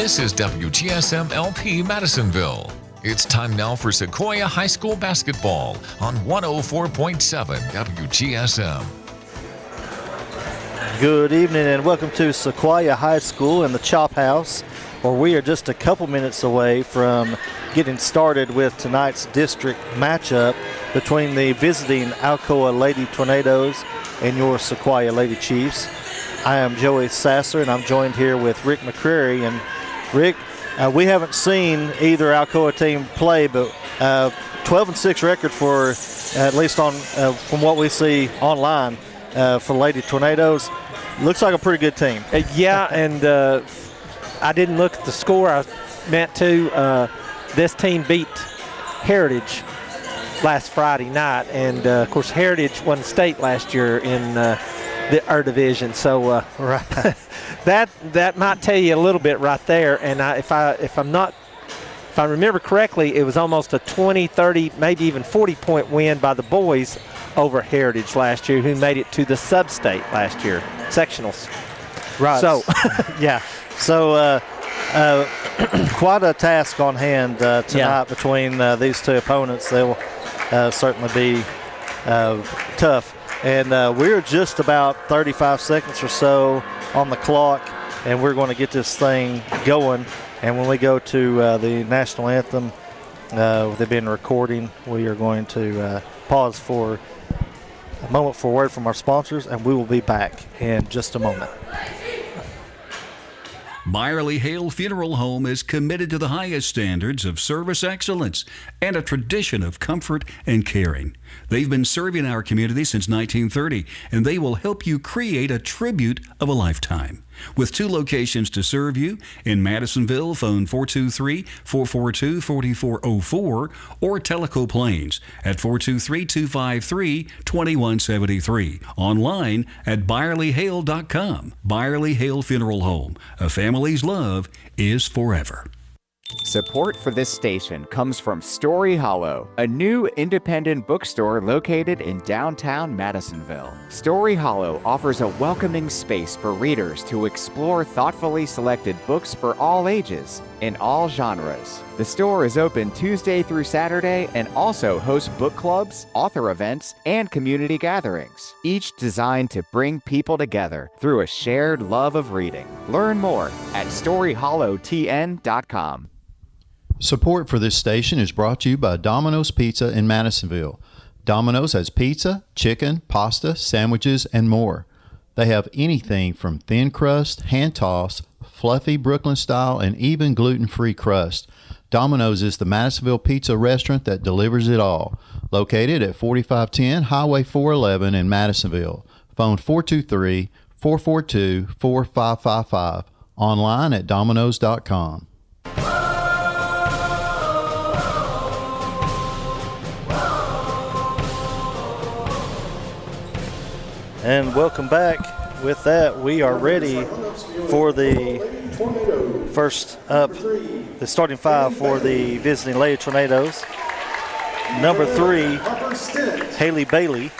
This is WGSM LP Madisonville. It's time now for Sequoia High School basketball on 104.7 WGSM. Good evening and welcome to Sequoia High School in the Chop House, where we are just a couple minutes away from getting started with tonight's district matchup between the visiting Alcoa Lady Tornadoes and your Sequoia Lady Chiefs. I am Joey Sasser, and I'm joined here with Rick McCrary. And Rick, we haven't seen either Alcoa team play, but 12-6 record for at least on from what we see online for Lady Tornadoes. Looks like a pretty good team. Yeah, and I didn't look at the score. I meant to. This team beat Heritage last Friday night, and of course Heritage won state last year in our division. So right. that might tell you a little bit right there. And if I remember correctly, it was almost a 20, 30, maybe even 40-point win by the boys over Heritage last year, who made it to the sub-state last year, sectionals. Right. So, yeah. So quite a task on hand tonight between these two opponents. They will certainly be tough. And we're just about 35 seconds or so on the clock, and we're going to get this thing going. And when we go to the national anthem, they've been recording. We are going to pause for a moment for a word from our sponsors, and we will be back in just a moment. Byerly Hale Funeral Home is committed to the highest standards of service excellence and a tradition of comfort and caring. They've been serving our community since 1930, and they will help you create a tribute of a lifetime. With 2 locations to serve you, in Madisonville, phone 423-442-4404, or Tellico Plains at 423-253-2173. Online at ByerlyHale.com. Byerly Hale Funeral Home. A family's love is forever. Support for this station comes from Story Hollow, a new independent bookstore located in downtown Madisonville. Story Hollow offers a welcoming space for readers to explore thoughtfully selected books for all ages, in all genres. The store is open Tuesday through Saturday and also hosts book clubs, author events, and community gatherings, each designed to bring people together through a shared love of reading. Learn more at storyhollowtn.com. Support for this station is brought to you by Domino's Pizza in Madisonville. Domino's has pizza, chicken, pasta, sandwiches, and more. They have anything from thin crust, hand-tossed, fluffy Brooklyn style, and even gluten-free crust. Domino's is the Madisonville pizza restaurant that delivers it all. Located at 4510 Highway 411 in Madisonville. Phone 423-442-4555. Online at domino's.com. And welcome back. With that, we are ready for the first up, the starting 5 for the visiting Lady Tornadoes. Number 3, Haley Bailey.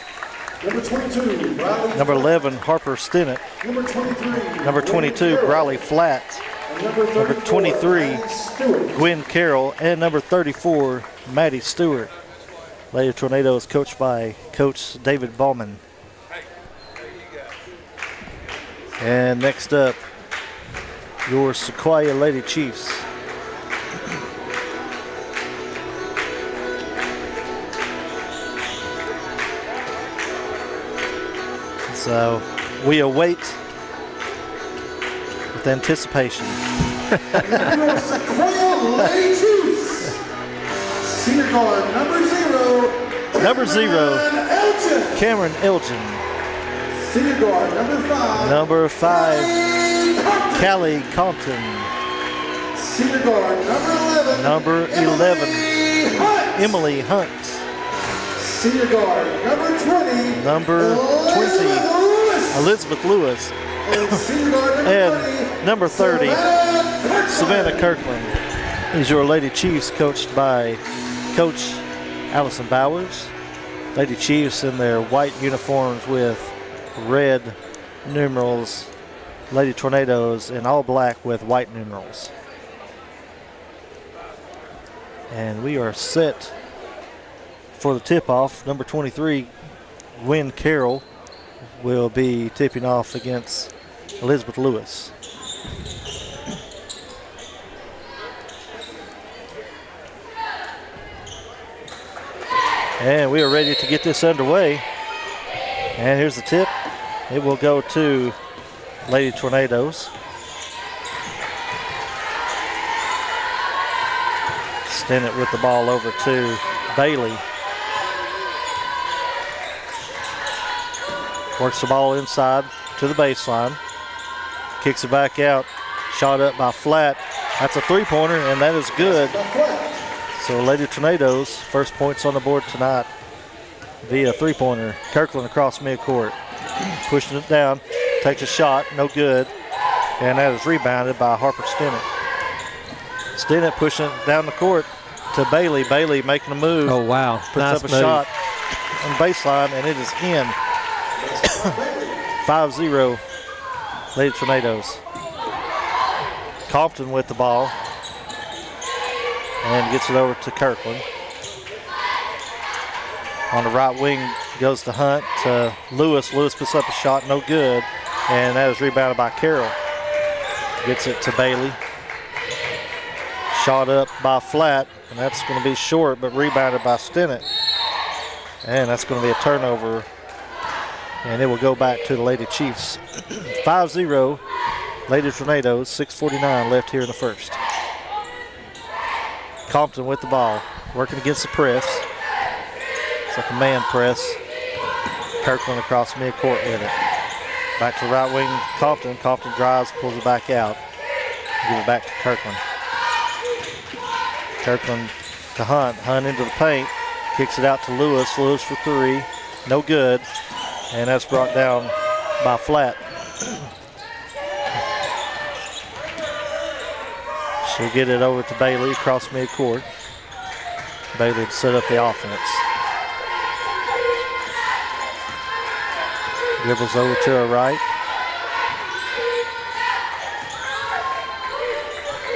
Number 11, Harper Stinnett. Number 22, Briley Flatt. Number 23, Gwen Carroll. And number 34, Maddie Stewart. Lady Tornadoes coached by Coach David Ballman. And next up, your Sequoia Lady Chiefs. So we await with anticipation. Your Sequoia Lady Chiefs. Senior guard number 0. Cameron Elgin. Senior guard number 5, Callie Compton. Senior guard number 11, Emily Hunt. Senior guard number 20, Elizabeth Lewis. And number 30, Savannah Kirkland. Is your Lady Chiefs, coached by Coach Allison Bowers. Lady Chiefs in their white uniforms with red numerals. Lady Tornadoes in all black with white numerals. And we are set for the tip-off. Number 23, Wynn Carroll, will be tipping off against Elizabeth Lewis. And we are ready to get this underway. And here's the tip. It will go to Lady Tornadoes. Stennett with the ball over to Bailey. Works the ball inside to the baseline. Kicks it back out. Shot up by Flatt. That's a three-pointer, and that is good. So Lady Tornadoes, first points on the board tonight via three-pointer. Kirkland across midcourt. Pushing it down. Takes a shot. No good. And that is rebounded by Harper Stennett. Stennett pushing it down the court to Bailey. Bailey making a move. Oh, wow. Puts Nice up a move. shot on the baseline, and it is in. 5-0 Lady Tornadoes. Compton with the ball. And gets it over to Kirkland. On the right wing goes to Hunt to Lewis. Lewis puts up a shot, no good. And that is rebounded by Carroll. Gets it to Bailey. Shot up by Flatt, and that's going to be short, but rebounded by Stennett. And that's going to be a turnover. And it will go back to the Lady Chiefs. 5-0 Lady Tornadoes, 6:49 left here in the first. Compton with the ball, working against the press. It's like a man press. Kirkland across midcourt with it. Back to right wing, Compton. Compton drives, pulls it back out. Give it back to Kirkland. Kirkland to Hunt. Hunt into the paint. Kicks it out to Lewis. Lewis for three. No good. And that's brought down by Flatt. She'll get it over to Bailey across midcourt. Bailey to set up the offense. Dribbles over to her right.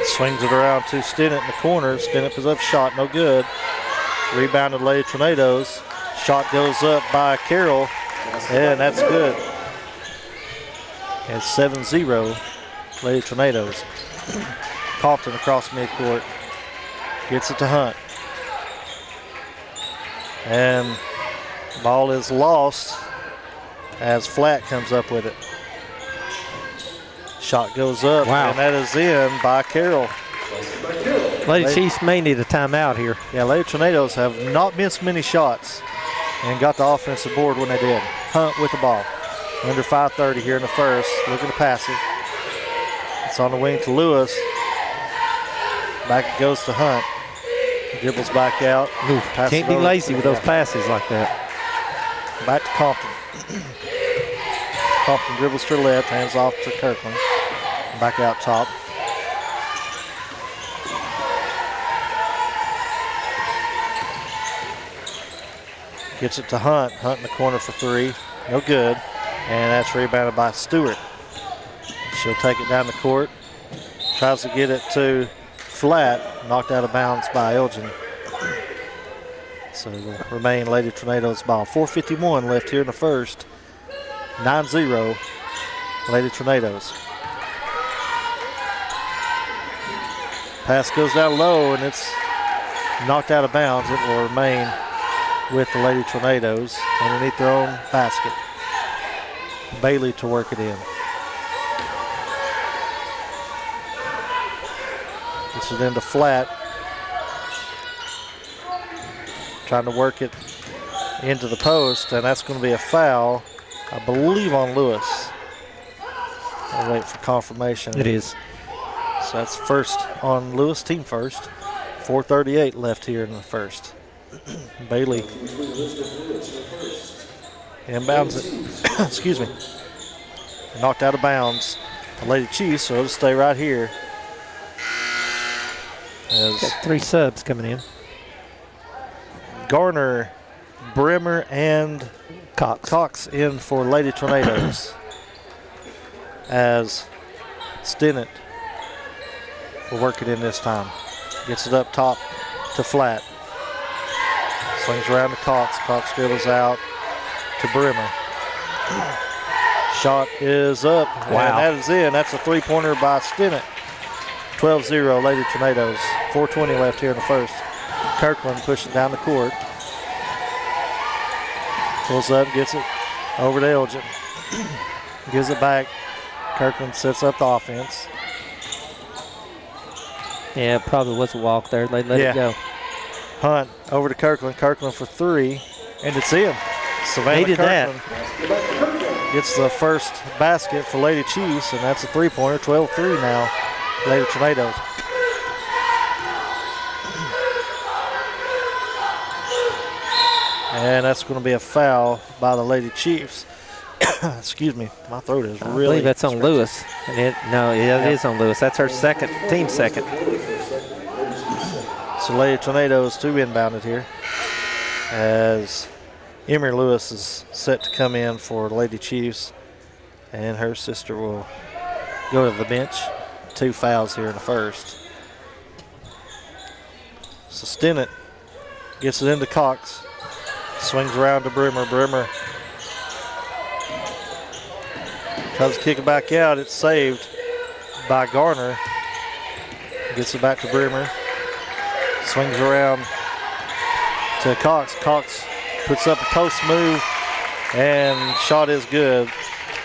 Swings it around to Stennett in the corner. Stennett puts up a shot, no good. Rebounded Lady Tornadoes. Shot goes up by Carroll, and that's good. And 7-0 Lady Tornadoes. Compton across midcourt. Gets it to Hunt. And the ball is lost as Flatt comes up with it. Shot goes up, Wow. and that is in by Carroll. Lady Chiefs may need a timeout here. Yeah, Lady Tornadoes have not missed many shots and got the offensive board when they did. Hunt with the ball. Under 5:30 here in the first. Looking to pass it. It's on the wing to Lewis. Back it goes to Hunt. Dribbles back out. Passes Can't be over. lazy with those Yeah. passes like that. Back to Compton. Compton dribbles to the left, hands off to Kirkland. Back out top. Gets it to Hunt. Hunt in the corner for three. No good. And that's rebounded by Stewart. She'll take it down the court. Tries to get it to Flatt. Knocked out of bounds by Elgin. So it will remain Lady Tornadoes ball. 4:51 left here in the first. 9-0 Lady Tornadoes. Pass goes down low, and it's knocked out of bounds. It will remain with the Lady Tornadoes underneath their own basket. Bailey to work it in. This is into Flatt. Trying to work it into the post, and that's going to be a foul, I believe, on Lewis. I'll wait for confirmation. It is. So that's first on Lewis, team first. 4:38 left here in the first. Bailey inbounds it. Excuse me. Knocked out of bounds. The Lady Chiefs, so it'll stay right here. As Got 3 subs coming in. Garner, Bremer, and Cox. in for Lady Tornadoes. As Stennett will work it in this time. Gets it up top to flat. Swings around to Cox. Cox dribbles out to Brimmer. Shot is up. Wow. And that is in. That's a three-pointer by Stinnett. 12-0 Lady Tornadoes. 4:20 left here in the first. Kirkland pushing down the court. Pulls up, gets it over to Elgin. Gives it back. Kirkland sets up the offense. Yeah, probably was a walk there. They let it go. Hunt over to Kirkland. Kirkland for three, and it's in. Savannah Needed Kirkland that. gets the first basket for Lady Chiefs, and that's a three-pointer. 12-3 now, Lady Tornadoes. And that's going to be a foul by the Lady Chiefs. Excuse me, my throat is I really. believe that's on Lewis. And it is on Lewis. That's her team second. So Lady Tornadoes to inbound it here, as Emery Lewis is set to come in for Lady Chiefs, and her sister will go to the bench. 2 fouls here in the first. So Stinnett gets it into Cox. Swings around to Brimmer. Brimmer tries to kick it back out. It's saved by Garner. Gets it back to Brimmer. Swings around to Cox. Cox puts up a post move, and shot is good.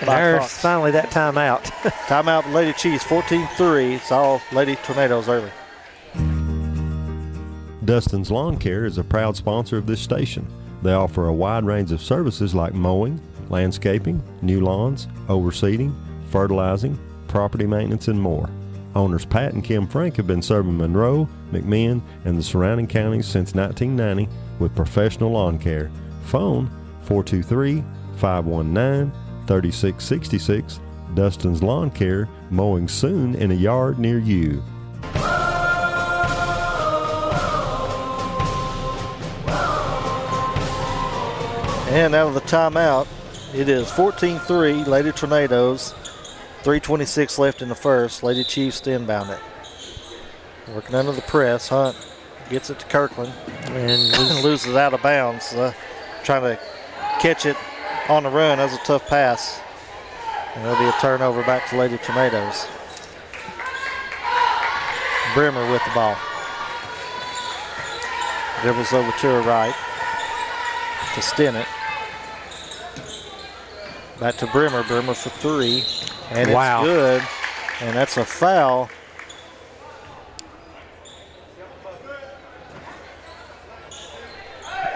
And there's finally that timeout. Timeout, Lady Chiefs, 14-3. It's all Lady Tornadoes early. Dustin's Lawn Care is a proud sponsor of this station. They offer a wide range of services like mowing, landscaping, new lawns, overseeding, fertilizing, property maintenance, and more. Owners Pat and Kim Frank have been serving Monroe, McMinn, and the surrounding counties since 1990 with professional lawn care. Phone 423-519-3666. Dustin's Lawn Care, mowing soon in a yard near you. And out of the timeout, it is 14-3, Lady Tornadoes. 3:26 left in the first. Lady Chiefs to inbound it. Working under the press. Hunt gets it to Kirkland and loses out of bounds. Trying to catch it on the run. That was a tough pass. And there'll be a turnover back to Lady Tornadoes. Brimmer with the ball. Dribbles over to her right. To Stinnett. Back to Brimmer. Brimmer for three. And it's good. And that's a foul.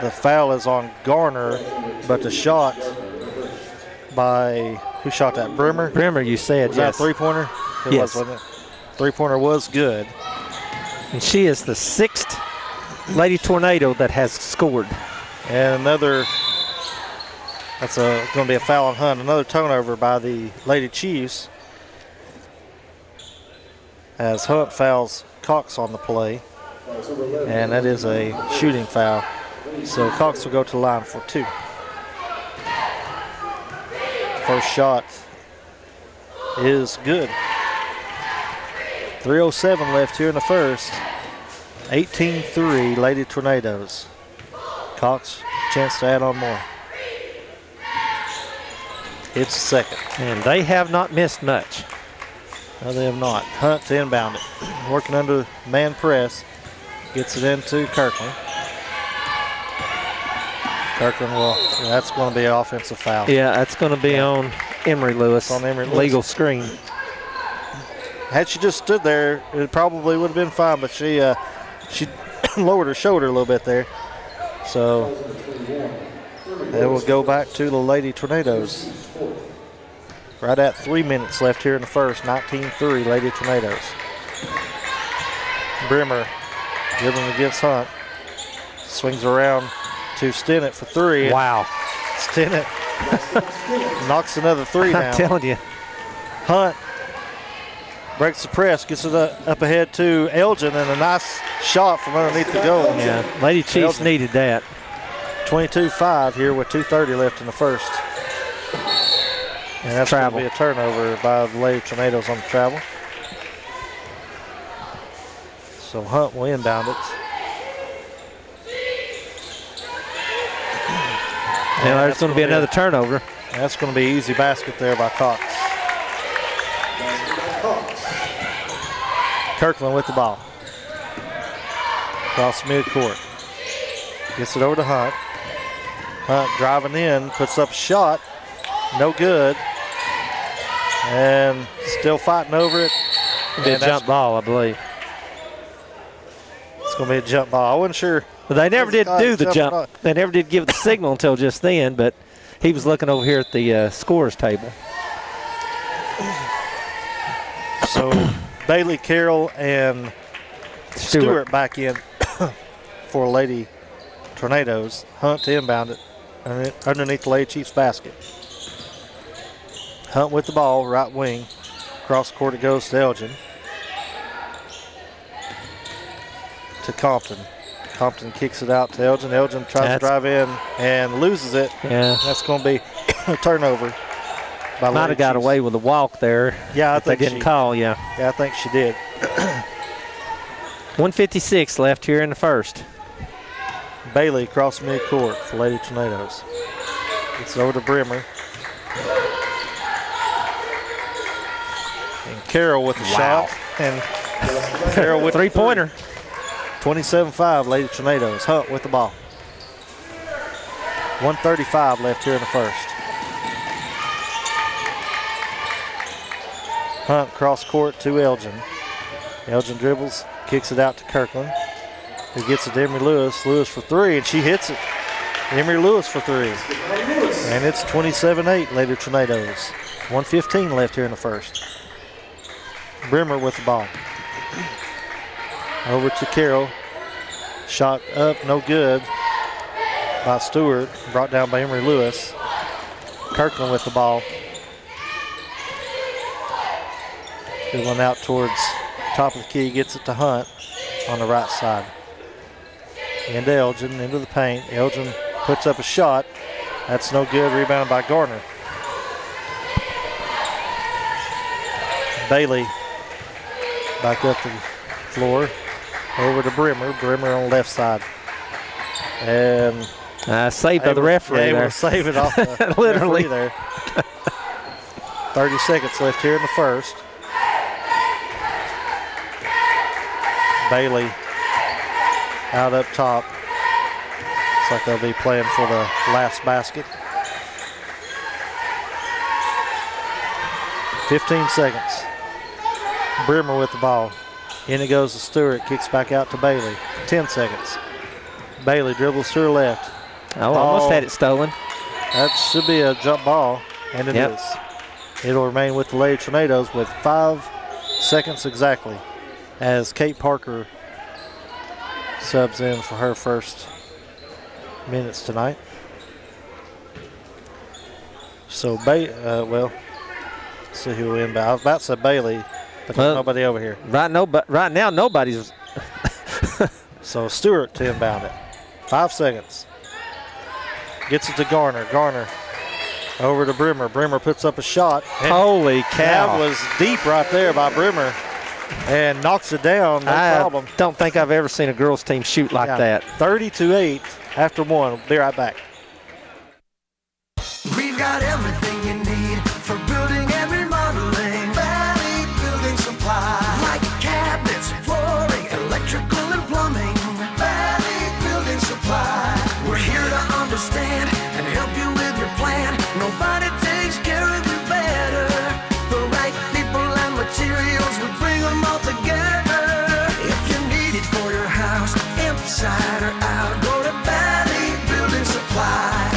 The foul is on Garner, but the shot by, who shot that? Brimmer? Brimmer, you said, was yes. that a three-pointer? It Yes. was, wasn't it? Three-pointer was good. And she is the 6th Lady Tornado that has scored. And another, that's going to be a foul on Hunt. Another turnover by the Lady Chiefs as Hunt fouls Cox on the play. And that is a shooting foul. So Cox will go to the line for two. First shot is good. 3:07 left here in the first. 18-3 Lady Tornadoes. Cox, chance to add on more. It's second. And they have not missed much. No, they have not. Hunt to inbound it. Working under man press. Gets it into Kirkland. Kirkland will, that's going to be an offensive foul. Yeah, that's going to be on Emery Lewis. On Emery Lewis. Legal screen. Had she just stood there, it probably would have been fine, but she lowered her shoulder a little bit there. So it will go back to the Lady Tornadoes. Right at 3 minutes left here in the first. 19-3 Lady Tornadoes. Brimmer dribbling against Hunt. Swings around to Stinnett for three. Wow. Stinnett knocks another three down. I'm telling you. Hunt breaks the press, gets it up ahead to Elgin, and a nice shot from underneath the goal. Yeah, Lady Chiefs needed that. 22-5 here with 2:30 left in the first. And that's going to be a turnover by the Lady Tornadoes on the travel. So Hunt will inbound it. Now there's going to be another turnover. That's going to be easy basket there by Cox. Kirkland with the ball. Across midcourt. Gets it over to Hunt. Hunt driving in, puts up a shot. No good. And still fighting over it. It'll be a jump ball, I believe. It's going to be a jump ball. I wasn't sure. But they never did do the jump. They never did give the signal until just then, but he was looking over here at the scores table. So Bailey, Carroll, and Stewart back in for Lady Tornadoes. Hunt to inbound it underneath the Lady Chiefs basket. Hunt with the ball, right wing. Cross court it goes to Elgin. To Compton. Compton kicks it out to Elgin. Elgin tries to drive in and loses it. Yeah. That's going to be a turnover. Might have got away with a walk there. Yeah, I think they didn't call, Yeah, I think she did. 1:56 left here in the first. Bailey across midcourt for Lady Tornadoes. Gets it over to Brimmer. And Carroll with the shot. And Carroll with three-pointer. 27-5 Lady Tornadoes. Hunt with the ball. 1:35 left here in the first. Hunt cross court to Elgin. Elgin dribbles, kicks it out to Kirkland, who gets it to Emery Lewis. Lewis for three, and she hits it. Emery Lewis for three. And it's 27-8 Lady Tornadoes. 1:15 left here in the first. Brimmer with the ball. Over to Carroll. Shot up, no good by Stewart. Brought down by Emery Lewis. Kirkland with the ball. Dribbling out towards top of the key. Gets it to Hunt on the right side. Into Elgin, into the paint. Elgin puts up a shot. That's no good. Rebound by Garner. Bailey back up the floor. Over to Brimmer. Brimmer on the left side. And saved by the referee there. Able to save it off the literally there. 30 seconds left here in the first. Bailey out up top. Looks like they'll be playing for the last basket. 15 seconds. Brimmer with the ball. In it goes to Stewart. Kicks back out to Bailey. 10 seconds. Bailey dribbles to her left. Oh, almost had it stolen. That should be a jump ball, and it is. It'll remain with the Lady Tornadoes with 5 seconds exactly as Kate Parker subs in for her first minutes tonight. So, let's see who will inbound. I was about to say Bailey, but there's nobody over here. Right now, nobody's. So, Stewart to inbound it. 5 seconds. Gets it to Garner. Garner over to Brimmer. Brimmer puts up a shot. Holy cow. That was deep right there by Brimmer and knocks it down. No problem. I don't think I've ever seen a girls team shoot like that. 30-8 after one. Be right back. We've got everything you need for building and remodeling. Valley Building Supply. Like cabinets, flooring, electrical and plumbing. Valley Building Supply. We're here to understand and help you with your plan. Nobody takes care of you better. The right people and materials, we bring them all together. If you need it for your house, inside or out, go to Valley Building Supply.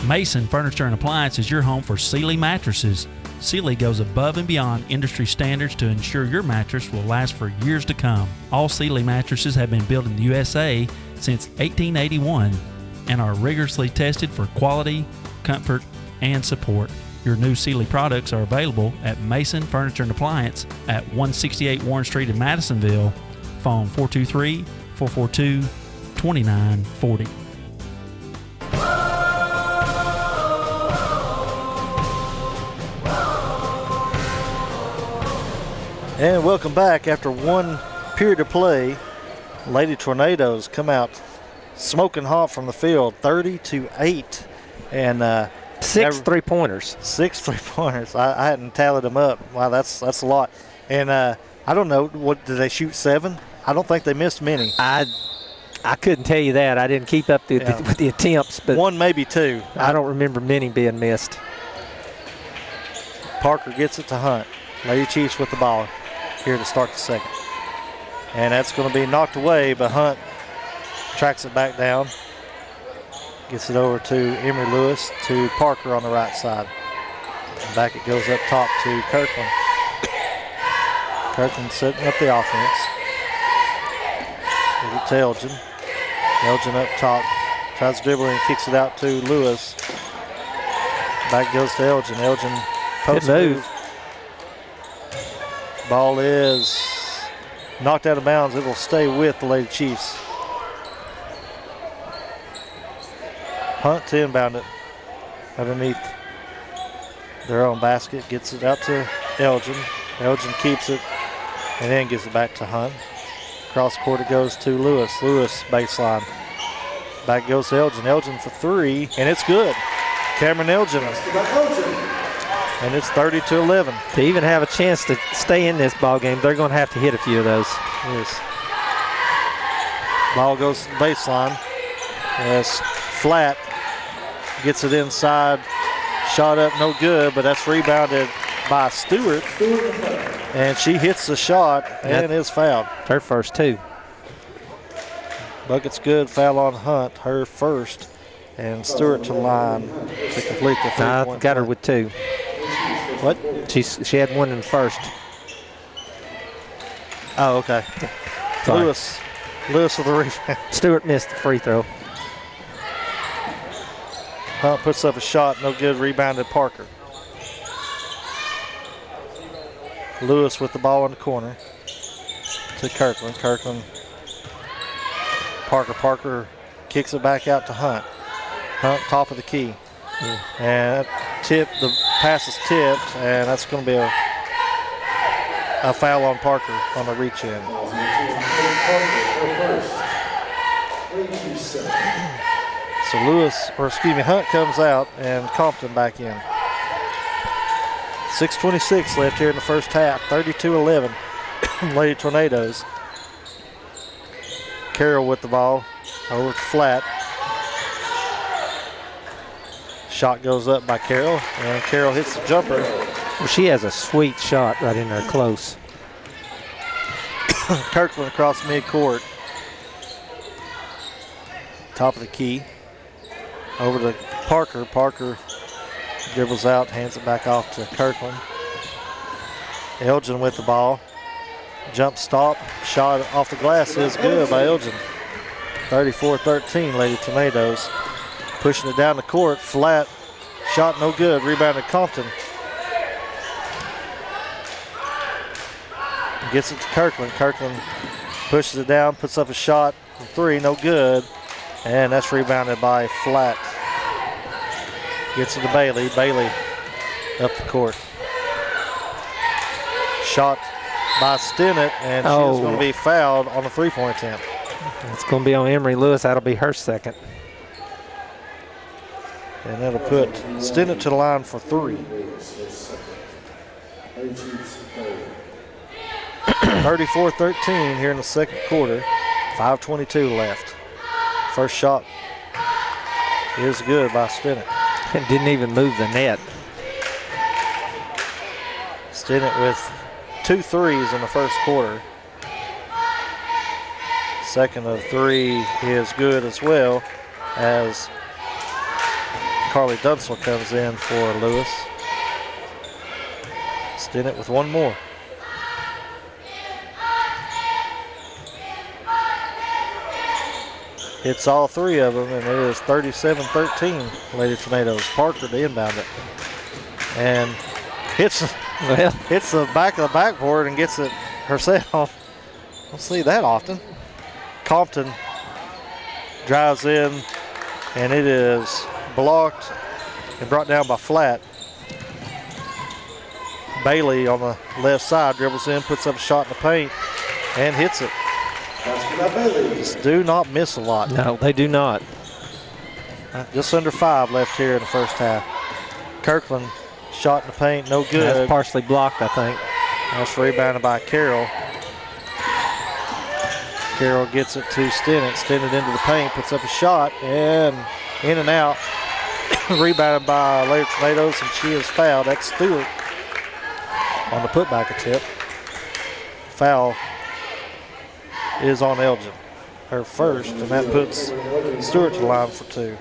Mason Furniture and Appliance is your home for Sealy mattresses. Sealy goes above and beyond industry standards to ensure your mattress will last for years to come. All Sealy mattresses have been built in the USA since 1881 and are rigorously tested for quality, comfort, and support. Your new Sealy products are available at Mason Furniture and Appliance at 168 Warren Street in Madisonville. Phone 423-442-2940. And welcome back. After one period of play, Lady Tornadoes come out smoking hot from the field, 30-8 And 6 3-pointers. 6 3-pointers. I hadn't tallied them up. Wow, that's a lot. And I don't know, what did they shoot 7? I don't think they missed many. I couldn't tell you that. I didn't keep up with the attempts, but 1, maybe 2. I don't remember many being missed. Parker gets it to Hunt. Lady Chiefs with the ball here to start the second. And that's going to be knocked away, but Hunt tracks it back down. Gets it over to Emory Lewis to Parker on the right side. And back it goes up top to Kirkland. Kirkland setting up the offense. Give it to Elgin. Elgin up top. Tries to dribble and kicks it out to Lewis. Back goes to Elgin. Elgin post move. Ball is knocked out of bounds. It will stay with the Lady Chiefs. Hunt to inbound it underneath their own basket. Gets it out to Elgin. Elgin keeps it and then gives it back to Hunt. Cross court it goes to Lewis. Lewis baseline. Back goes to Elgin. Elgin for 3, and it's good. Cameron Elgin. And it's 30-11. To even have a chance to stay in this ball game, they're going to have to hit a few of those. Yes. Ball goes to the baseline. It's flat. Gets it inside. Shot up, no good, but that's rebounded by Stewart. And she hits the shot and is fouled. Her first 2. Bucket's good. Foul on Hunt, her first. And Stewart to line to complete the 3-point. I got her with 2. What? She had 1 in the first. Oh, okay. Sorry. Lewis with the rebound. Stewart missed the free throw. Hunt puts up a shot, no good. Rebounded Parker. Lewis with the ball in the corner to Kirkland. Parker kicks it back out to Hunt. Hunt top of the key. And the pass is tipped, and that's going to be a foul on Parker on the reach in. So Hunt comes out and Compton back in. 6:26 left here in the first half. 32-11. Lady Tornadoes. Carroll with the ball over to flat. Shot goes up by Carroll, and Carroll hits the jumper. Well, she has a sweet shot right in there close. Kirkland across midcourt. Top of the key. Over to Parker. Parker dribbles out, hands it back off to Kirkland. Elgin with the ball. Jump stop. Shot off the glass is good by Elgin. 34-13, Lady Tornadoes. Pushing it down the court. Flat. Shot no good. Rebounded Compton. Gets it to Kirkland. Kirkland pushes it down, puts up a shot from 3, no good. And that's rebounded by Flat. Gets it to Bailey. Bailey up the court. Shot by Stinnett, and she's going to be fouled on a 3-point attempt. It's going to be on Emory Lewis. That'll be her second. And that'll put Stinnett to the line for 3. 34-13 here in the second quarter. 5:22 left. First shot is good by Stinnett. And didn't even move the net. Stinnett with 2 threes in the first quarter. Second of 3 is good as well, as Carly Dunsel comes in for Lewis. Stinnett with 1 more. Hits all 3 of them, and it is 37-13, Lady Tornadoes. Parker to inbound it. And hits the back of the backboard and gets it herself. Don't see that often. Compton drives in, and it is blocked and brought down by Flat. Bailey on the left side dribbles in, puts up a shot in the paint, and hits it. Just do not miss a lot. No, they do not. Just under 5 left here in the first half. Kirkland shot in the paint, no good. That's partially blocked, I think. That's rebounded by Carroll. Carroll gets it to Stennett. Stennett into the paint, puts up a shot, and in and out. Rebounded by Lady Tornadoes, and she is fouled. That's Stewart on the putback attempt. Foul is on Elgin, her first, and that puts Stewart to the line for 2.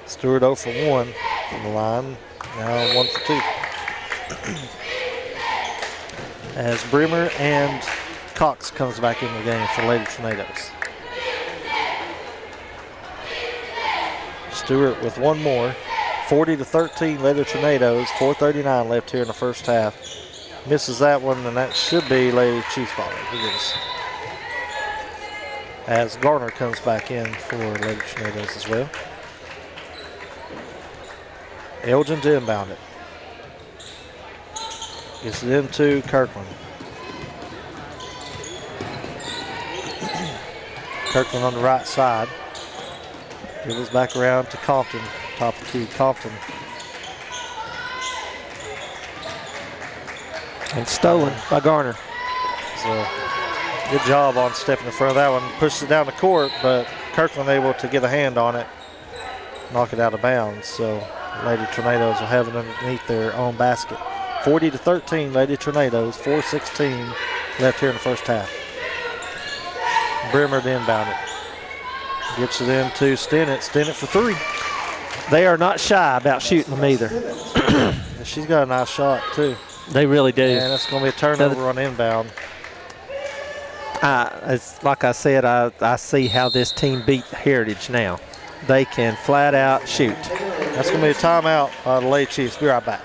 Stewart 0 for 1 from the line, now 1 for 2. As Bremer and Cox comes back in the game for Lady Tornadoes. Stewart with one more. 40-13 Lady Tornadoes. 4:39 left here in the first half. Misses that one, and that should be Lady Chiefs ball. It is. As Garner comes back in for Lady Tornadoes as well. Elgin to inbound it. Gets it into Kirkland. Kirkland on the right side. Dribbles back around to Compton. Top of the key, Compton. And stolen by Garner. So good job on stepping in front of that one. Pushes it down the court, but Kirkland able to get a hand on it. Knock it out of bounds. So Lady Tornadoes will have it underneath their own basket. 40-13 Lady Tornadoes. 4:16 left here in the first half. Bremer to inbound it. Gets it into Stennett. Stennett for 3. They are not shy about shooting them either. She's got a nice shot too. They really do. And that's going to be a turnover on inbound. It's like I said, I see how this team beat Heritage now. They can flat out shoot. That's going to be a timeout by the Lady Chiefs. Be right back.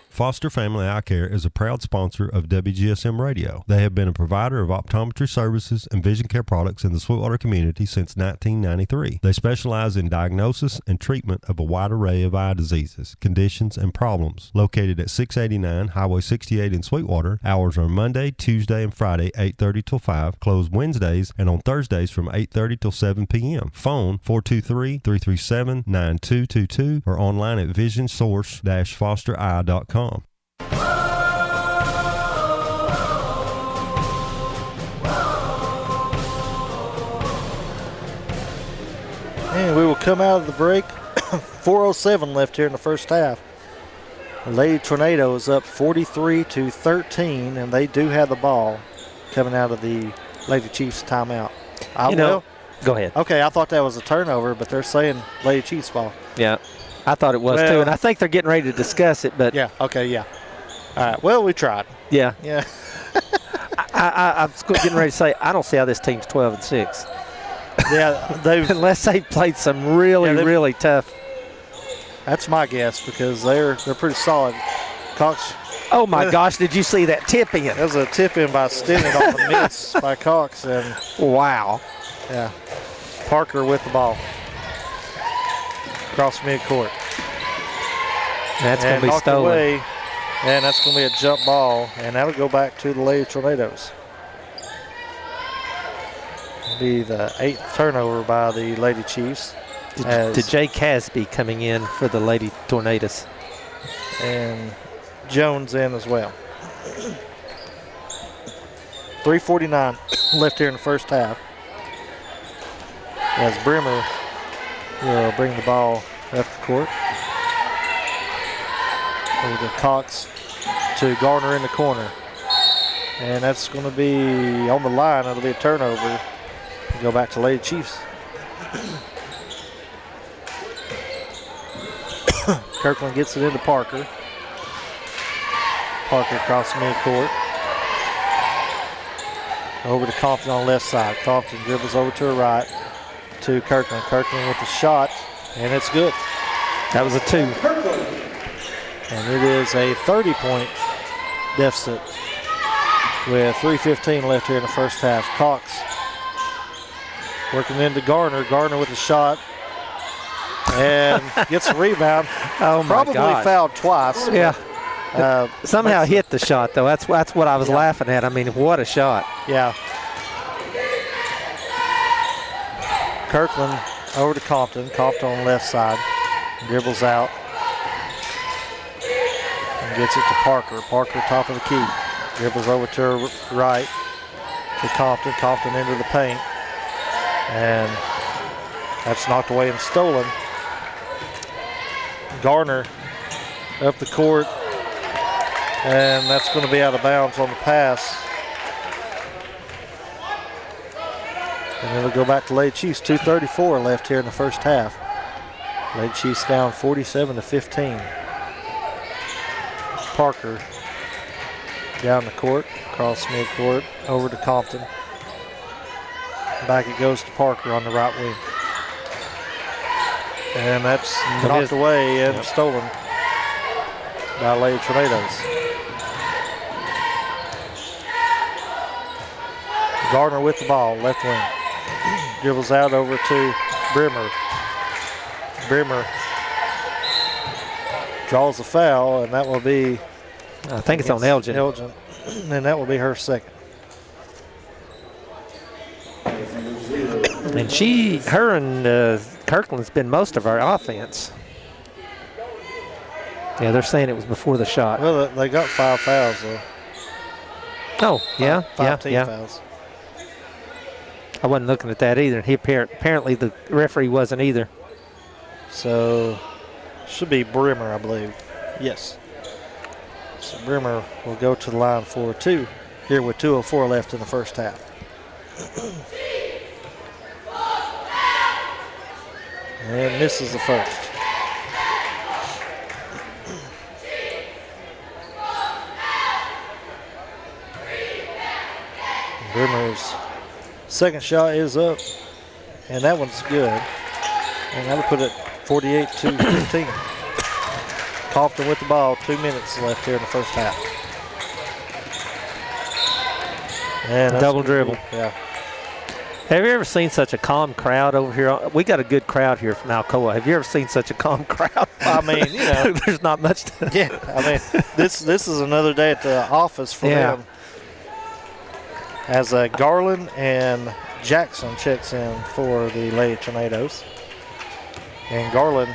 Foster Family Eye Care is a proud sponsor of Wgsm Radio. They have been a provider of optometry services and vision care products in the Sweetwater community since 1993. They specialize in diagnosis and treatment of a wide array of eye diseases, conditions, and problems. Located at 689 Highway 68 in Sweetwater, hours are Monday, Tuesday, and Friday, 8:30 till 5, closed Wednesdays, and on Thursdays from 8:30 till 7 p.m. Phone 423-337-9222 or online at visionsource-fostereye.com. And we will come out of the break. 4:07 left here in the first half. The Lady Tornadoes up 43-13, and they do have the ball coming out of the Lady Chiefs timeout. Go ahead. Okay, I thought that was a turnover, but they're saying Lady Chiefs ball. Yeah, I thought it was too, and I think they're getting ready to discuss it. But yeah, okay, yeah. All right, well, we tried. Yeah. Yeah. I'm getting ready to say, I don't see how this team's 12-6. Yeah, they've unless they've played some really tough. That's my guess because they're pretty solid. Cox. Oh my gosh! Did you see that tip in? That was a tip in by Stennett on the miss by Cox, and wow. Yeah, Parker with the ball across midcourt. That's going to be stolen. Away, and that's going to be a jump ball, and that'll go back to the Lady Tornadoes. Be the 8th turnover by the Lady Chiefs. To Jay Casby coming in for the Lady Tornadoes. And Jones in as well. 3:49 left here in the first half. As Bremer will bring the ball up the court. Over to Cox to Garner in the corner. And that's going to be on the line. It'll be a turnover. Go back to Lady Chiefs. Kirkland gets it into Parker. Parker across midcourt. Over to Compton on the left side. Compton dribbles over to her right to Kirkland. Kirkland with the shot, and it's good. That was a 2. And it is a 30-point deficit with 3:15 left here in the first half. Cox working into Garner. Garner with a shot and gets a rebound. Oh, my Probably gosh. fouled twice. Yeah. Somehow hit the shot, though. That's what I was laughing at. I mean, what a shot. Yeah. Kirkland over to Compton. Compton on the left side. Dribbles out. And gets it to Parker. Parker top of the key. Dribbles over to her right. To Compton. Compton into the paint. And that's knocked away and stolen. Garner up the court. And that's going to be out of bounds on the pass. And it'll go back to Lady Chiefs. 2:34 left here in the first half. Lady Chiefs down 47-15. Parker down the court, across midcourt, over to Compton. Back it goes to Parker on the right wing. And that's knocked away and stolen by Lady Tornadoes. Gardner with the ball, left wing. Dribbles out over to Brimmer. Brimmer draws a foul, and that will be... I think it's on Elgin. Elgin, and that will be her second. And her and Kirkland's been most of our offense. Yeah, they're saying it was before the shot. Well, they got 5 fouls, though. Oh, yeah, Five team yeah. fouls. I wasn't looking at that either. Apparently the referee wasn't either. So, should be Brimmer, I believe. Yes. So Brimmer will go to the line for 2 here with 2:04 left in the first half. And misses the first. Brimmer's second shot is up, and that one's good. And that'll put it 48-15. Compton with the ball, 2 minutes left here in the first half. And double dribble. Yeah. Have you ever seen such a calm crowd over here? We got a good crowd here from Alcoa. Have you ever seen such a calm crowd? I mean, you know. There's not much to... Yeah, I mean, this is another day at the office for them. As Garland and Jackson checks in for the Lady Tornadoes. And Garland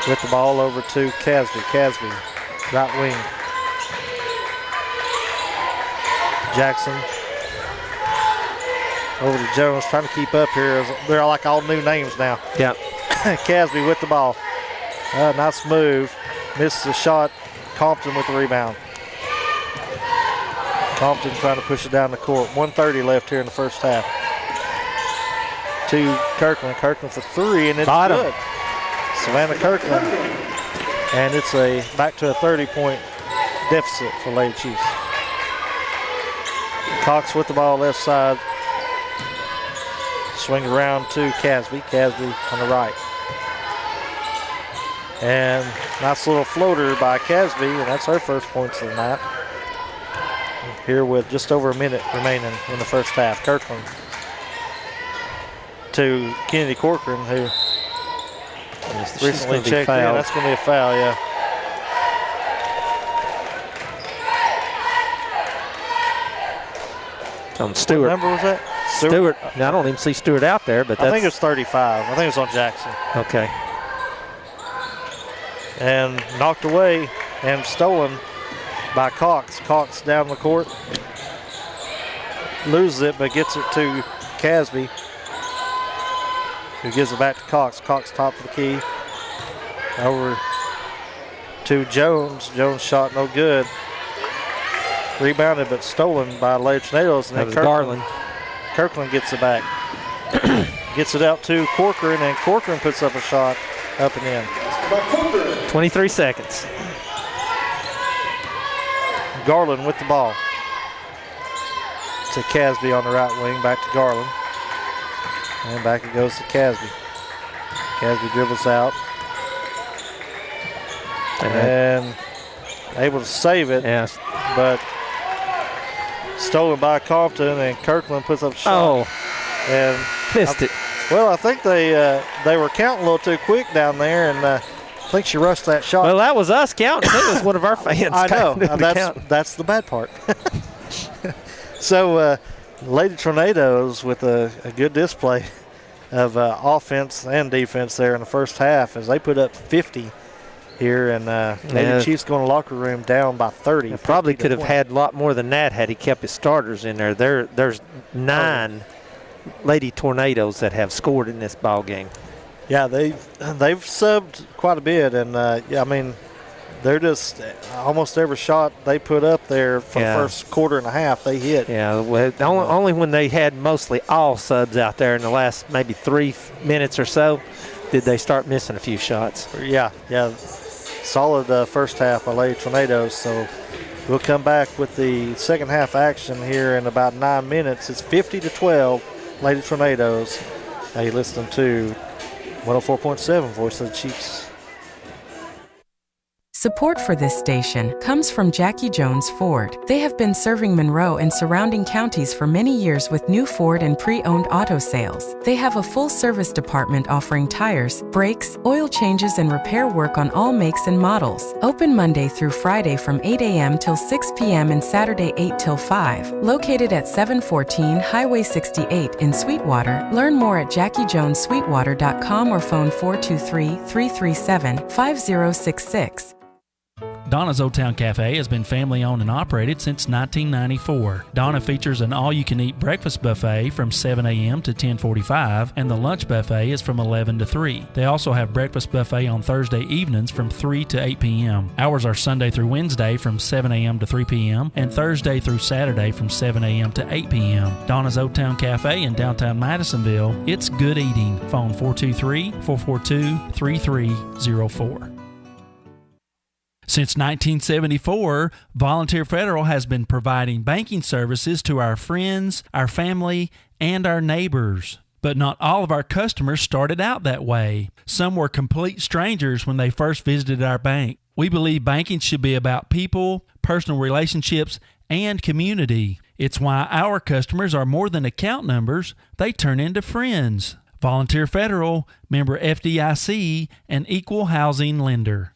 with the ball over to Casby. Casby, right wing. Jackson over to Jones, trying to keep up here. They're like all new names now. Yeah. Casby with the ball. Nice move. Misses the shot. Compton with the rebound. Compton trying to push it down the court. 1:30 left here in the first half. To Kirkland. Kirkland for 3, and it's good. Savannah Kirkland. And it's back to a 30-point deficit for Lady Chiefs. Cox with the ball left side. Swing around to Casby. Casby on the right. And nice little floater by Casby, and that's her first points of the night. Here with just over a minute remaining in the first half. Kirkland to Kennedy Corcoran, who recently checked in. That's going to be a foul, yeah. On Stewart. What number was that? Stewart. Now, I don't even see Stewart out there, but I think it's 35. I think it's on Jackson. Okay. And knocked away and stolen by Cox. Cox down the court. Loses it, but gets it to Casby, who gives it back to Cox. Cox top of the key. Over to Jones. Jones shot no good. Rebounded but stolen by Lady Tornadoes. And that was Kirkland. Garland. Kirkland gets it back. Gets it out to Corcoran, and Corcoran puts up a shot up and in. 23 seconds. Garland with the ball. To Casby on the right wing, back to Garland. And back it goes to Casby. Casby dribbles out. And able to save it. Yes. But stolen by Compton, and Kirkland puts up a shot. Oh. And missed it. Well, I think they were counting a little too quick down there, and I think she rushed that shot. Well, that was us counting. It was one of our fans. I know. That's the bad part. So Lady Tornadoes with a good display of offense and defense there in the first half as they put up 50 here, and Lady Chiefs going to the locker room down by 30. Probably could have had a lot more than that had he kept his starters in there. There's 9 Lady Tornadoes that have scored in this ball game. Yeah, they've subbed quite a bit, and I mean, they're just almost every shot they put up there for the first quarter and a half they hit. Yeah, well, only when they had mostly all subs out there in the last maybe 3 minutes or so did they start missing a few shots. Yeah. Solid first half by Lady Tornadoes. So we'll come back with the second half action here in about 9 minutes. It's 50-12, Lady Tornadoes. Now you listen to 104.7 Voice of the Chiefs. Support for this station comes from Jackie Jones Ford. They have been serving Monroe and surrounding counties for many years with new Ford and pre-owned auto sales. They have a full service department offering tires, brakes, oil changes, and repair work on all makes and models. Open Monday through Friday from 8 a.m. till 6 p.m. and Saturday 8 till 5. Located at 714 Highway 68 in Sweetwater. Learn more at JackieJonesSweetwater.com or phone 423-337-5066. Donna's Old Town Cafe has been family owned and operated since 1994. Donna features an all-you-can-eat breakfast buffet from 7 a.m. to 10:45, and the lunch buffet is from 11 to 3. They also have breakfast buffet on Thursday evenings from 3 to 8 p.m. Hours are Sunday through Wednesday from 7 a.m. to 3 p.m. and Thursday through Saturday from 7 a.m. to 8 p.m. Donna's Old Town Cafe in downtown Madisonville. It's good eating. Phone 423-442-3304. Since 1974, Volunteer Federal has been providing banking services to our friends, our family, and our neighbors. But not all of our customers started out that way. Some were complete strangers when they first visited our bank. We believe banking should be about people, personal relationships, and community. It's why our customers are more than account numbers, they turn into friends. Volunteer Federal, member FDIC, an equal housing lender.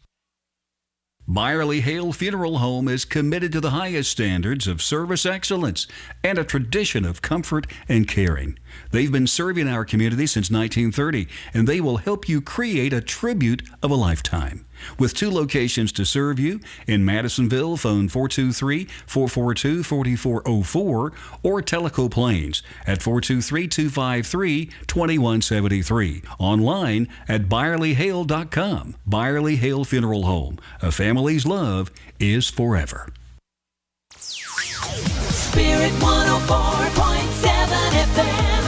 Byerly Hale Funeral Home is committed to the highest standards of service excellence and a tradition of comfort and caring. They've been serving our community since 1930, and they will help you create a tribute of a lifetime. With 2 locations to serve you, in Madisonville, phone 423-442-4404, or Tellico Plains at 423-253-2173. Online at ByerlyHale.com. Byerly Hale Funeral Home. A family's love is forever. Spirit 104.7 FM,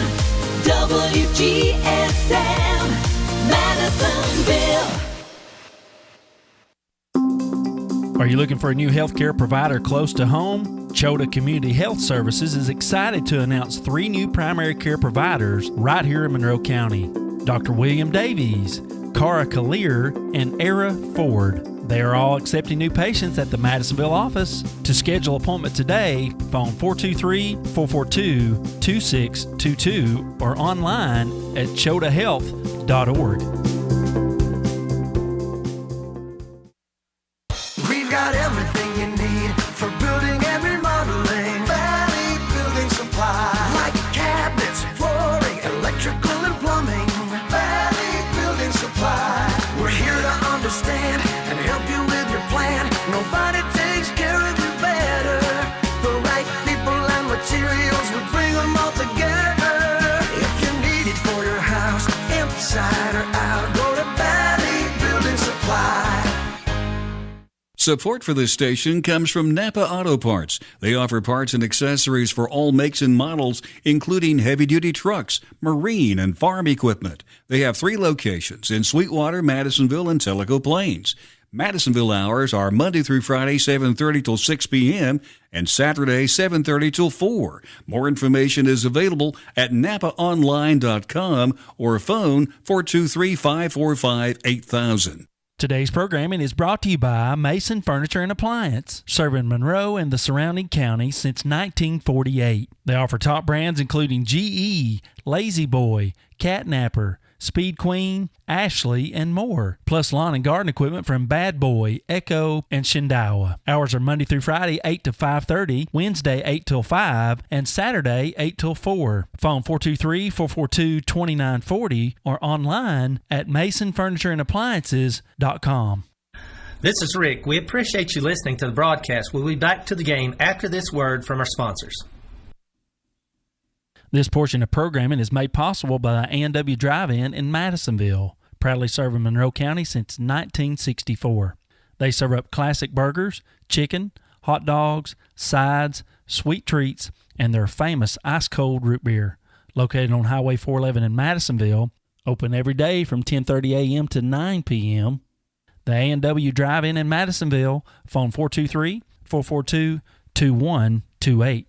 WGSM, Madisonville. Are you looking for a new healthcare provider close to home? Chota Community Health Services is excited to announce 3 new primary care providers right here in Monroe County. Dr. William Davies, Cara Kalir, and Era Ford. They are all accepting new patients at the Madisonville office. To schedule an appointment today, phone 423-442-2622 or online at chotahealth.org. We've got everything you need for building and remodeling. Valley Building Supply. Like cabinets, flooring, electrical and plumbing. Valley Building Supply. We're here to understand and help you with your plan. Nobody takes care of you better. The right people and materials, we bring them all together. If you need it for your house, inside or out, go to Valley Building Supply. Support for this station comes from Napa Auto Parts. They offer parts and accessories for all makes and models, including heavy-duty trucks, marine, and farm equipment. They have 3 locations in Sweetwater, Madisonville, and Tellico Plains. Madisonville hours are Monday through Friday, 7:30 till 6 p.m., and Saturday, 7:30 till 4. More information is available at napaonline.com or phone 423-545-8000. Today's programming is brought to you by Mason Furniture and Appliance, serving Monroe and the surrounding counties since 1948. They offer top brands including GE, Lazy Boy, Catnapper, Speed Queen, Ashley, and more. Plus lawn and garden equipment from Bad Boy, Echo, and Shindawa. Hours are Monday through Friday, 8 to 5:30, Wednesday, 8 till 5, and Saturday, 8 till 4. Phone 423-442-2940 or online at masonfurnitureandappliances.com. This is Rick. We appreciate you listening to the broadcast. We'll be back to the game after this word from our sponsors. This portion of programming is made possible by the A&W Drive-In in Madisonville, proudly serving Monroe County since 1964. They serve up classic burgers, chicken, hot dogs, sides, sweet treats, and their famous ice-cold root beer. Located on Highway 411 in Madisonville, open every day from 10:30 a.m. to 9 p.m. The A&W Drive-In in Madisonville, phone 423-442-2128.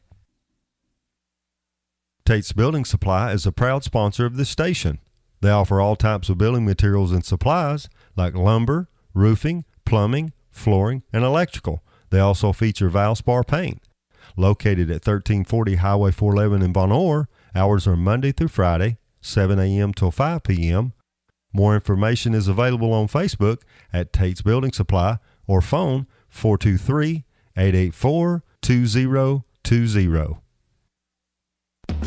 Tate's Building Supply is a proud sponsor of this station. They offer all types of building materials and supplies like lumber, roofing, plumbing, flooring, and electrical. They also feature Valspar paint. Located at 1340 Highway 411 in Von Orr, hours are Monday through Friday, 7 a.m. till 5 p.m. More information is available on Facebook at Tate's Building Supply or phone 423-884-2020.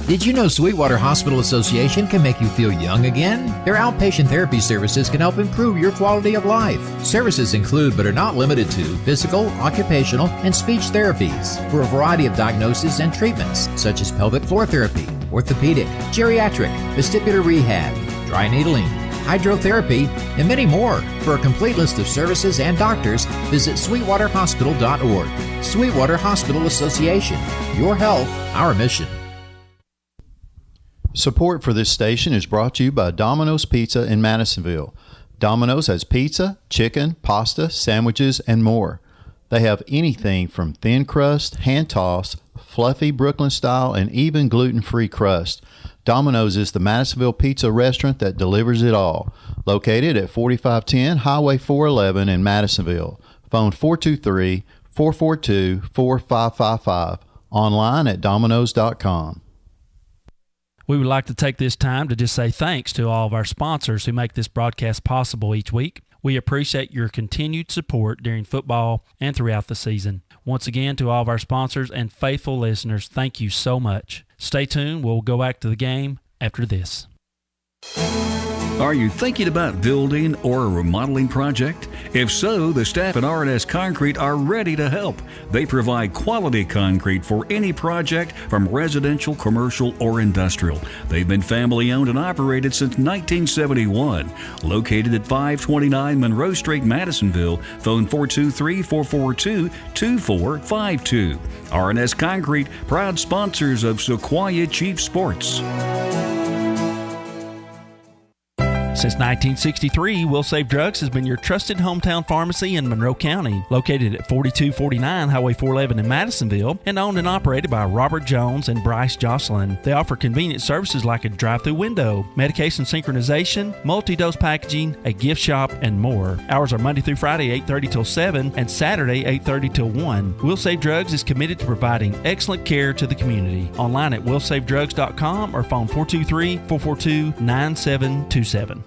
Did you know Sweetwater Hospital Association can make you feel young again? Their outpatient therapy services can help improve your quality of life. Services include, but are not limited to, physical, occupational, and speech therapies for a variety of diagnoses and treatments, such as pelvic floor therapy, orthopedic, geriatric, vestibular rehab, dry needling, hydrotherapy, and many more. For a complete list of services and doctors, visit sweetwaterhospital.org. Sweetwater Hospital Association. Your health, our mission. Support for this station is brought to you by Domino's Pizza in Madisonville. Domino's has pizza, chicken, pasta, sandwiches, and more. They have anything from thin crust, hand-tossed, fluffy Brooklyn style, and even gluten-free crust. Domino's is the Madisonville pizza restaurant that delivers it all. Located at 4510 Highway 411 in Madisonville. Phone 423-442-4555. Online at domino's.com. We would like to take this time to just say thanks to all of our sponsors who make this broadcast possible each week. We appreciate your continued support during football and throughout the season. Once again, to all of our sponsors and faithful listeners, thank you so much. Stay tuned. We'll go back to the game after this. Are you thinking about building or a remodeling project? If so, the staff at R&S Concrete are ready to help. They provide quality concrete for any project from residential, commercial, or industrial. They've been family owned and operated since 1971. Located at 529 Monroe Street, Madisonville. Phone 423-442-2452. R&S Concrete, proud sponsors of Sequoia Chief Sports. Since 1963, Will Save Drugs has been your trusted hometown pharmacy in Monroe County. Located at 4249 Highway 411 in Madisonville and owned and operated by Robert Jones and Bryce Jocelyn. They offer convenient services like a drive-through window, medication synchronization, multi-dose packaging, a gift shop, and more. Hours are Monday through Friday, 8:30 till 7, and Saturday, 8:30 till 1. Will Save Drugs is committed to providing excellent care to the community. Online at willsavedrugs.com or phone 423-442-9727.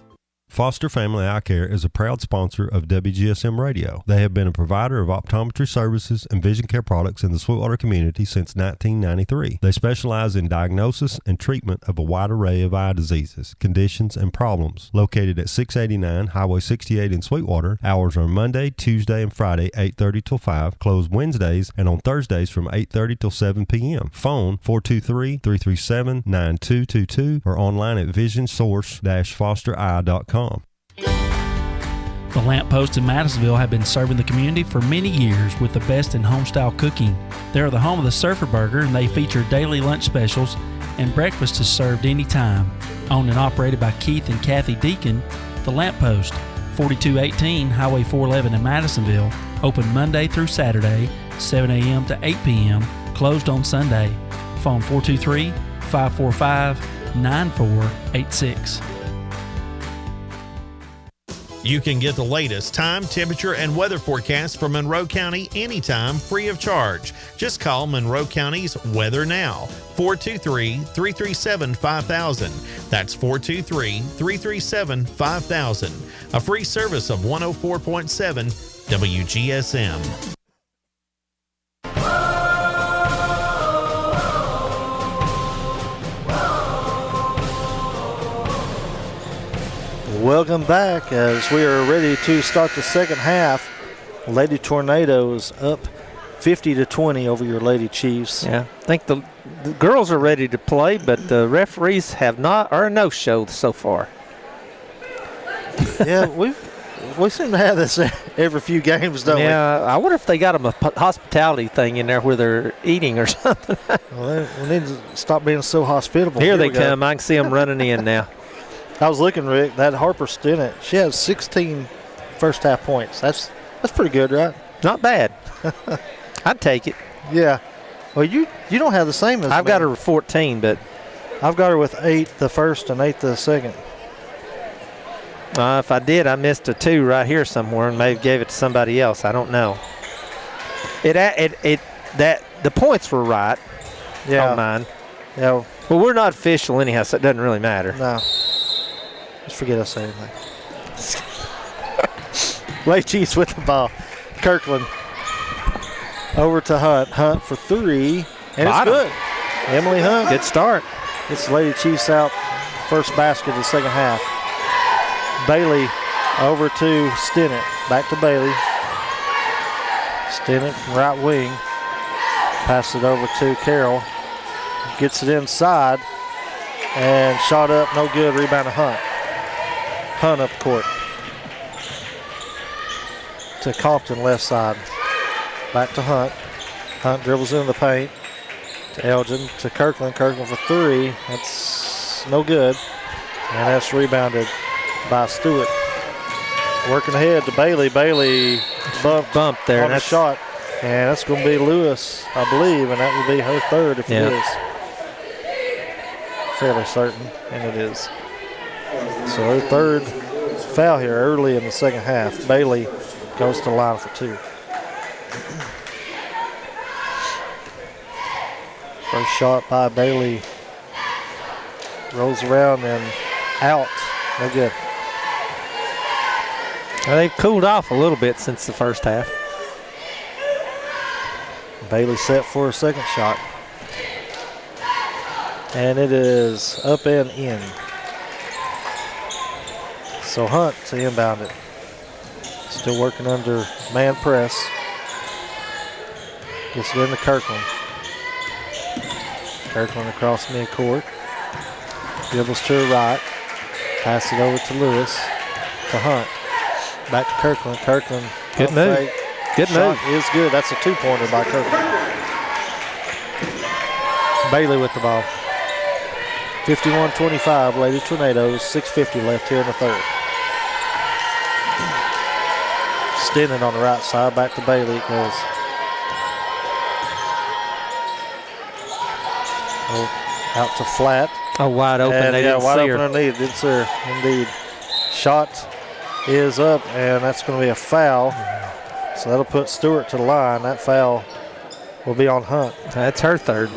Foster Family Eye Care is a proud sponsor of Wgsm Radio. They have been a provider of optometry services and vision care products in the Sweetwater community since 1993. They specialize in diagnosis and treatment of a wide array of eye diseases, conditions, and problems. Located at 689 Highway 68 in Sweetwater, hours are Monday, Tuesday, and Friday, 8:30 till 5, closed Wednesdays and on Thursdays from 8:30 till 7 p.m. Phone 423-337-9222 or online at visionsource-fostereye.com. The Lamp Post in Madisonville have been serving the community for many years with the best in homestyle cooking. They are the home of the Surfer Burger, and they feature daily lunch specials, and breakfast is served anytime. Owned and operated by Keith and Kathy Deacon, The Lamp Post, 4218 Highway 411 in Madisonville, open Monday through Saturday, 7 a.m. to 8 p.m., closed on Sunday. Phone 423-545-9486. You can get the latest time, temperature, and weather forecast for Monroe County anytime free of charge. Just call Monroe County's Weather Now, 423-337-5000. That's 423-337-5000. A free service of 104.7 WGSM. Welcome back as we are ready to start the second half. Lady Tornadoes up 50-20 over your Lady Chiefs. Yeah, I think the girls are ready to play, but the referees have not, or no show so far. Yeah, we seem to have this every few games, don't we? Yeah, I wonder if they got them a hospitality thing in there where they're eating or something. Well, we need to stop being so hospitable. Here they come. I can see them running in now. I was looking, Rick, that Harper Stinnett, she has 16 first half points. That's pretty good, right? Not bad. I'd take it. Yeah. Well, you don't have the same as I've got her with 14, but I've got her with 8 the first and 8 the second. If I did, I missed a 2 right here somewhere and maybe gave it to somebody else. I don't know. The points were right. Yeah. On mine. Yeah. Well, we're not official anyhow, so it doesn't really matter. No. Just forget I said anything. Lady Chiefs with the ball. Kirkland over to Hunt. Hunt for 3, and Bottom. It's good. Emily Hunt. Good start. Gets the Lady Chiefs out. First basket of the second half. Bailey over to Stinnett. Back to Bailey. Stinnett from right wing. Pass it over to Carroll. Gets it inside. And shot up. No good. Rebound to Hunt. Hunt up court. To Compton left side. Back to Hunt. Hunt dribbles into the paint. To Elgin. To Kirkland. Kirkland for 3. That's no good. And that's rebounded by Stewart. Working ahead to Bailey. Bailey bump there. On a shot. And that's going to be Lewis, I believe, and that will be her third if it is. Fairly certain, and it is. So her third foul here early in the second half. Bailey goes to the line for 2. First shot by Bailey. Rolls around and out. No good. Well, they've cooled off a little bit since the first half. Bailey set for a second shot. And it is up and in. So Hunt to inbound it. Still working under man press. Gets it into Kirkland. Kirkland across midcourt. Dribbles to her right. Pass it over to Lewis. To Hunt. Back to Kirkland. Kirkland. Good move. Fake. Good Shot move. is good. That's a 2-pointer by Kirkland. Bailey with the ball. 51-25, Lady Tornadoes. 6:50 left here in the third. Stinnett on the right side. Back to Bailey it goes. Out to Flat. Oh, wide open. And they didn't wide see open her. underneath. Didn't see her. Indeed. Shot is up, and that's going to be a foul. So that'll put Stewart to the line. That foul will be on Hunt. That's her third.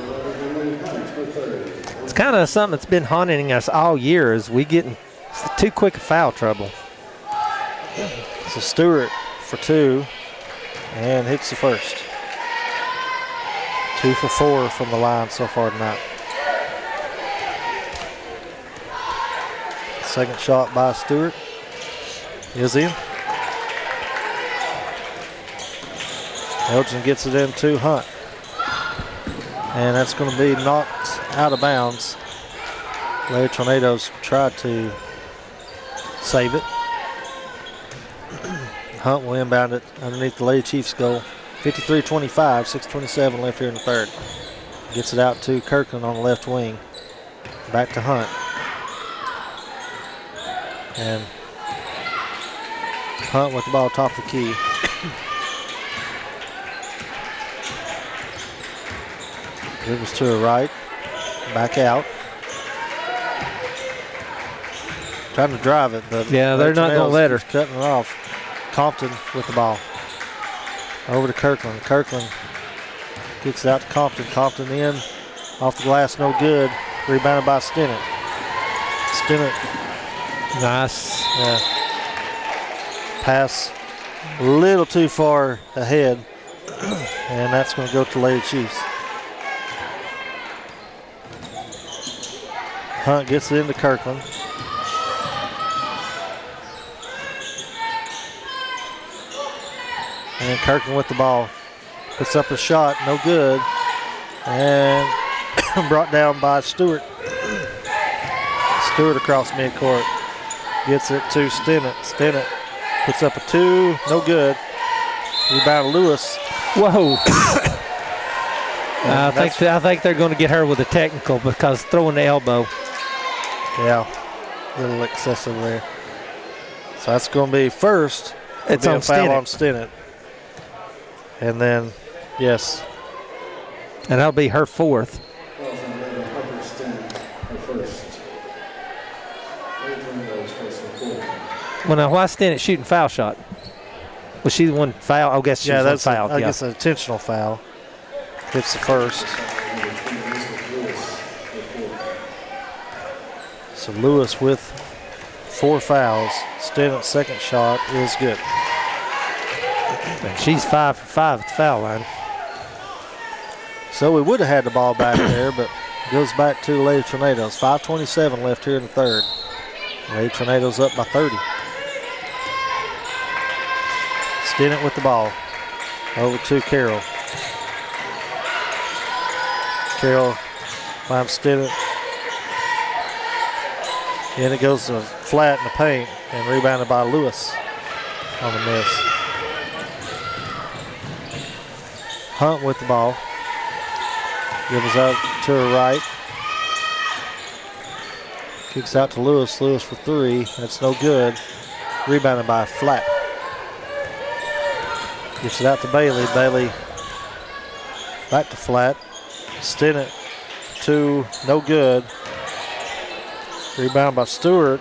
It's kind of something that's been haunting us all year is we getting too quick of foul trouble. So Stewart for 2 and hits the first. 2 for 4 from the line so far tonight. Second shot by Stewart is in. Elgin gets it into Hunt. And that's going to be knocked out of bounds. Lady Tornadoes tried to save it. Hunt will inbound it underneath the Lady Chiefs goal. 53-25, 6:27 left here in the third. Gets it out to Kirkland on the left wing. Back to Hunt. And Hunt with the ball top of the key. Dribbles to her right. Back out. Trying to drive it, but yeah, they're not going to let her. Cutting it off. Compton with the ball. Over to Kirkland. Kirkland kicks it out to Compton. Compton in. Off the glass, no good. Rebounded by Stinnett. Stinnett. Nice. Yeah. Pass a little too far ahead. And that's going to go to Lady Chiefs. Hunt gets it into Kirkland. And Kirkland with the ball. Puts up a shot, no good. And brought down by Stewart. Stewart across midcourt. Gets it to Stinnett. Stinnett puts up a 2, no good. Rebound Lewis. Whoa. I think they're going to get her with a technical because throwing the elbow. Yeah, a little excessive there. So that's going to be first. It's on on foul Stinnett. on Stinnett. And then, yes. And that'll be her 4th. Well, now, why Stinnett shooting foul shot? Was she the one foul? I guess she was that's fouled. I guess an intentional foul. Hits the first. So Lewis with 4 fouls. Stinnett's second shot is good. And she's 5 for 5 at the foul line. So we would have had the ball back there, but it goes back to Lady Tornadoes. 5:27 left here in the third. Lady Tornadoes up by 30. Stinnett with the ball. Over to Carroll. Carroll finds Stinnett. And it goes to flat in the paint and rebounded by Lewis on the miss. Hunt with the ball. Gives out to her right. Kicks out to Lewis. Lewis for 3. That's no good. Rebounded by Flat. Gives it out to Bailey. Bailey back to Flat. Stinnett 2. No good. Rebound by Stewart.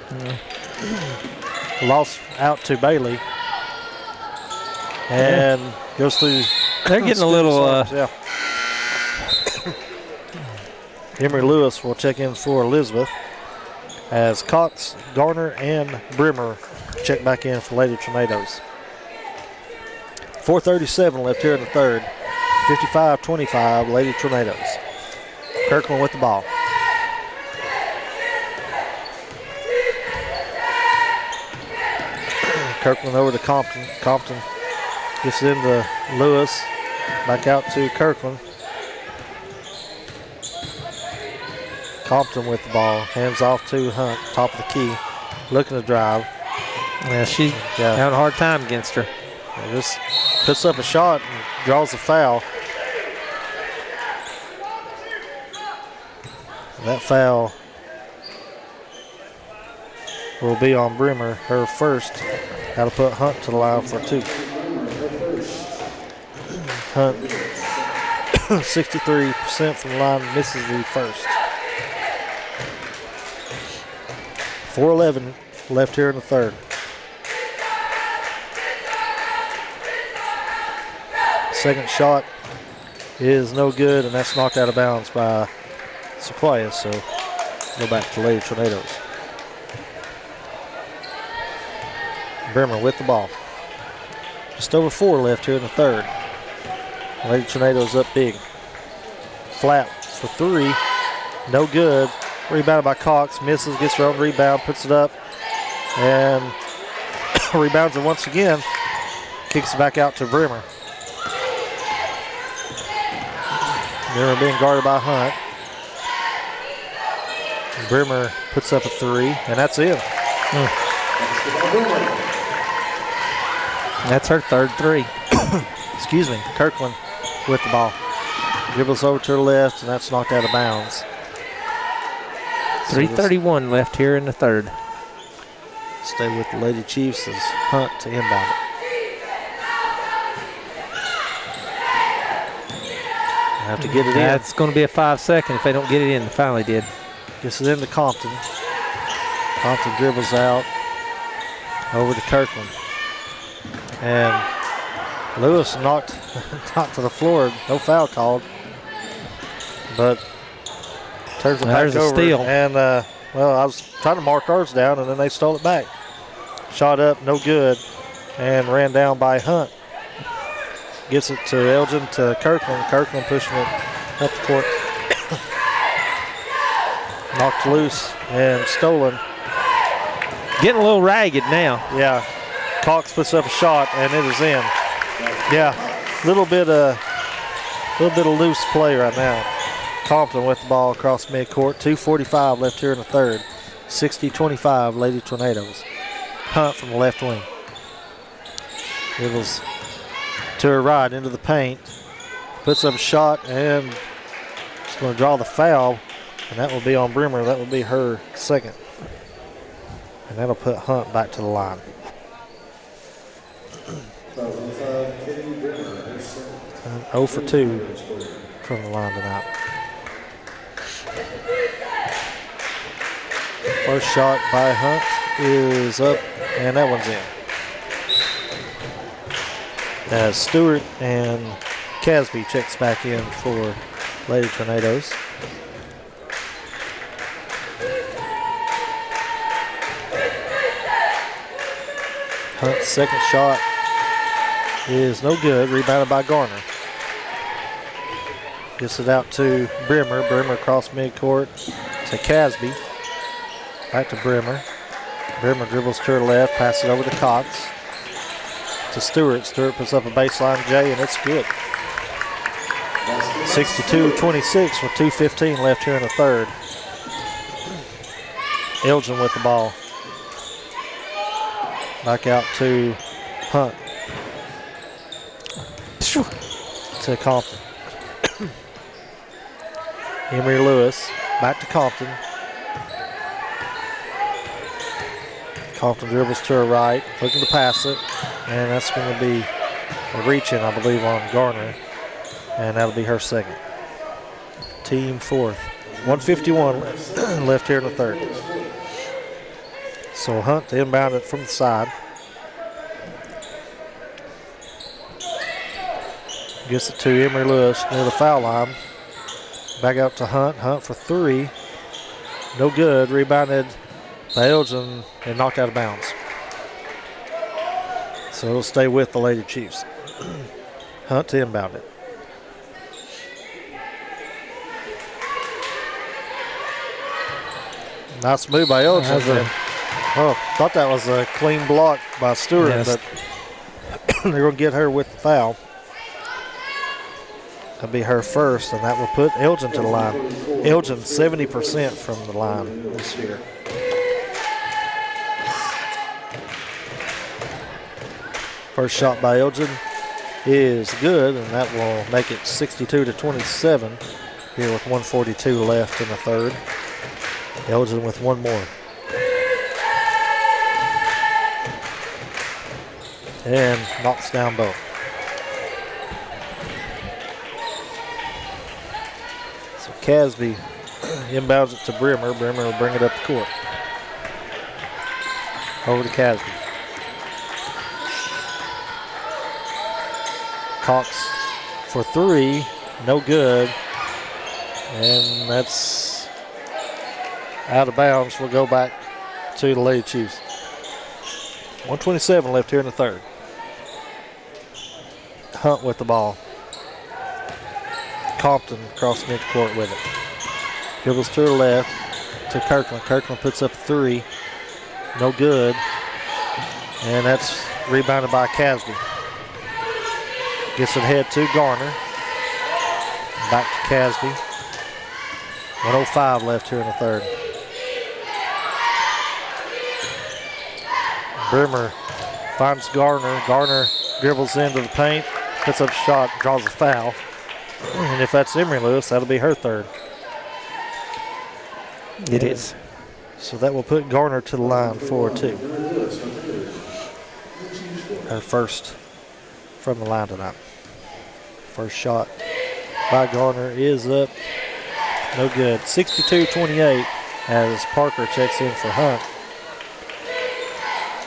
Lost out to Bailey. And goes through. They're getting a little. Yeah. Emery Lewis will check in for Elizabeth as Cox, Garner, and Brimmer check back in for Lady Tornadoes. 4:37 left here in the third. 55-25, Lady Tornadoes. Kirkland with the ball. Kirkland over to Compton. Compton gets it into Lewis. Back out to Kirkland. Compton with the ball. Hands off to Hunt. Top of the key. Looking to drive. Yeah, she's having a hard time against her. Just puts up a shot and draws a foul. That foul will be on Brimmer, her first. Got to put Hunt to the line for 2. Hunt, 63% from the line, misses the first. 4:11 left here in the third. Second shot is no good, and that's knocked out of bounds by Sequoia, so go back to Lady Tornadoes. Brimmer with the ball. Just over 4 left here in the third. Lady Tornadoes up big. Flat for 3. No good. Rebounded by Cox. Misses, gets her own rebound, puts it up, and rebounds it once again. Kicks it back out to Brimmer. Brimmer being guarded by Hunt. Brimmer puts up a 3, and that's it. That's her third 3. Excuse me. Kirkland with the ball. Dribbles over to the left, and that's knocked out of bounds. 3:31 left here in the third. Stay with the Lady Chiefs as Hunt to inbound it. Have to get it in. That's going to be a 5-second if they don't get it in. They finally did. Gets it into Compton. Compton dribbles out over to Kirkland. And Lewis knocked to the floor. No foul called. But turns it back There's a over. steal. And, I was trying to mark ours down, and then they stole it back. Shot up, no good, and ran down by Hunt. Gets it to Elgin to Kirkland. Kirkland pushing it up the court. Knocked loose and stolen. Getting a little ragged now. Yeah. Cox puts up a shot, and it is in. Yeah, little bit of loose play right now. Compton with the ball across midcourt. 2:45 left here in the third. 60-25, Lady Tornadoes. Hunt from the left wing. Dribbles to her right into the paint. Puts up a shot, and she's going to draw the foul, and that will be on Brimmer. That will be her second. And that'll put Hunt back to the line. 0 for 2 from the line tonight. First shot by Hunt is up, and that one's in. As Stewart and Casby checks back in for Lady Tornadoes. Hunt's second shot is no good. Rebounded by Garner. Gets it out to Brimmer. Brimmer across midcourt to Casby. Back to Brimmer. Brimmer dribbles to her left. Passes it over to Cox. To Stewart. Stewart puts up a baseline J, and it's good. 62-26 with 2:15 left here in the third. Elgin with the ball. Back out to Hunt. To Compton. Emery Lewis back to Compton. Compton dribbles to her right, looking to pass it, and that's going to be a reach-in, I believe, on Garner, and that'll be her second. Team fourth. 1:51 left here in the third. So Hunt to inbound it from the side. Gets it to Emery Lewis near the foul line. Back out to Hunt. Hunt for three. No good. Rebounded by Elgin and knocked out of bounds. So it'll stay with the Lady Chiefs. Hunt to inbound it. Nice move by Elgin. Thought that was a clean block by Stewart, yes. But they're going to get her with the foul. That'll be her first, and that will put Elgin to the line. Elgin 70% from the line this year. First shot by Elgin is good, and that will make it 62-27 here with 1:42 left in the third. Elgin with one more. And knocks down both. So Casby inbounds it to Brimmer. Brimmer will bring it up the court. Over to Casby. Cox for three. No good. And that's out of bounds. We'll go back to the Lady Chiefs. 1:27 left here in the third. Hunt with the ball. Compton across midcourt with it. Dribbles to her left to Kirkland. Kirkland puts up three. No good. And that's rebounded by Casby. Gets it ahead to Garner. Back to Casby. 1:05 left here in the third. Brimmer finds Garner. Garner dribbles into the paint, puts up a shot, draws a foul. And if that's Emery Lewis, that'll be her third. It is. So that will put Garner to the line for two. Her first from the line tonight. First shot by Garner is up. No good. 62-28 as Parker checks in for Hunt.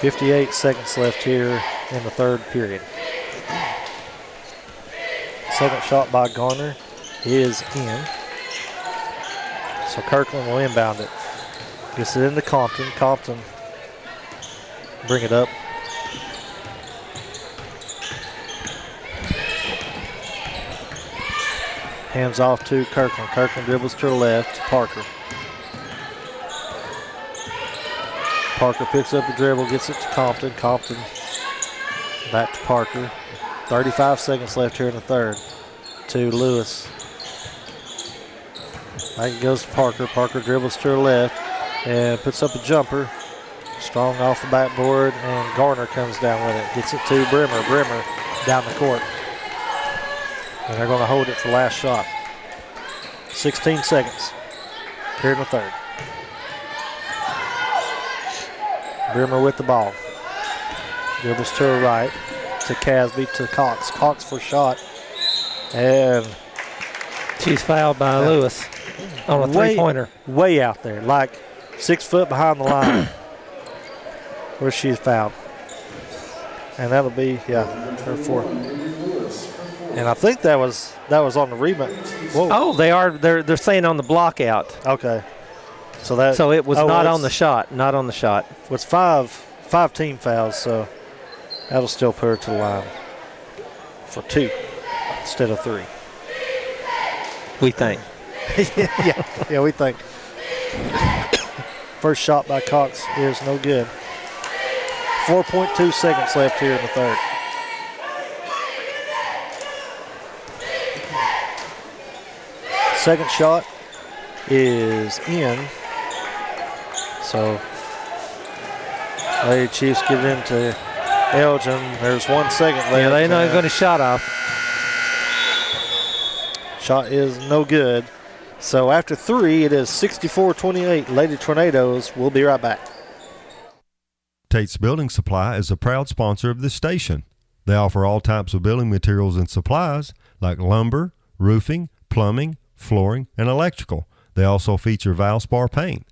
58 seconds left here in the third period. Second shot by Garner is in. So Kirkland will inbound it. Gets it into Compton. Compton bring it up. Hands off to Kirkland. Kirkland dribbles to the left to Parker. Parker picks up the dribble, gets it to Compton. Compton back to Parker. 35 seconds left here in the third. To Lewis. Back it goes to Parker. Parker dribbles to her left and puts up a jumper. Strong off the backboard, and Garner comes down with it. Gets it to Brimmer. Brimmer down the court. And they're going to hold it for last shot. 16 seconds here in the third. Brimmer with the ball. Dribbles to her right, to Casby, to Cox. Cox for shot. And she's fouled by Lewis on a three-pointer. Way out there, like 6 foot behind the line where she's fouled. And that'll be, her fourth. And I think that was on the rebound. Whoa. Oh, they're saying on the block out. Okay. So it was not on the shot. Not on the shot. It's five team fouls, so that'll still put her to the line for 2 instead of 3. We think. yeah, we think. First shot by Cox is no good. 4.2 seconds left here in the third. Second shot is in. So Lady Chiefs give it into Elgin. There's 1 second left. Yeah, they're not going to shot off. Shot is no good. So after 3, it is 64-28. Lady Tornadoes. We'll be right back. Tate's Building Supply is a proud sponsor of this station. They offer all types of building materials and supplies like lumber, roofing, plumbing, flooring, and electrical. They also feature Valspar paint.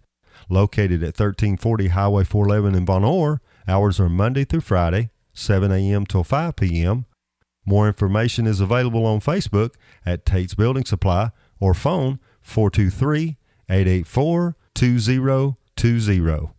Located at 1340 Highway 411 in Von Orr, hours are Monday through Friday, 7 a.m. till 5 p.m. More information is available on Facebook at Tate's Building Supply or phone 423-884-2020.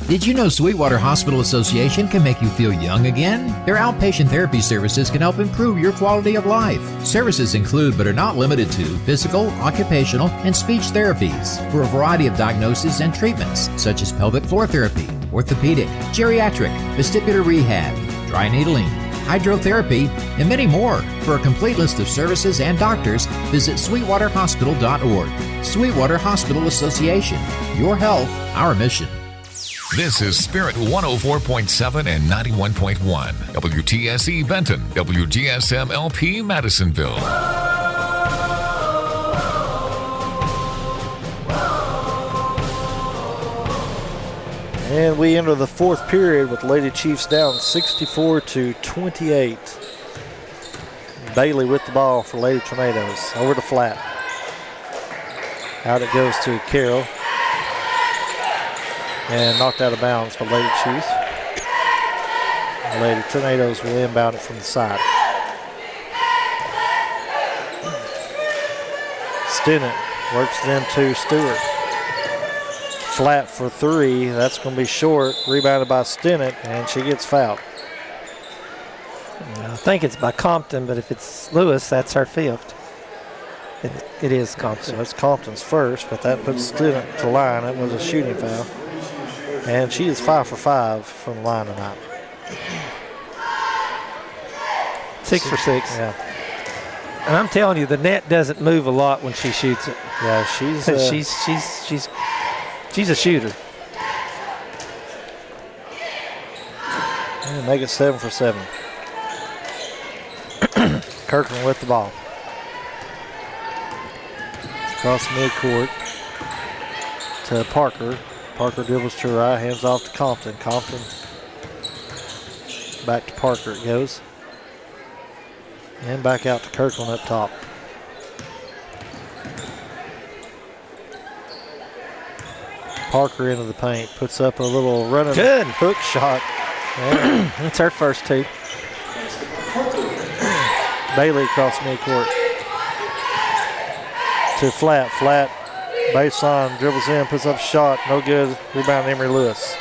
Did you know Sweetwater Hospital Association can make you feel young again? Their outpatient therapy services can help improve your quality of life. Services include, but are not limited to, physical, occupational, and speech therapies for a variety of diagnoses and treatments, such as pelvic floor therapy, orthopedic, geriatric, vestibular rehab, dry needling, hydrotherapy, and many more. For a complete list of services and doctors, visit sweetwaterhospital.org. Sweetwater Hospital Association. Your health, our mission. This is Spirit 104.7 and 91.1. WTSE Benton, WGSM LP Madisonville. And we enter the fourth period with Lady Chiefs down 64-28. Bailey with the ball for Lady Tornadoes. Over to flat. Out it goes to Carroll. And knocked out of bounds by Lady Chiefs. Lady Tornadoes will inbound it from the side. Stinnett works it into Stewart. Flat for 3. That's going to be short. Rebounded by Stinnett, and she gets fouled. I think it's by Compton, but if it's Lewis, that's her fifth. It is Compton. So it's Compton's first, but that puts Stinnett to line. It was a shooting foul. And she is 5 for 5 from the line tonight. 6 for 6. Yeah. And I'm telling you, the net doesn't move a lot when she shoots it. Yeah, she's a shooter. And make it 7 for 7. Kirkland with the ball. Across midcourt to Parker. Parker dribbles to her right, hands off to Compton. Compton back to Parker it goes. And back out to Kirkland up top. Parker into the paint. Puts up a little running Good. hook shot. Yeah. That's her first two. Bailey across midcourt to Flat. Flat baseline, dribbles in, puts up a shot. No good. Rebound Emery Lewis.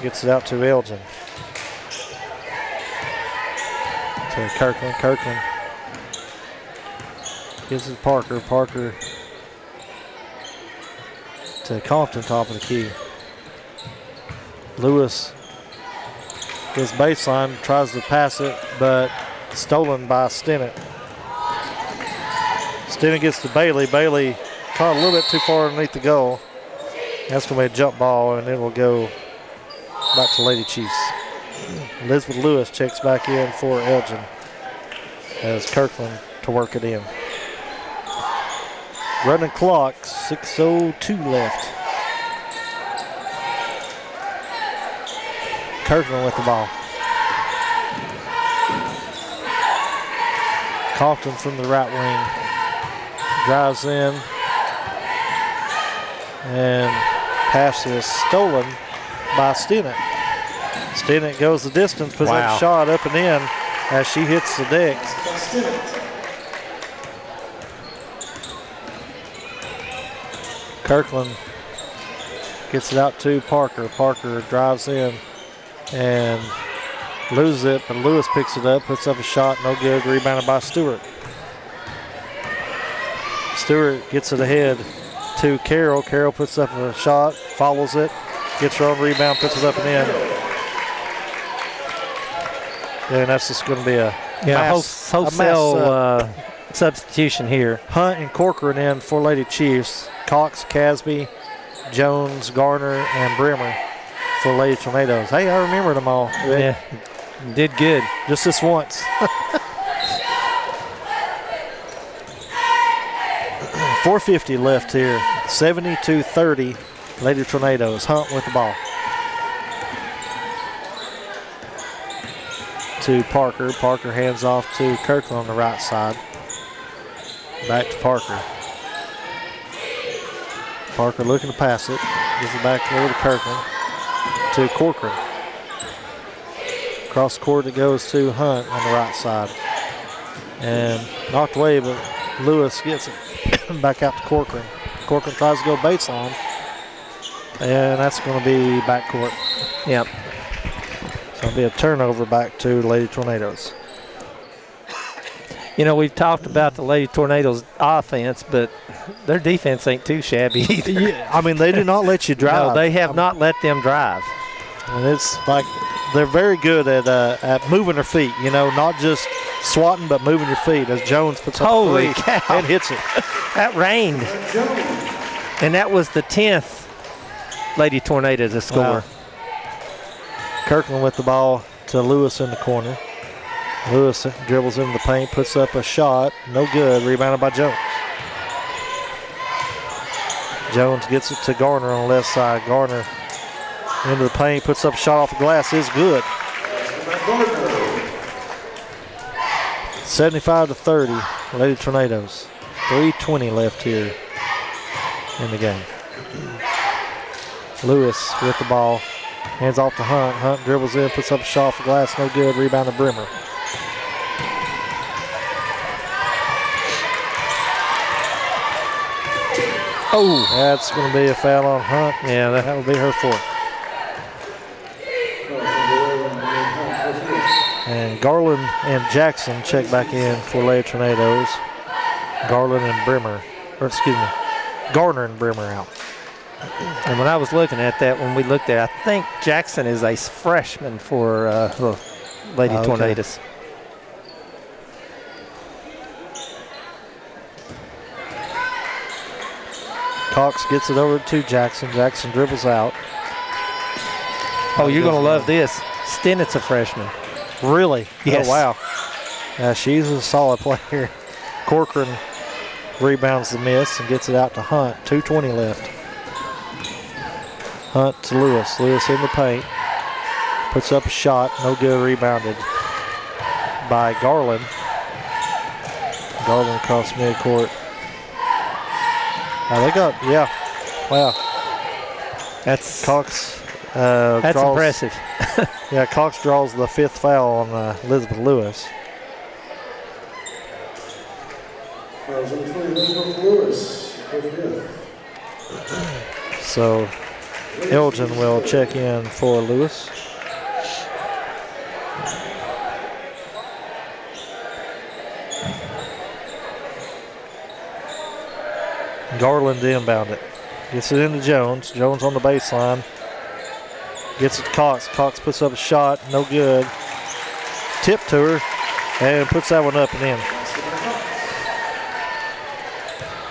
Gets it out to Elgin. To Kirkland. Kirkland gives it to Parker. Parker to Compton, top of the key. Lewis gets baseline, tries to pass it, but stolen by Stennett. Stennett gets to Bailey. Bailey caught a little bit too far underneath the goal. That's going to be a jump ball, and it will go back to Lady Chiefs. Elizabeth Lewis checks back in for Elgin as Kirkland to work it in. Running clock, 6:02 left. Kirkland with the ball. Compton from the right wing. Drives in. And pass is stolen by Stennett. Stennett goes the distance, puts up a shot up and in as she hits the deck. Kirkland gets it out to Parker. Parker drives in and loses it, but Lewis picks it up, puts up a shot, no good, rebounded by Stewart. Stewart gets it ahead to Carroll. Carroll puts up a shot, follows it, gets her own rebound, puts it up and in. And that's just going to be a wholesale substitution here. Hunt and Corcoran in for Lady Chiefs. Cox, Casby, Jones, Garner, and Brimmer for Lady Tornadoes. Hey, I remember them all. Yeah, did good. Just this once. 4:50 left here. 72-30. Lady Tornadoes. Hunt with the ball. To Parker. Parker hands off to Kirkland on the right side. Back to Parker. Parker looking to pass it. Gives it back over to Kirkland. To Corcoran. Cross court it goes to Hunt on the right side. And knocked away, but Lewis gets it back out to Corcoran. Corcoran tries to go baseline. And that's going to be backcourt. Yep. So it'll be a turnover back to Lady Tornadoes. You know, we've talked about the Lady Tornadoes offense, but their defense ain't too shabby either. Yeah, I mean, they do not let you drive. No, they have not let them drive. And it's like they're very good at moving their feet, you know, not just swatting, but moving your feet as Jones puts up Holy a three cow. and hits it. That rained. And that was the 10th Lady Tornadoes to score. Wow. Kirkland with the ball to Lewis in the corner. Lewis dribbles into the paint, puts up a shot. No good. Rebounded by Jones. Jones gets it to Garner on the left side. Garner into the paint, puts up a shot off the glass. Is good. 75-30. Lady Tornadoes. 3:20 left here in the game. Lewis with the ball. Hands off to Hunt. Hunt dribbles in, puts up a shot off the glass. No good. Rebound to Brimmer. Oh, that's going to be a foul on Hunt. Yeah, that will be her fourth. And Garland and Jackson check back in for Lady Tornadoes. Garland and Brimmer, or excuse me, Garner and Brimmer out. And when I was looking at that, when we looked at it, I think Jackson is a freshman for the Lady Tornadoes. Cox gets it over to Jackson. Jackson dribbles out. Oh, you're going to love this. Stennett's a freshman. Really? Yes. Oh, wow. She's a solid player. Corcoran rebounds the miss and gets it out to Hunt. 2:20 left. Hunt to Lewis. Lewis in the paint. Puts up a shot. No good. Rebounded by Garland. Garland across midcourt. They got, yeah. Wow. That's Cox. That's draws, impressive. Yeah, Cox draws the 5th foul on Elizabeth Lewis. Fouls on 20, Elizabeth Lewis, her 5th. So Elgin will check in for Lewis. Garland to inbound it. Gets it into Jones. Jones on the baseline. Gets it to Cox. Cox puts up a shot. No good. Tip to her. And puts that one up and in.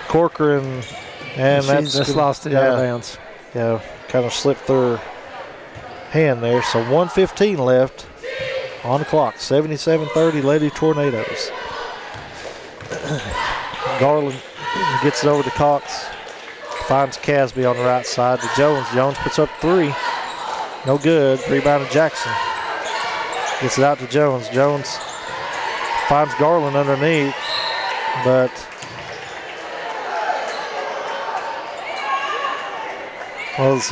Corcoran. And She's just lost it out of bounds. Yeah, kind of slipped through her hand there. So 1:15 left on the clock. 77-30 Lady Tornadoes. Garland gets it over to Cox. Finds Casby on the right side to Jones. Jones puts up 3. No good. Rebound to Jackson. Gets it out to Jones. Jones finds Garland underneath, but was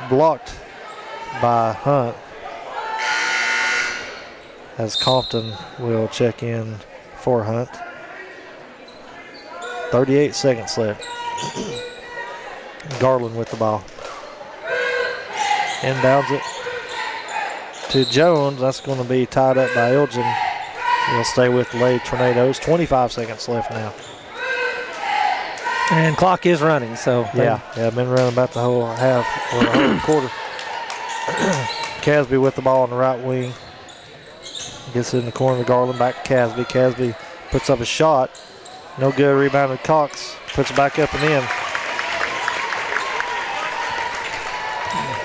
blocked by Hunt, as Compton will check in for Hunt. 38 seconds left. Garland with the ball. Inbounds it to Jones. That's going to be tied up by Elgin. He'll stay with the Lady Tornadoes. 25 seconds left now. And clock is running, so. Yeah, been running about the whole half or the whole quarter. Casby with the ball on the right wing. Gets it in the corner to Garland, back to Casby. Casby puts up a shot. No good. Rebound to Cox. Puts it back up and in.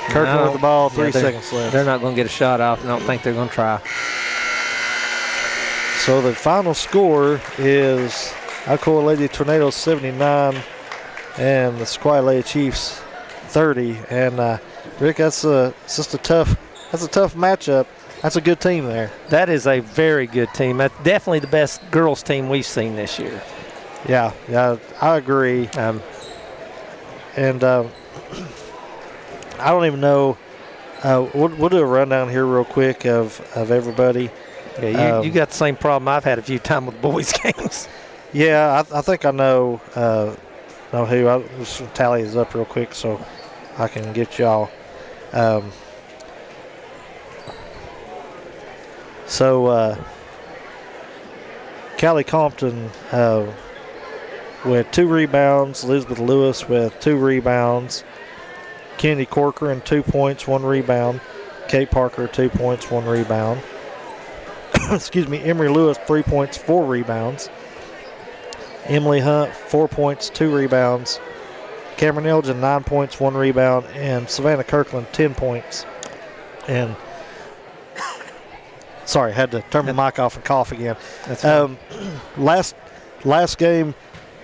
Kirkland with the ball, 3 seconds left. They're not going to get a shot off, and I don't think they're going to try. So the final score is Alcoa Lady Tornadoes 79 and the Sequoia Lady Chiefs 30. And Rick, that's just a tough matchup. That's a good team there. That is a very good team. That's definitely the best girls team we've seen this year. Yeah, I agree. I don't even know. We'll do a rundown here real quick of everybody. Yeah, you got the same problem I've had a few times with boys games. Yeah, I think I know who. I'll just tally these up real quick so I can get y'all. Callie Compton with 2 rebounds. Elizabeth Lewis with 2 rebounds. Kennedy Corcoran, 2 points, 1 rebound. Kate Parker, 2 points, 1 rebound. Excuse me, Emery Lewis, 3 points, 4 rebounds. Emily Hunt, 4 points, 2 rebounds. Cameron Elgin, 9 points, 1 rebound. And Savannah Kirkland, 10 points. And sorry, had to turn my mic off and cough again. That's fine. Last game,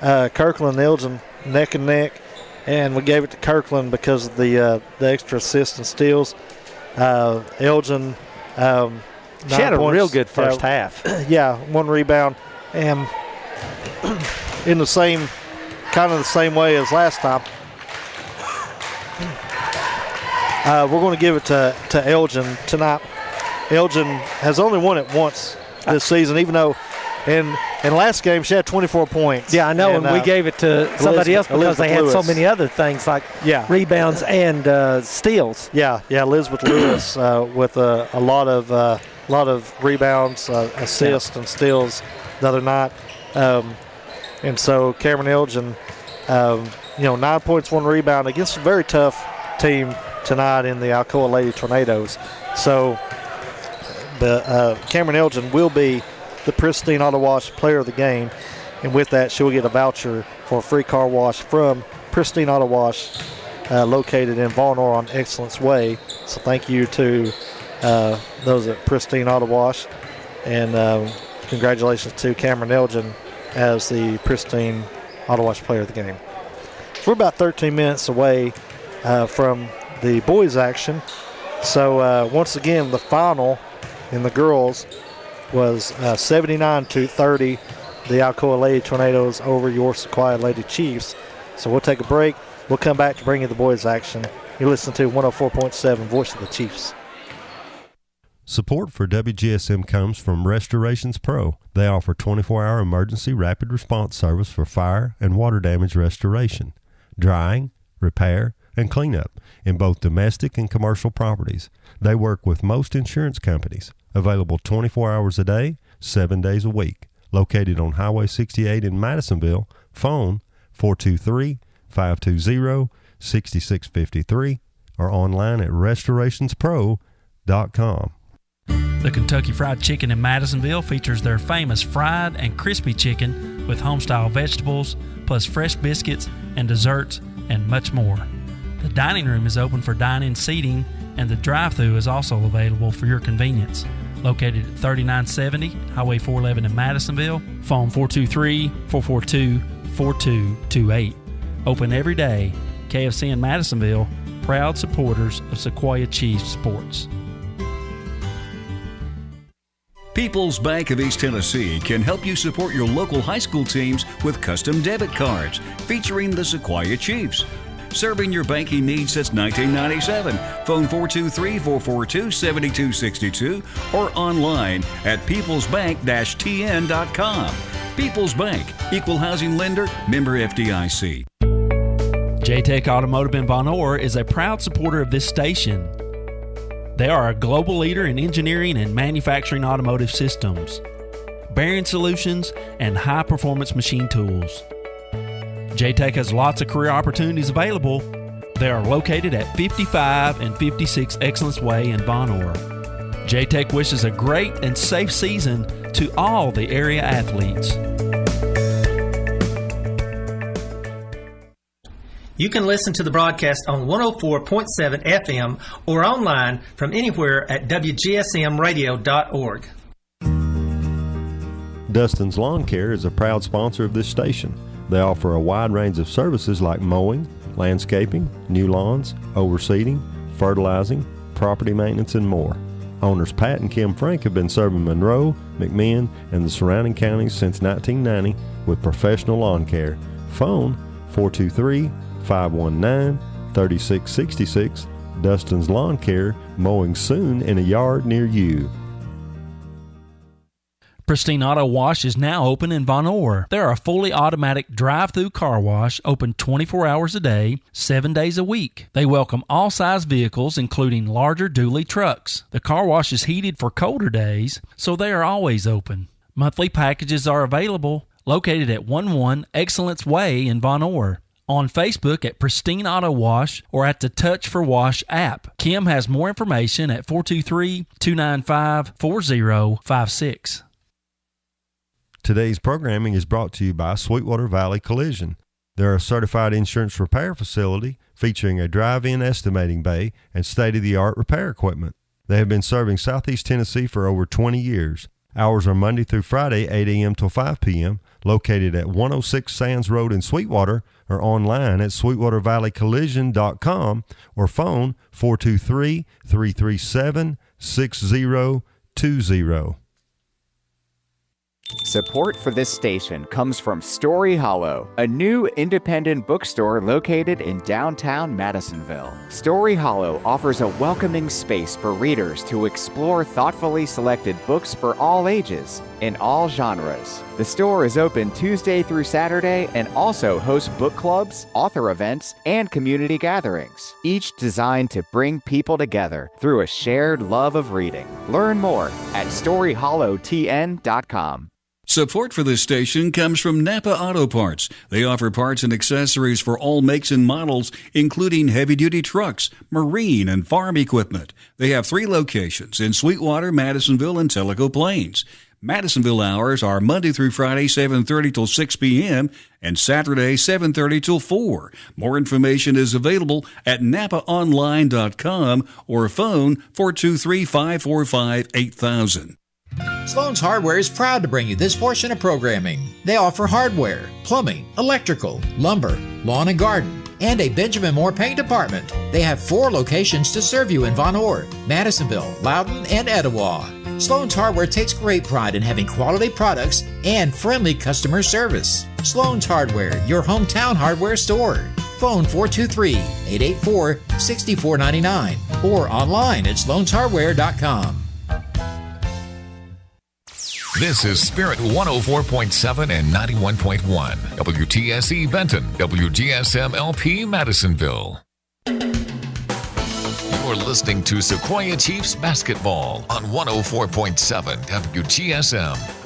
Kirkland and Elgin neck and neck. And we gave it to Kirkland because of the extra assists and steals. Elgin, she had a real good first half. Yeah, 1 rebound, and in the same way as last time. We're going to give it to Elgin tonight. Elgin has only won it once this season, even though in last game she had 24 points. Yeah, I know, and we gave it to somebody else because they had so many other things like rebounds and steals. Yeah, Elizabeth Lewis with a lot of rebounds, assists, and steals the other night. And so Cameron Elgin, 9 points, 1 rebound against a very tough team tonight in the Alcoa Lady Tornadoes. So Cameron Elgin will be the Pristine Auto Wash Player of the Game, and with that she'll get a voucher for a free car wash from Pristine Auto Wash, located in Vonore on Excellence Way. So thank you to those at Pristine Auto Wash, and congratulations to Cameron Elgin as the Pristine Auto Wash Player of the Game. So we're about 13 minutes away from the boys action. So once again, the final in the girls was 79-30, the Alcoa Lady Tornadoes over your Sequoia Lady Chiefs. So we'll take a break. We'll come back to bring you the boys action You listen to 104.7 Voice of the Chiefs. Support for WGSM comes from Restorations Pro. They offer 24-hour emergency rapid response service for fire and water damage restoration, drying, repair, and cleanup in both domestic and commercial properties. They work with most insurance companies. Available 24 hours a day, 7 days a week. Located on Highway 68 in Madisonville. Phone 423-520-6653 or online at restorationspro.com. The Kentucky Fried Chicken in Madisonville features their famous fried and crispy chicken with home-style vegetables, plus fresh biscuits and desserts, and much more. The dining room is open for dine-in seating, and the drive-thru is also available for your convenience. Located at 3970 Highway 411 in Madisonville. Phone 423-442-4228. Open every day. KFC in Madisonville, proud supporters of Sequoia Chiefs sports. People's Bank of East Tennessee can help you support your local high school teams with custom debit cards featuring the Sequoia Chiefs. Serving your banking needs since 1997. Phone 423-442-7262 or online at peoplesbank-tn.com. People's Bank, Equal Housing Lender, member FDIC. J-Tech Automotive in Von Orr is a proud supporter of this station. They are a global leader in engineering and manufacturing automotive systems, bearing solutions, and high-performance machine tools. J-Tech has lots of career opportunities available. They are located at 55 and 56 Excellence Way in Von Orr. J-Tech wishes a great and safe season to all the area athletes. You can listen to the broadcast on 104.7 FM or online from anywhere at wgsmradio.org. Dustin's Lawn Care is a proud sponsor of this station. They offer a wide range of services like mowing, landscaping, new lawns, overseeding, fertilizing, property maintenance, and more. Owners Pat and Kim Frank have been serving Monroe, McMinn, and the surrounding counties since 1990 with professional lawn care. Phone 423-519-3666. Dustin's Lawn Care, mowing soon in a yard near you. Pristine Auto Wash is now open in Von Orr. They're a fully automatic drive-through car wash, open 24 hours a day, 7 days a week. They welcome all size vehicles, including larger dually trucks. The car wash is heated for colder days, so they are always open. Monthly packages are available, located at 11 Excellence Way in Von Orr. On Facebook at Pristine Auto Wash or at the Touch for Wash app. Kim has more information at 423-295-4056. Today's programming is brought to you by Sweetwater Valley Collision. They're a certified insurance repair facility featuring a drive-in estimating bay and state-of-the-art repair equipment. They have been serving Southeast Tennessee for over 20 years. Hours are Monday through Friday, 8 a.m. till 5 p.m., located at 106 Sands Road in Sweetwater, or online at sweetwatervalleycollision.com or phone 423-337-6020. Support for this station comes from Story Hollow, a new independent bookstore located in downtown Madisonville. Story Hollow offers a welcoming space for readers to explore thoughtfully selected books for all ages, in all genres. The store is open Tuesday through Saturday and also hosts book clubs, author events, and community gatherings, each designed to bring people together through a shared love of reading. Learn more at storyhollowtn.com. Support for this station comes from Napa Auto Parts. They offer parts and accessories for all makes and models, including heavy-duty trucks, marine, and farm equipment. They have 3 locations in Sweetwater, Madisonville, and Tellico Plains. Madisonville hours are Monday through Friday, 7:30 till 6 p.m., and Saturday, 7:30 till 4. More information is available at napaonline.com or phone 423-545-8000. Sloan's Hardware is proud to bring you this portion of programming. They offer hardware, plumbing, electrical, lumber, lawn and garden, and a Benjamin Moore paint department. They have 4 locations to serve you in Von Orr, Madisonville, Loudon, and Etowah. Sloan's Hardware takes great pride in having quality products and friendly customer service. Sloan's Hardware, your hometown hardware store. Phone 423-884-6499 or online at SloansHardware.com. This is Spirit 104.7 and 91.1. WTSE Benton, WGSM LP Madisonville. You're listening to Sequoia Chiefs basketball on 104.7 WGSM.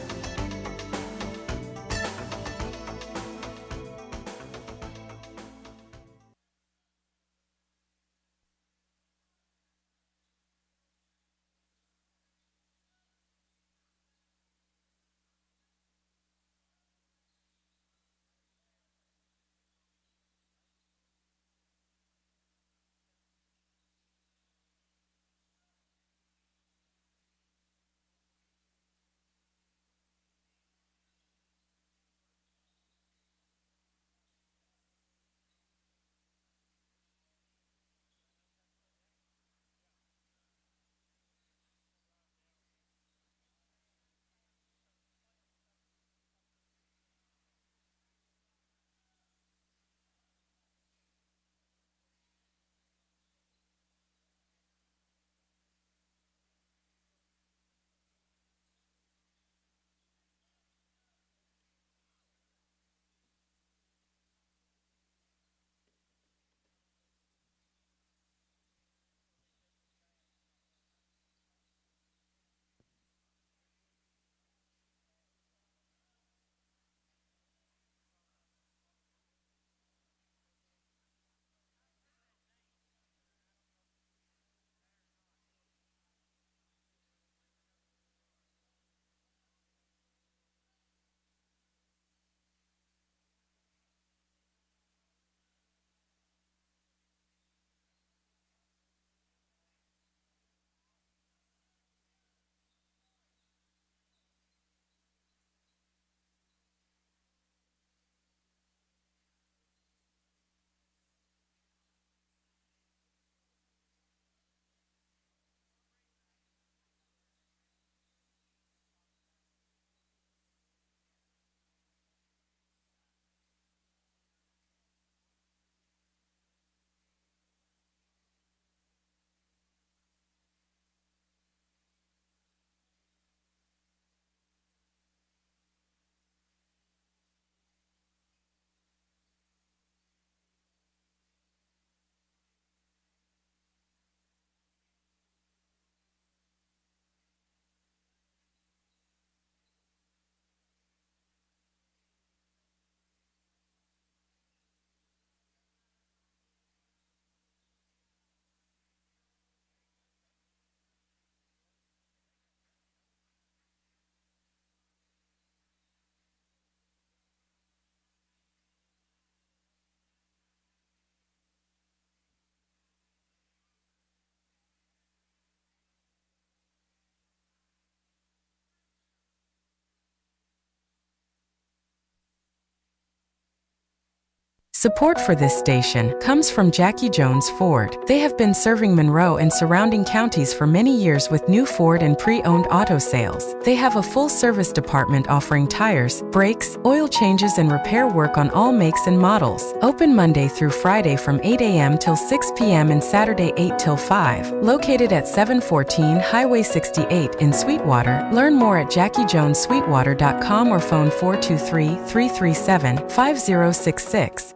Support for this station comes from Jackie Jones Ford. They have been serving Monroe and surrounding counties for many years with new Ford and pre-owned auto sales. They have a full service department offering tires, brakes, oil changes, and repair work on all makes and models. Open Monday through Friday from 8 a.m. till 6 p.m. and Saturday 8 till 5. Located at 714 Highway 68 in Sweetwater. Learn more at JackieJonesSweetwater.com or phone 423-337-5066.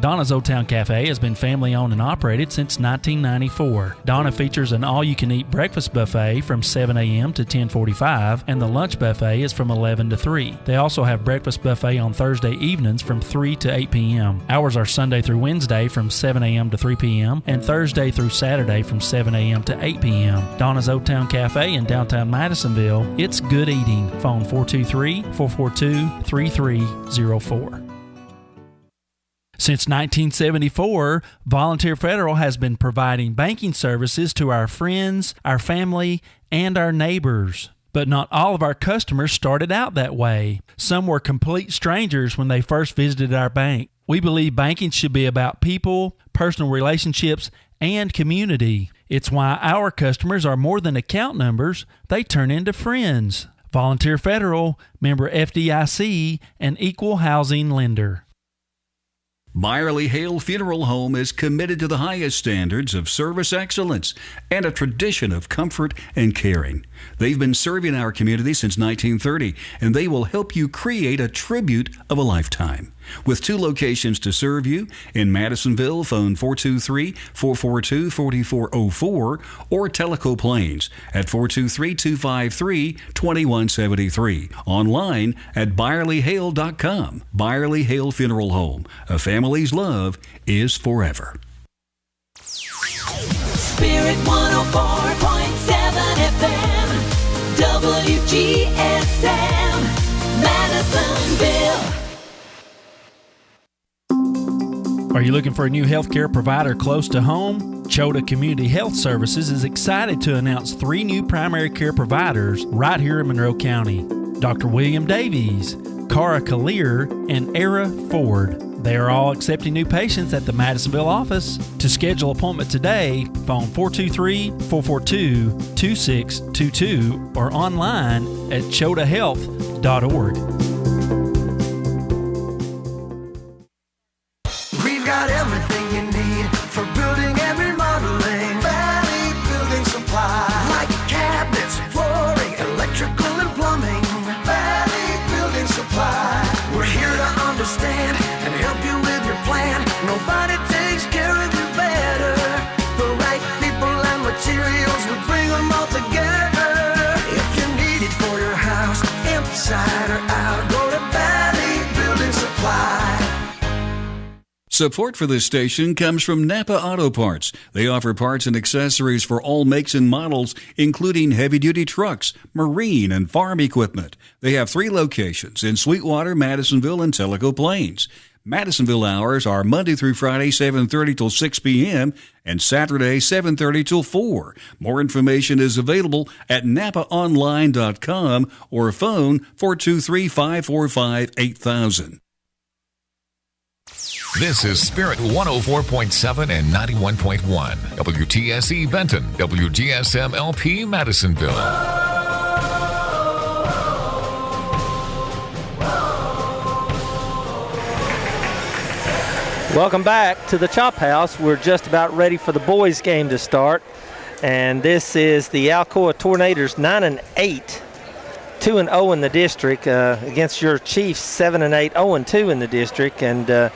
Donna's Old Town Cafe has been family-owned and operated since 1994. Donna features an all-you-can-eat breakfast buffet from 7 a.m. to 10:45, and the lunch buffet is from 11 to 3. They also have breakfast buffet on Thursday evenings from 3 to 8 p.m. Hours are Sunday through Wednesday from 7 a.m. to 3 p.m. and Thursday through Saturday from 7 a.m. to 8 p.m. Donna's Old Town Cafe in downtown Madisonville. It's good eating. Phone 423-442-3304. Since 1974, Volunteer Federal has been providing banking services to our friends, our family, and our neighbors. But not all of our customers started out that way. Some were complete strangers when they first visited our bank. We believe banking should be about people, personal relationships, and community. It's why our customers are more than account numbers, they turn into friends. Volunteer Federal, member FDIC, and equal housing lender. Byerly Hale Funeral Home is committed to the highest standards of service excellence and a tradition of comfort and caring. They've been serving our community since 1930, and they will help you create a tribute of a lifetime. With 2 locations to serve you, in Madisonville, phone 423-442-4404, or Tellico Plains at 423-253-2173. Online at ByerlyHale.com. Byerly Hale Funeral Home. A family's love is forever. Spirit 104.7 FM, WGSM, Madisonville. Are you looking for a new healthcare provider close to home? Chota Community Health Services is excited to announce 3 new primary care providers right here in Monroe County. Dr. William Davies, Cara Collier, and Era Ford. They are all accepting new patients at the Madisonville office. To schedule an appointment today, phone 423-442-2622 or online at chotahealth.org. We've got everything you need for building and remodeling. Valley Building Supply. Like cabinets, flooring, electrical and plumbing. Valley Building Supply. We're here to understand and help you with your plan. Nobody takes care of you better. The right people and materials, we bring them all together. If you need it for your house, inside or out, go to Valley Building Supply. Support for this station comes from Napa Auto Parts. They offer parts and accessories for all makes and models, including heavy-duty trucks, marine, and farm equipment. They have 3 locations in Sweetwater, Madisonville, and Tellico Plains. Madisonville hours are Monday through Friday, 7:30 till 6 p.m., and Saturday, 7:30 till 4. More information is available at napaonline.com or phone 423-545-8000. This is Spirit 104.7 and 91.1. WTSE Benton, WGSM LP Madisonville. Welcome back to the Chop House. We're just about ready for the boys' game to start. And this is the Alcoa Tornadoes 9-8, 2-0 in the district against your Chiefs 7-8, 0-2 in the district. And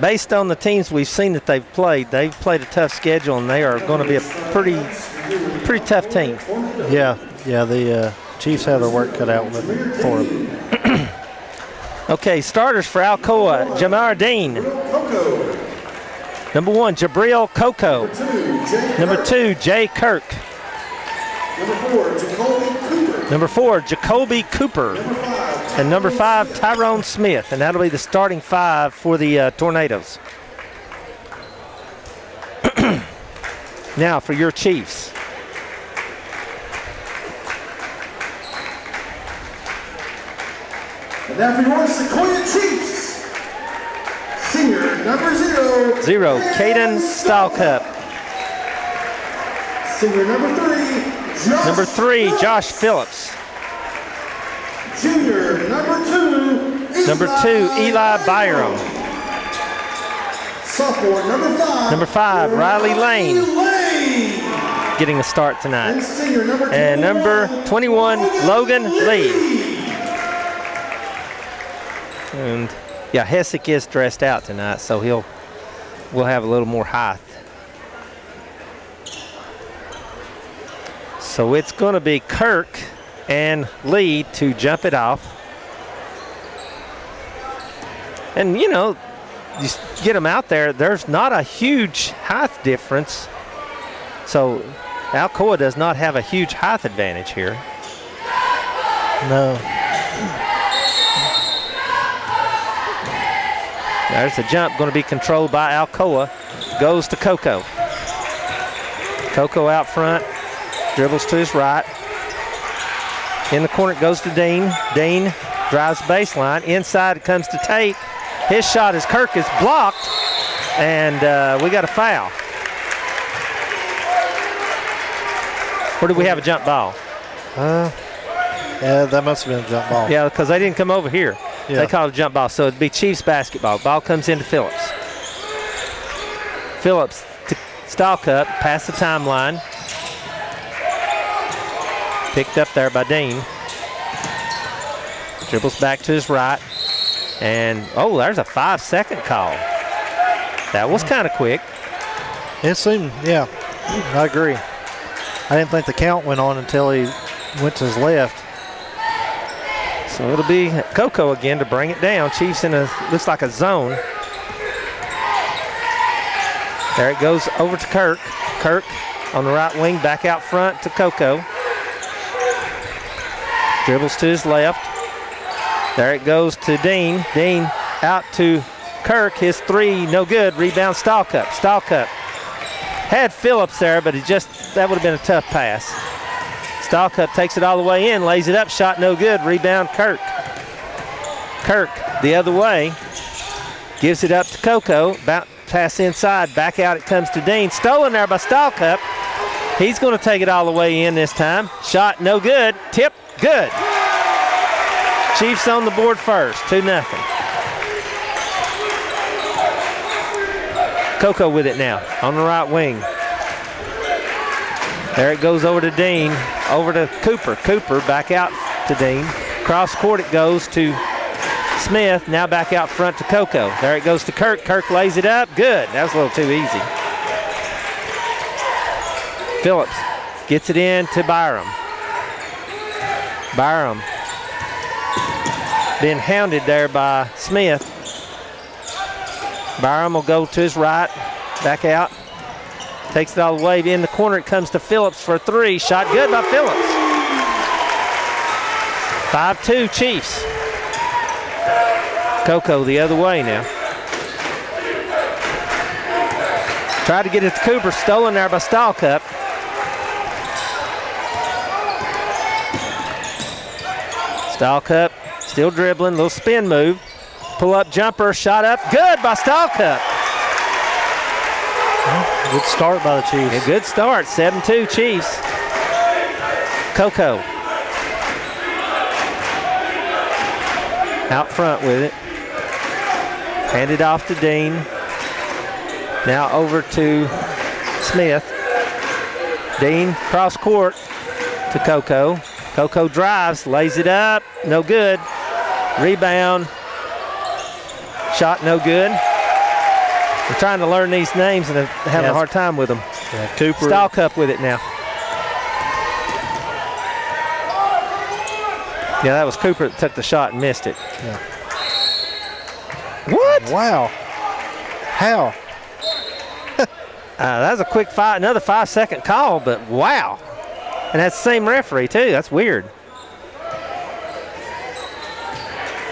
based on the teams we've seen that they've played a tough schedule, and they are going to be a pretty tough team. Yeah, the Chiefs have their work cut out with them for them. Okay, starters for Alcoa: Jamar Dean. Number 1, Jabril Coco. Number 2, Jay Kirk. Number 4, Jacoby Cooper. And number 5, Tyrone Smith. And that'll be the starting 5 for the Tornadoes. Now for your Chiefs. And now for your Sequoia Chiefs, senior number 0, Caden Stalcup. Senior number 3, Josh Phillips. Junior number 2, Eli Byram. Sophomore number 5, Riley Lane. Getting a start tonight. And number 21, Logan Lee. And yeah, Hessick is dressed out tonight, so we'll have a little more height. So it's going to be Kirk and Lee to jump it off. And you know, you get them out there, there's not a huge height difference. So Alcoa does not have a huge height advantage here. No. There's the jump going to be controlled by Alcoa. Goes to Coco. Coco out front. Dribbles to his right. In the corner it goes to Dean. Dean drives baseline. Inside it comes to Tate. His shot as Kirk is blocked. And we got a foul. Or did we have a jump ball? Yeah, that must have been a jump ball. Yeah, because they didn't come over here. Yeah. They call it a jump ball, so it'd be Chiefs basketball. Ball comes into Phillips. Phillips to Stalcup, past the timeline. Picked up there by Dean. Dribbles back to his right. And, there's a 5-second call. That was kind of quick. It seemed, yeah, I agree. I didn't think the count went on until he went to his left. So it'll be Coco again to bring it down. Chiefs in looks like a zone. There it goes over to Kirk. Kirk on the right wing, back out front to Coco. Dribbles to his left. There it goes to Dean. Dean out to Kirk. His three, no good. Rebound, Stalcup. Stalcup had Phillips there, but that would have been a tough pass. Stalcup takes it all the way in, lays it up, shot no good. Rebound, Kirk. Kirk the other way. Gives it up to Coco. About pass inside. Back out it comes to Dean. Stolen there by Stalcup. He's going to take it all the way in this time. Shot no good. Tip good. Chiefs on the board first, 2-0. Coco with it now on the right wing. There it goes over to Dean, over to Cooper. Cooper back out to Dean. Cross court it goes to Smith, now back out front to Coco. There it goes to Kirk. Kirk lays it up, good. That was a little too easy. Phillips gets it in to Byram. Byram being hounded there by Smith. Byram will go to his right, back out. Takes it all the way in the corner. It comes to Phillips for three. Shot good by Phillips. 5-2 Chiefs. Coco the other way now. Tried to get it to Cooper. Stolen there by Stalcup. Stalcup still dribbling. Little spin move. Pull up jumper. Shot up. Good by Stalcup. Good start by the Chiefs. A good start. 7-2 Chiefs. Coco. Out front with it. Handed off to Dean. Now over to Smith. Dean cross court to Coco. Coco drives, lays it up. No good. Rebound. Shot no good. We're trying to learn these names and having a hard time with them. Yeah, Cooper. Stalcup with it now. Yeah, that was Cooper that took the shot and missed it. Yeah. What? Wow. How? That was a quick another 5-second call, but wow. And that's the same referee too. That's weird.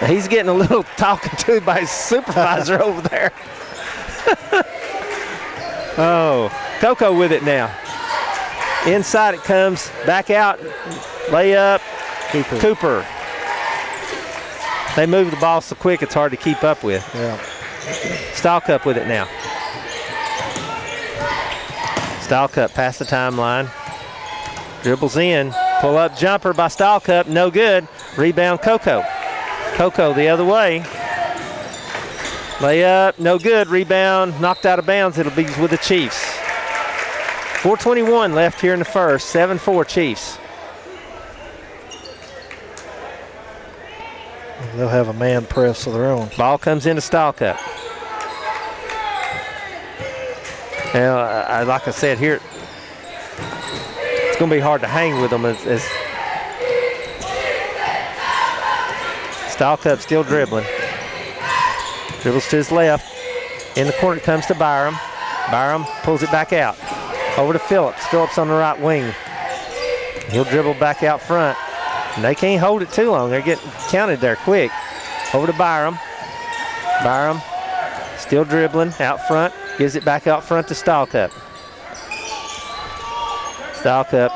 He's getting a little talking to by his supervisor over there. Oh, Coco with it now. Inside it comes, back out, layup, Cooper. They move the ball so quick it's hard to keep up with. Yeah. Stalcup with it now. Stalcup past the timeline. Dribbles in, pull up jumper by Stalcup, no good. Rebound Coco. Coco the other way. Layup, no good. Rebound, knocked out of bounds. It'll be with the Chiefs. 4:21 left here in the first. 7-4 Chiefs. They'll have a man press of their own. Ball comes into Stalcup. Now, like I said here, it's going to be hard to hang with them as Stalcup still dribbling. Dribbles to his left. In the corner comes to Byram. Byram pulls it back out. Over to Phillips. Phillips on the right wing. He'll dribble back out front. And they can't hold it too long. They're getting counted there quick. Over to Byram. Byram still dribbling out front. Gives it back out front to Stalcup. Stalcup.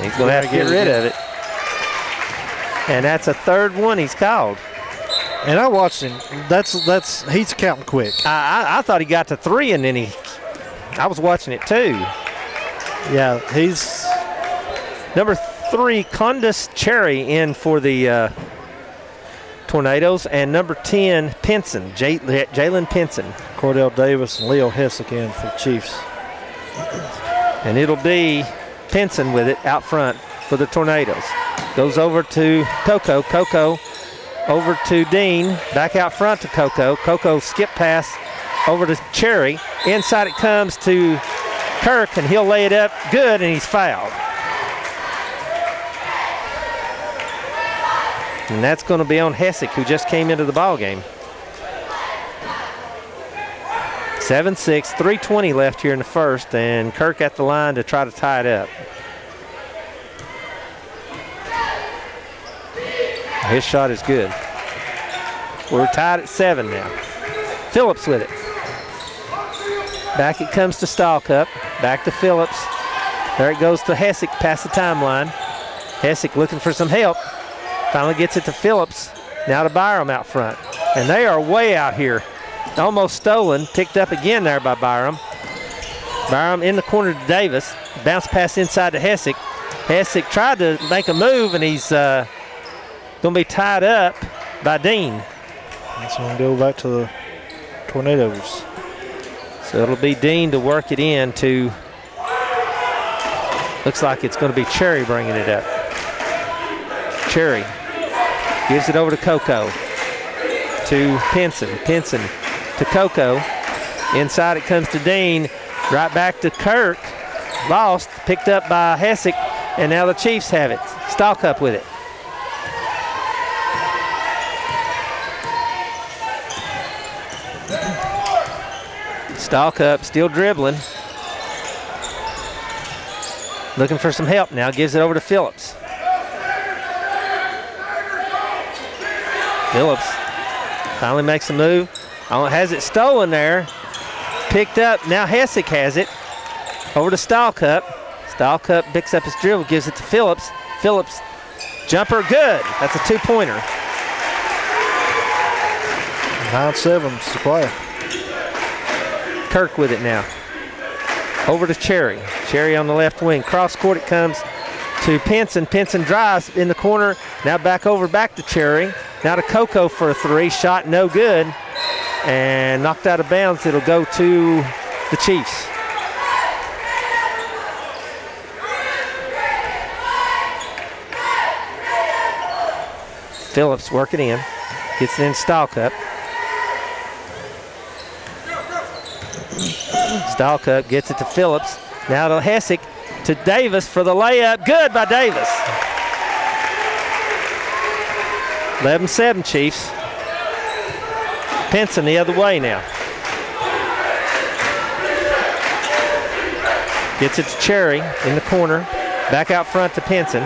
He's going to have to get rid of it. And that's a third one he's called. And I watched him. He's counting quick. I thought he got to 3 and then I was watching it too. Yeah, he's Number 3, Condis Cherry in for the Tornadoes, and number 10, Pinson, Jalen Pinson. Cordell Davis and Leo Hessick in for the Chiefs. And it'll be Pinson with it out front for the Tornadoes. Goes over to Coco. Coco over to Dean. Back out front to Coco. Coco skip pass over to Cherry. Inside it comes to Kirk, and he'll lay it up good, and he's fouled. And that's going to be on Hessick, who just came into the ball game. 7-6, 3:20 left here in the first, and Kirk at the line to try to tie it up. His shot is good. We're tied at 7 now. Phillips with it. Back it comes to Stahlcup. Back to Phillips. There it goes to Hessick past the timeline. Hessick looking for some help. Finally gets it to Phillips. Now to Byram out front. And they are way out here. Almost stolen. Picked up again there by Byram. Byram in the corner to Davis. Bounce pass inside to Hessick. Hessick tried to make a move, and he's going to be tied up by Dean. That's going to go back to the Tornadoes. So it'll be Dean to work it in to, looks like it's going to be Cherry bringing it up. Cherry gives it over to Coco, to Pinson. Pinson to Coco. Inside it comes to Dean. Right back to Kirk. Lost, picked up by Hessick, and now the Chiefs have it. Stahlcup with it. Stahlcup still dribbling. Looking for some help now. Gives it over to Phillips. Phillips finally makes a move. Has it stolen there. Picked up. Now Hessick has it. Over to Stahlcup. Stahlcup picks up his dribble. Gives it to Phillips. Phillips jumper good. That's a 2-pointer. 9-7 Sequoia. Kirk with it now. Over to Cherry. Cherry on the left wing. Cross court it comes to Pinson. Pinson drives in the corner. Now back to Cherry. Now to Coco for a 3. Shot no good. And knocked out of bounds. It'll go to the Chiefs. Phillips working in. Gets it in Stahlcup. Stahlcup gets it to Phillips. Now to Hessick, to Davis for the layup. Good by Davis. 11-7 Chiefs. Pinson the other way now. Gets it to Cherry in the corner. Back out front to Pinson.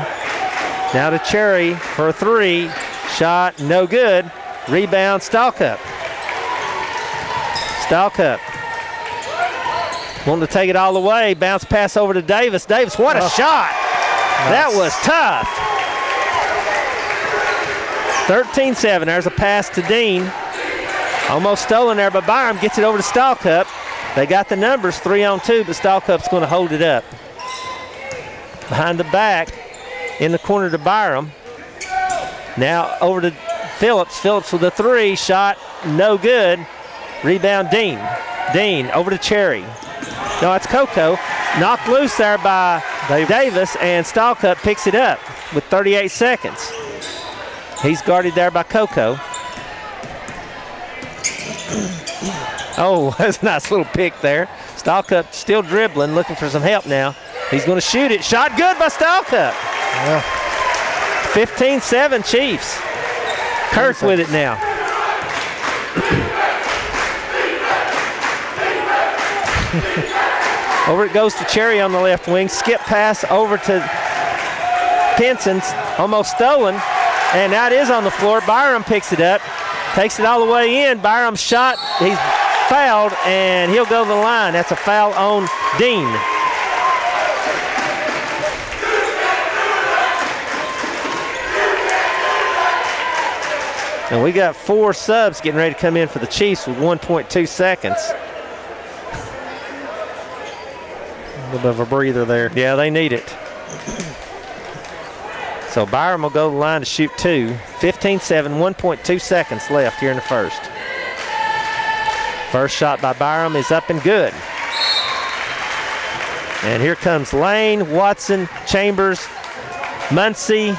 Now to Cherry for a 3. Shot no good. Rebound Stahlcup. Stahlcup wanting to take it all the way. Bounce pass over to Davis. Davis, what a shot. Nice. That was tough. 13-7. There's a pass to Dean. Almost stolen there by Byram. Gets it over to Stahlcup. They got the numbers 3-on-2, but Stahlcup's going to hold it up. Behind the back in the corner to Byram. Now over to Phillips. Phillips with a 3. Shot no good. Rebound Dean. Dean over to Cherry. No, it's Coco. Knocked loose there by Davis, and Stahlcup picks it up with 38 seconds. He's guarded there by Coco. Oh, that's a nice little pick there. Stahlcup still dribbling, looking for some help now. He's going to shoot it. Shot good by Stahlcup. Yeah. 15-7 Chiefs. Kirk with it now. Over it goes to Cherry on the left wing. Skip pass over to Pinson's. Almost stolen. And now it is on the floor. Byram picks it up. Takes it all the way in. Byram's shot. He's fouled, and he'll go to the line. That's a foul on Dean. And we got 4 subs getting ready to come in for the Chiefs with 1.2 seconds. A little bit of a breather there. Yeah, they need it. So Byram will go to the line to shoot 2. 15-7, 1.2 seconds left here in the first. First shot by Byram is up and good. And here comes Lane, Watson, Chambers, Muncie.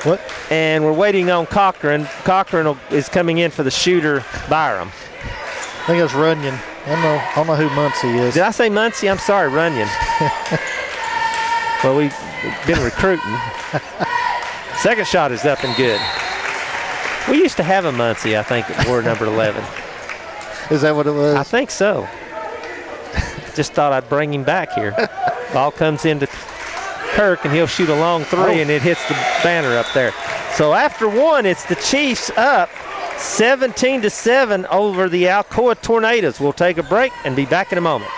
What? And we're waiting on Cochran. Cochran is coming in for the shooter, Byram. I think it's Runyon. I don't know who Muncie is. Did I say Muncie? I'm sorry, Runyon. Well, we've been recruiting. Second shot is up and good. We used to have a Muncie, I think, at ward number 11. Is that what it was? I think so. Just thought I'd bring him back here. Ball comes into Kirk, and he'll shoot a long three, and it hits the banner up there. So after one, it's the Chiefs up 17-7 over the Alcoa Tornadoes. We'll take a break and be back in a moment.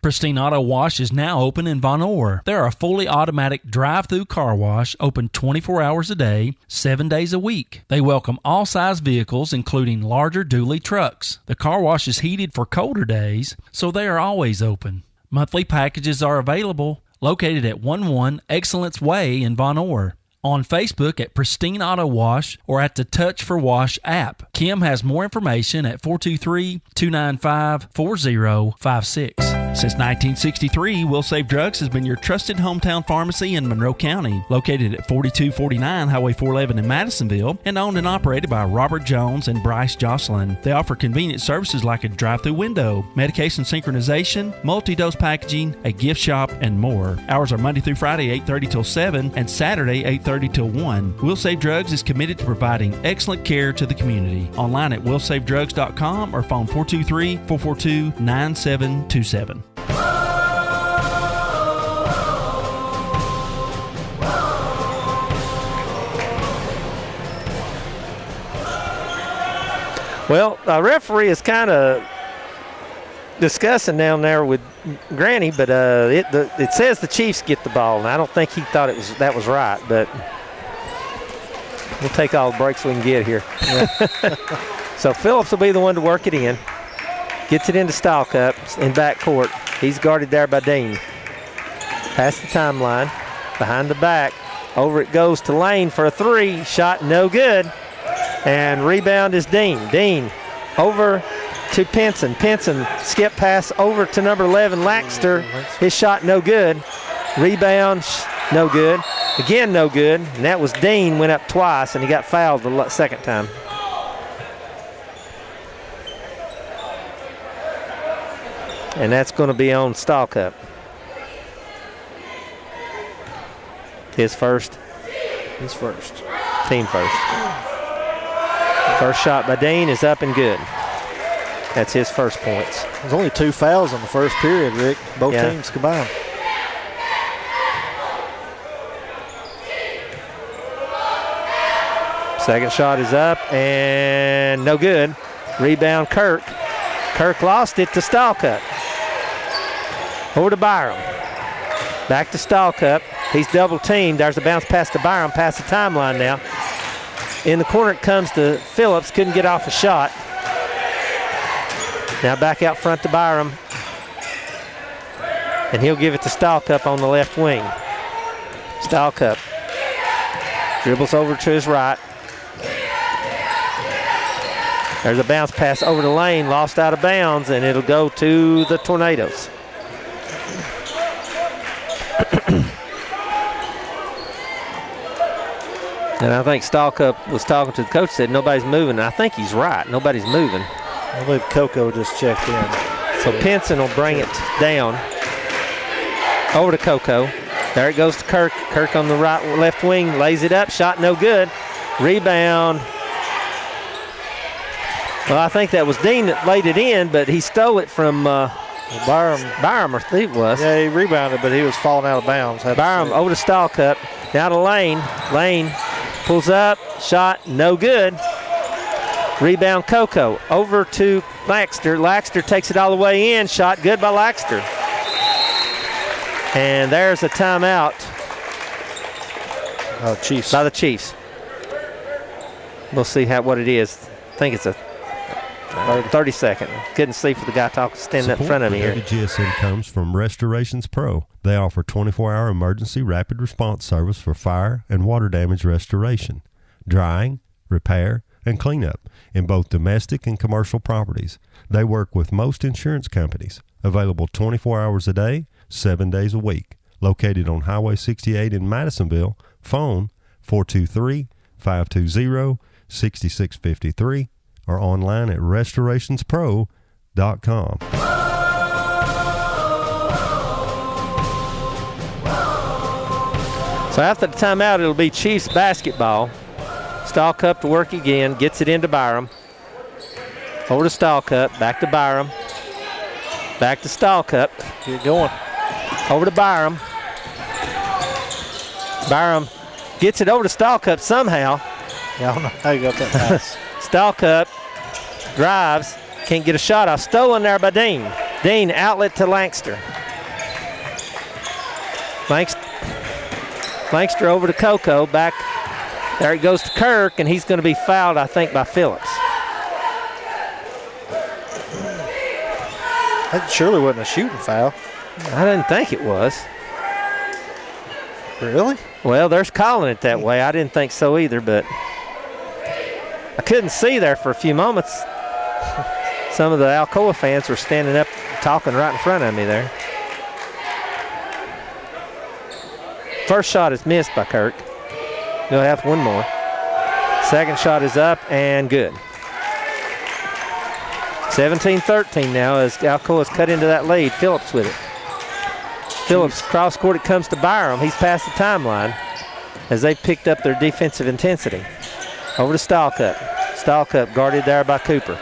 Pristine Auto Wash is now open in Von Orr. They're a fully automatic drive-through car wash, open 24 hours a day, 7 days a week. They welcome all size vehicles, including larger dually trucks. The car wash is heated for colder days, so they are always open. Monthly packages are available, located at 11 Excellence Way in Von Orr. On Facebook at Pristine Auto Wash or at the Touch for Wash app. Kim has more information at 423-295-4056. Since 1963, Will Save Drugs has been your trusted hometown pharmacy in Monroe County, located at 4249 Highway 411 in Madisonville, and owned and operated by Robert Jones and Bryce Jocelyn. They offer convenient services like a drive-through window, medication synchronization, multi-dose packaging, a gift shop, and more. Hours are Monday through Friday, 8:30 till 7, and Saturday, 8:30 till 1. Will Save Drugs is committed to providing excellent care to the community. Online at willsavedrugs.com or phone 423-442-9727. Well, the referee is kind of discussing down there with Granny, but it says the Chiefs get the ball, and I don't think he thought that was right, but we'll take all the breaks we can get here. Yeah. So Phillips will be the one to work it in. Gets it into Style Cup in back court. He's guarded there by Dean. Past the timeline, behind the back. Over it goes to Lane for a three. Shot no good. And rebound is Dean. Dean over to Pinson. Pinson skip pass over to number 11, Laxter. His shot no good. Rebound no good. Again no good. And that was Dean, went up twice, and he got fouled the second time. And that's going to be on Stall Cup. His first. His first. Team first. First shot by Dean is up and good. That's his first points. There's only 2 fouls in the first period, Rick. Both teams combined. Second shot is up and no good. Rebound Kirk. Kirk lost it to Stallcup. Over to Byram. Back to Stallcup. He's double teamed. There's a bounce pass to Byram past the timeline now. In the corner it comes to Phillips. Couldn't get off a shot. Now back out front to Byram. And he'll give it to Stallcup on the left wing. Stallcup dribbles over to his right. There's a bounce pass over the lane, lost out of bounds, and it'll go to the Tornadoes. And I think Stallcup was talking to the coach, said nobody's moving. And I think he's right. Nobody's moving. I believe Coco just checked in. So Pinson will bring it down. Over to Coco. There it goes to Kirk. Kirk on the left wing, lays it up. Shot no good. Rebound. Well, I think that was Dean that laid it in, but he stole it from Byram, I think it was. Yeah, he rebounded, but he was falling out of bounds. Byram over to Stallcup. Now to Lane. Lane pulls up. Shot no good. Rebound Coco. Over to Laxter. Laxter takes it all the way in. Shot good by Laxter. And there's a timeout. Chiefs. By the Chiefs. We'll see what it is. I think it's a 32nd. Couldn't see for the guy standing up in front of me here. WGSM comes from Restorations Pro. They offer 24-hour emergency rapid response service for fire and water damage restoration, drying, repair, and cleanup in both domestic and commercial properties. They work with most insurance companies. Available 24 hours a day, 7 days a week. Located on Highway 68 in Madisonville. Phone 423-520-6653 or online at restorationsPro.com. So after the timeout, it'll be Chiefs basketball. Stallcup to work again, gets it into Byram. Over to Stallcup, back to Byram. Back to Stallcup. Get going. Over to Byram. Byram gets it over to Stallcup somehow. Yeah, I don't know how you got that pass. Stallcup drives, can't get a shot off. Stolen there by Dean. Dean, outlet to Langster. Langster over to Coco, back. There it goes to Kirk, and he's going to be fouled, I think, by Phillips. That surely wasn't a shooting foul. I didn't think it was. Really? Well, they're calling it that way. I didn't think so either, but I couldn't see there for a few moments. Some of the Alcoa fans were standing up talking right in front of me there. First shot is missed by Kirk. He'll have one more. Second shot is up and good. 17-13 now as Alcoa's cut into that lead. Phillips with it. Phillips cross court, it comes to Byram. He's past the timeline as they picked up their defensive intensity. Over to Stallcup. Stallcup guarded there by Cooper.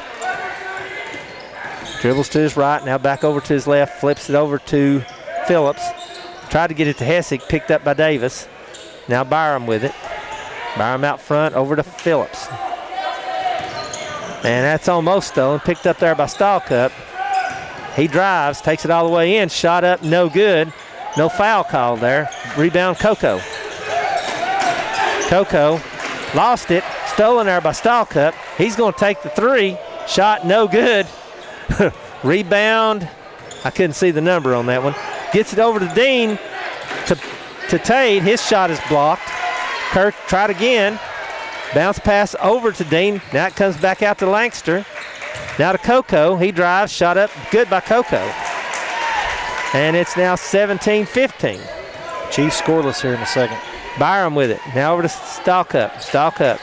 Dribbles to his right, now back over to his left, flips it over to Phillips. Tried to get it to Hessick, picked up by Davis. Now Byram with it. Byram out front, over to Phillips. And that's almost stolen, picked up there by Stallcup. He drives, takes it all the way in, shot up, no good. No foul call there. Rebound Coco. Coco lost it, stolen there by Stallcup. He's going to take the three. Shot no good. Rebound. I couldn't see the number on that one. Gets it over to Dean to Tate. His shot is blocked. Kirk tried again. Bounce pass over to Dean. Now it comes back out to Langster. Now to Coco. He drives. Shot up. Good by Coco. And it's now 17-15. Chiefs scoreless here in a second. Byram with it. Now over to Stallcup. Stallcup.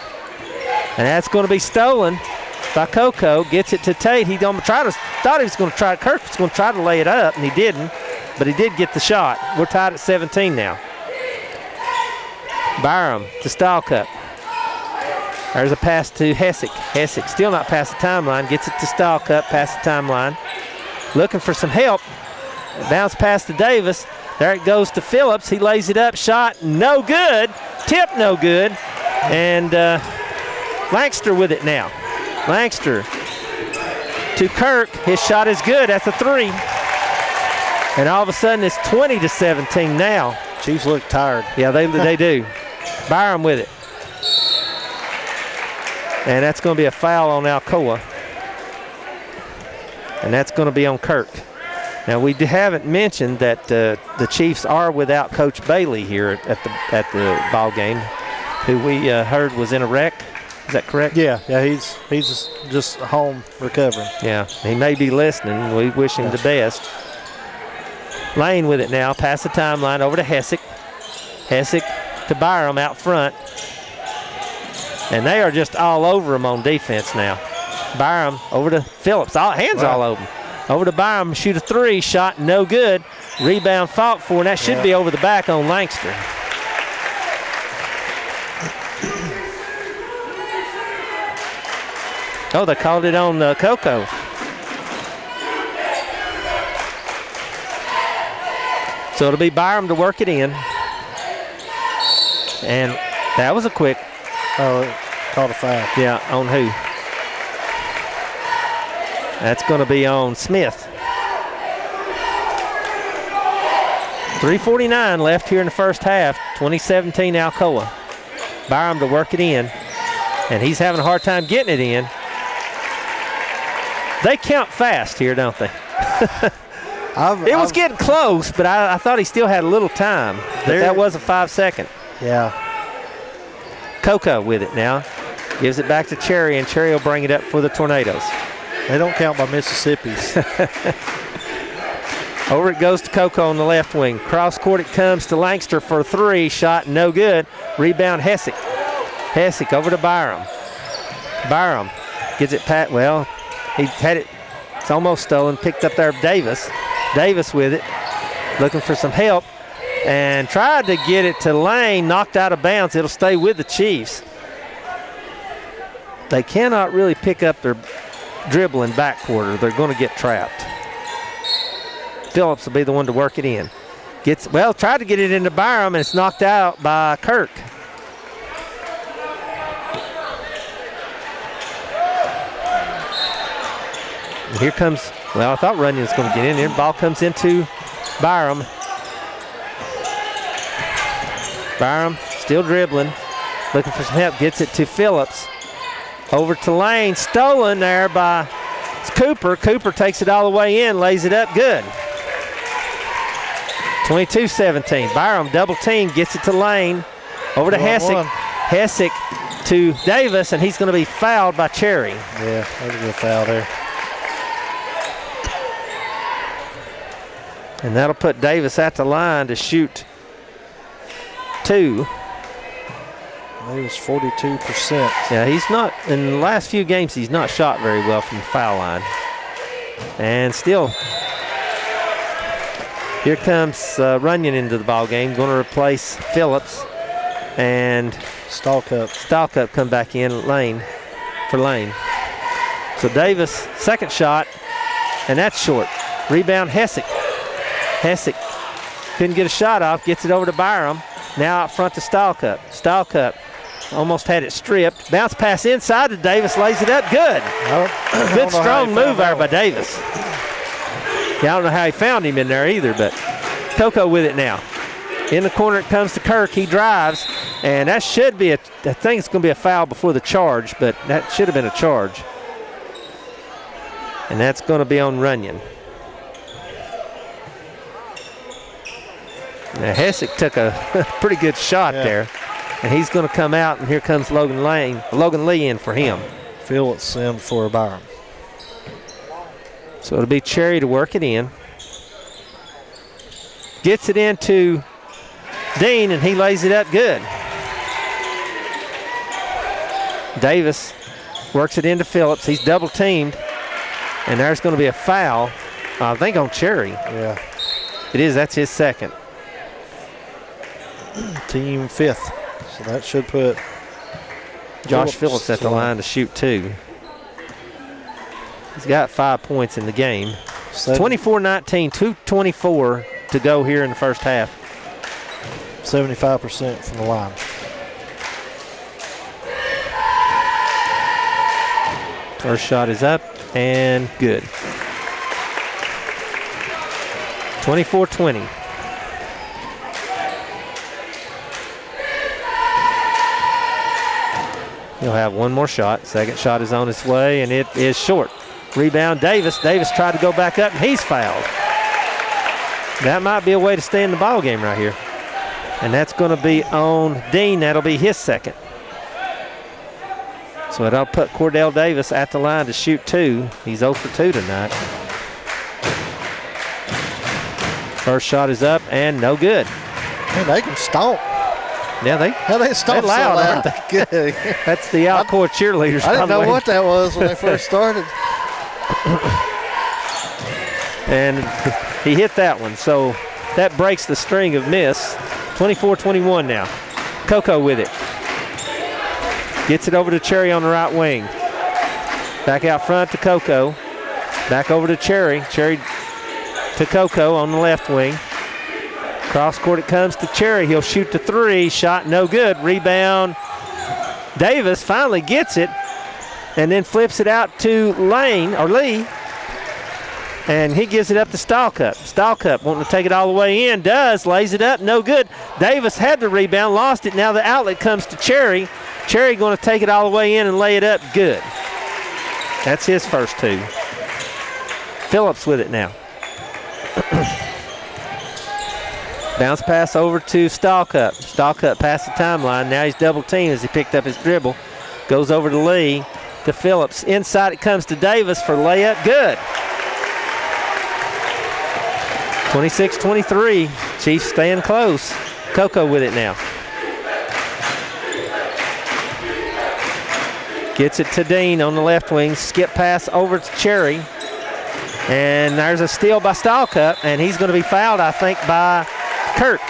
And that's going to be stolen by Coco. Gets it to Tate. He thought he was going to try. Kirk was going to try to lay it up, and he didn't. But he did get the shot. We're tied at 17 now. Byram to Stallcup. There's a pass to Hessick. Hessick still not past the timeline. Gets it to Stallcup past the timeline. Looking for some help. Bounce pass to Davis. There it goes to Phillips. He lays it up. Shot no good. Tip no good. And Langster with it now. Langster to Kirk. His shot is good. That's a three. And all of a sudden it's 20-17 now. Chiefs look tired. Yeah, they do. Byram with it. And that's going to be a foul on Alcoa. And that's going to be on Kirk. Now we haven't mentioned that the Chiefs are without Coach Bailey here at the ball game, who we heard was in a wreck. Is that correct? Yeah, he's just home recovering. Yeah, he may be listening. We wish him the best. Lane with it now, past the timeline, over to Hessick. Hessick to Byram out front. And they are just all over him on defense now. Byram over to Phillips, hands all over him. Over to Byram, shoot a three, shot no good. Rebound fought for, and that should be over the back on Langster. Oh, they called it on Coco. So it'll be Byram to work it in. And that was a quick. Oh, called a foul. Yeah, on who? That's going to be on Smith. 3:49 left here in the first half. 2017 Alcoa. Byram to work it in. And he's having a hard time getting it in. They count fast here, don't they? It was getting close, but I thought he still had a little time. But that was a 5-second. Yeah. Coco with it now. Gives it back to Cherry, and Cherry will bring it up for the Tornadoes. They don't count by Mississippi's. Over it goes to Coco on the left wing. Cross court it comes to Langster for 3. Shot no good. Rebound Hessick. Hessick over to Byram. Byram gets it well, he had it. It's almost stolen. Picked up there Davis. Davis with it. Looking for some help. And tried to get it to Lane. Knocked out of bounds. It'll stay with the Chiefs. They cannot really pick up their dribbling backcourt or they're going to get trapped. Phillips will be the one to work it in. Tried to get it into Byram, and it's knocked out by Kirk. And here comes, I thought Runyon was going to get in there. Ball comes into Byram. Byram still dribbling, looking for some help, gets it to Phillips. Over to Lane, stolen there by Cooper. Cooper takes it all the way in, lays it up good. 22-17. Byram double team, gets it to Lane. Over to Hessick. Hessick to Davis, and he's going to be fouled by Cherry. Yeah, there's a good foul there. And that'll put Davis at the line to shoot 2. He was 42%. Yeah, he's not, in the last few games, he's not shot very well from the foul line. And still, here comes Runyon into the ball game, going to replace Phillips. And Stalcup come back in for Lane. So Davis, second shot, and that's short. Rebound Hessick. Hessick couldn't get a shot off, gets it over to Byram. Now out front to Stalcup. Stalcup almost had it stripped. Bounce pass inside to Davis, lays it up. Good. Good strong move there by Davis. Yeah, I don't know how he found him in there either, but Coco with it now. In the corner it comes to Kirk. He drives, and that should be I think it's going to be a foul before the charge, but that should have been a charge. And that's going to be on Runyon. Now Hessick took a pretty good shot there, and he's going to come out, and here comes Logan Lee in for him. Phillips in for Byram. So it'll be Cherry to work it in. Gets it into Dean, and he lays it up good. Davis works it into Phillips. He's double teamed, and there's going to be a foul, I think, on Cherry. Yeah. It is. That's his second. Team 5th. So that should put Josh Phillips at the line to shoot 2. He's got 5 points in the game. 24-19, 2:24 to go here in the first half. 75% from the line. First shot is up and good. 24-20. He'll have one more shot. Second shot is on its way, and it is short. Rebound Davis. Davis tried to go back up, and he's fouled. That might be a way to stay in the ball game right here. And that's going to be on Dean. That'll be his second. So it'll put Cordell Davis at the line to shoot 2. He's 0 for 2 tonight. First shot is up and no good. Man, they can stomp. Yeah, they stomp loud, so aren't they? Good. That's the Alcoa cheerleaders. I didn't know what that was when they first started. And he hit that one, so that breaks the string of miss. 24-21 now. Coco with it. Gets it over to Cherry on the right wing. Back out front to Coco. Back over to Cherry. Cherry to Coco on the left wing. Cross court it comes to Cherry. He'll shoot the 3. Shot no good. Rebound. Davis finally gets it and then flips it out to Lee. And he gives it up to Stalcup. Stalcup wanting to take it all the way in. Does. Lays it up. No good. Davis had the rebound. Lost it. Now the outlet comes to Cherry. Cherry going to take it all the way in and lay it up. Good. That's his first 2. Phillips with it now. Bounce pass over to Stallcup. Stallcup past the timeline. Now he's double teamed as he picked up his dribble. Goes over to Lee, to Phillips. Inside it comes to Davis for layup. Good. 26-23. Chiefs staying close. Coco with it now. Gets it to Dean on the left wing. Skip pass over to Cherry. And there's a steal by Stallcup, and he's going to be fouled, I think, by Kirk.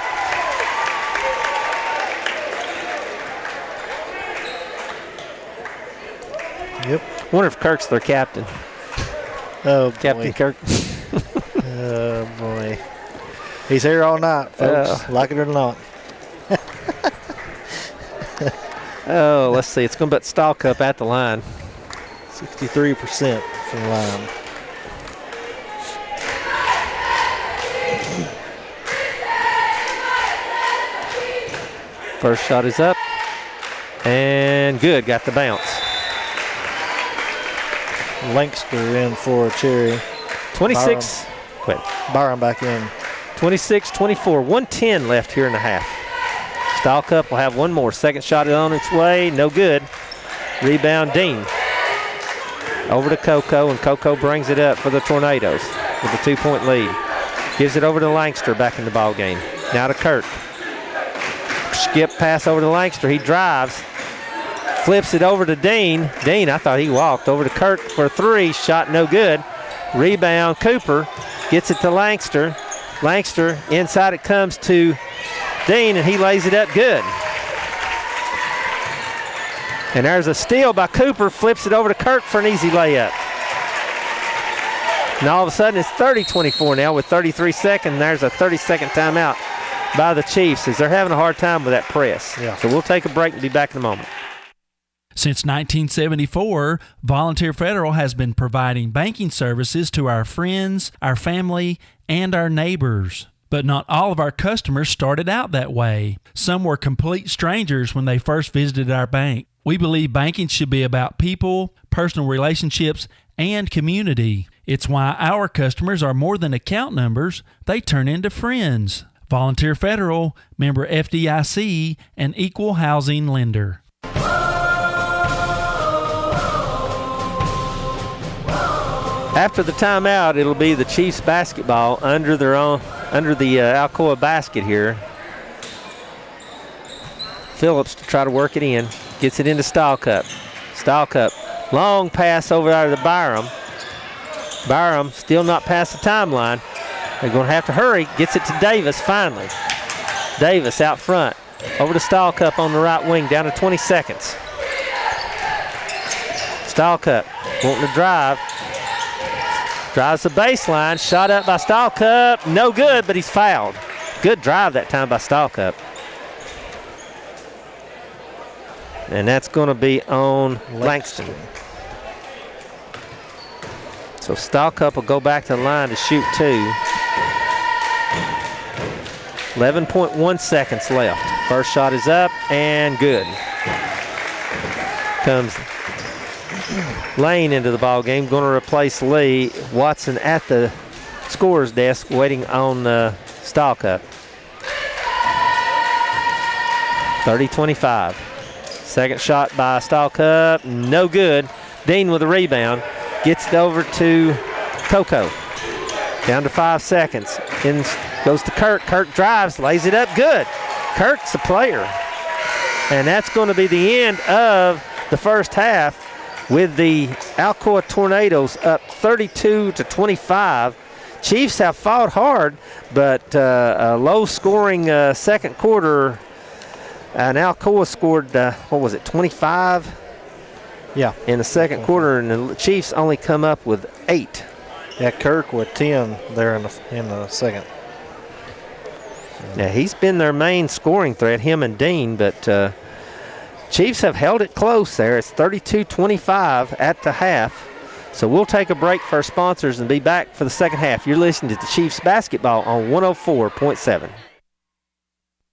Yep. Wonder if Kirk's their captain. Oh, Captain boy. Kirk. Oh, boy. He's here all night, folks. Like it or not. Oh, let's see. It's going to put Stallcup at the line. 63% from the line. First shot is up. And good. Got the bounce. Lankster in for Cherry. 26. Byron back in. 26-24. 1:10 left here in the half. Stallcup will have one more. Second shot is on its way. No good. Rebound Dean. Over to Coco, and Coco brings it up for the Tornadoes with a 2-point lead. Gives it over to Lankster back in the ball game. Now to Kirk. Skip pass over to Lankster. He drives. Flips it over to Dean. Dean, I thought he walked. Over to Kirk for three. Shot no good. Rebound Cooper. Gets it to Lankster. Lankster, inside it comes to Dean, and he lays it up good. And there's a steal by Cooper. Flips it over to Kirk for an easy layup. And all of a sudden it's 30-24 now with 33 seconds. There's a 30-second timeout by the Chiefs as they're having a hard time with that press. Yeah. So we'll take a break and be back in a moment. Since 1974, Volunteer Federal has been providing banking services to our friends, our family, and our neighbors. But not all of our customers started out that way. Some were complete strangers when they first visited our bank. We believe banking should be about people, personal relationships, and community. It's why our customers are more than account numbers, they turn into friends. Volunteer Federal, member FDIC, and equal housing lender. After the timeout, it'll be the Chiefs basketball under the Alcoa basket here. Phillips to try to work it in. Gets it into Stallcup. Stallcup. Long pass over out of the Byram. Byram still not past the timeline. They're going to have to hurry. Gets it to Davis finally. Davis out front. Over to Stallcup on the right wing. Down to 20 seconds. Stallcup wanting to drive. Drives the baseline. Shot up by Stallcup. No good, but he's fouled. Good drive that time by Stallcup. And that's going to be on Langston. So Stallcup will go back to the line to shoot two. 11.1 seconds left. First shot is up and good. Comes Lane into the ball game, going to replace Lee. Watson at the scorer's desk waiting on Stallcup. 30-25. Second shot by Stallcup, no good. Dean with a rebound. Gets it over to Coco. Down to 5 seconds. In goes to Kirk. Kirk drives, lays it up good. Kirk's the player. And that's going to be the end of the first half with the Alcoa Tornadoes up 32-25. Chiefs have fought hard, but a low-scoring second quarter. And Alcoa scored, 25? Yeah. In the second quarter, and the Chiefs only come up with 8. Yeah, Kirk with 10 there in the second. Yeah, he's been their main scoring threat, him and Dean, but Chiefs have held it close there. It's 32-25 at the half. So we'll take a break for our sponsors and be back for the second half. You're listening to the Chiefs basketball on 104.7.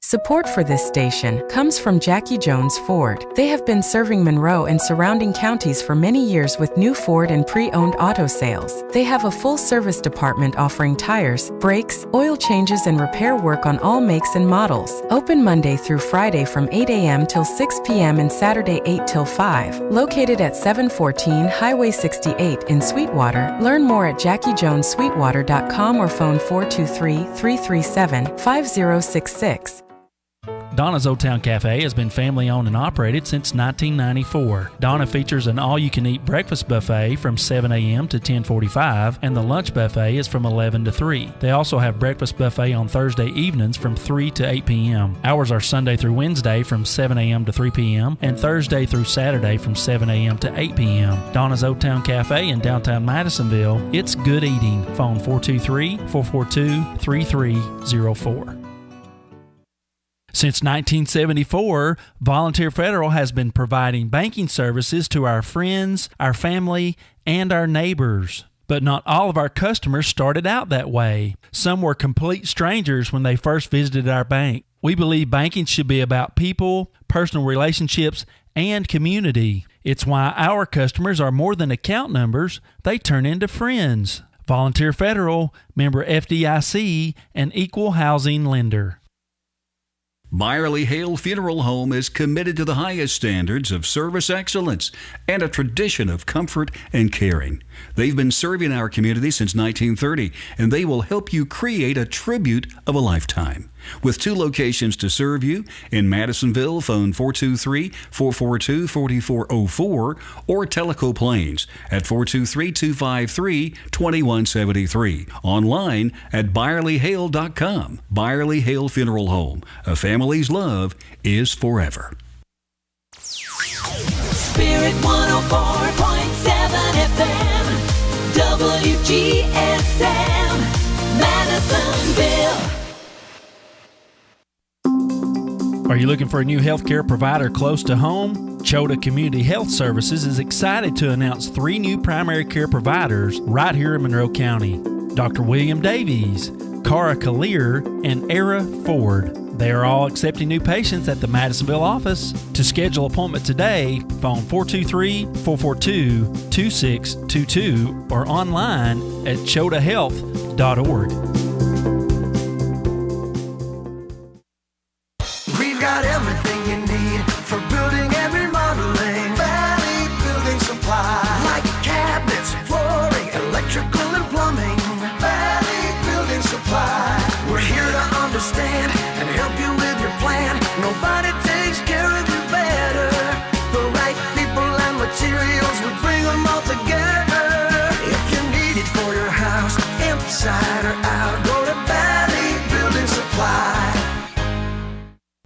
Support for this station comes from Jackie Jones Ford. They have been serving Monroe and surrounding counties for many years with new Ford and pre-owned auto sales. They have a full service department offering tires, brakes, oil changes, and repair work on all makes and models. Open Monday through Friday from 8 a.m. till 6 p.m. and Saturday 8 till 5. Located at 714 Highway 68 in Sweetwater. Learn more at JackieJonesSweetwater.com or phone 423-337-5066. Donna's Old Town Cafe has been family owned and operated since 1994. Donna features an all-you-can-eat breakfast buffet from 7 a.m. to 10:45, and the lunch buffet is from 11 to 3. They also have breakfast buffet on Thursday evenings from 3 to 8 p.m. Hours are Sunday through Wednesday from 7 a.m. to 3 p.m. and Thursday through Saturday from 7 a.m. to 8 p.m. Donna's Old Town Cafe in downtown Madisonville. It's good eating. Phone 423-442-3304. Since 1974, Volunteer Federal has been providing banking services to our friends, our family, and our neighbors. But not all of our customers started out that way. Some were complete strangers when they first visited our bank. We believe banking should be about people, personal relationships, and community. It's why our customers are more than account numbers, they turn into friends. Volunteer Federal, member FDIC, and equal housing lender. Byerly Hale Funeral Home is committed to the highest standards of service excellence and a tradition of comfort and caring. They've been serving our community since 1930, and they will help you create a tribute of a lifetime. With 2 locations to serve you, in Madisonville, phone 423-442-4404, or Tellico Plains at 423-253-2173. Online at ByerlyHale.com. Byerly Hale Funeral Home. A family's love is forever. Spirit 104.7 FM, WGSM, Madisonville. Are you looking for a new healthcare provider close to home? Chota Community Health Services is excited to announce 3 new primary care providers right here in Monroe County. Dr. William Davies, Cara Kalir, and Era Ford. They are all accepting new patients at the Madisonville office. To schedule an appointment today, phone 423-442-2622 or online at chotahealth.org. We've got everything you need for building and remodeling. Valley Building Supply, like cabinets, flooring, electrical and plumbing. Valley Building Supply, we're here to understand and help you with your plan. Nobody takes care of you better. The right people and materials, we bring them all together. If you need it for your house, inside or out, go to Valley Building Supply.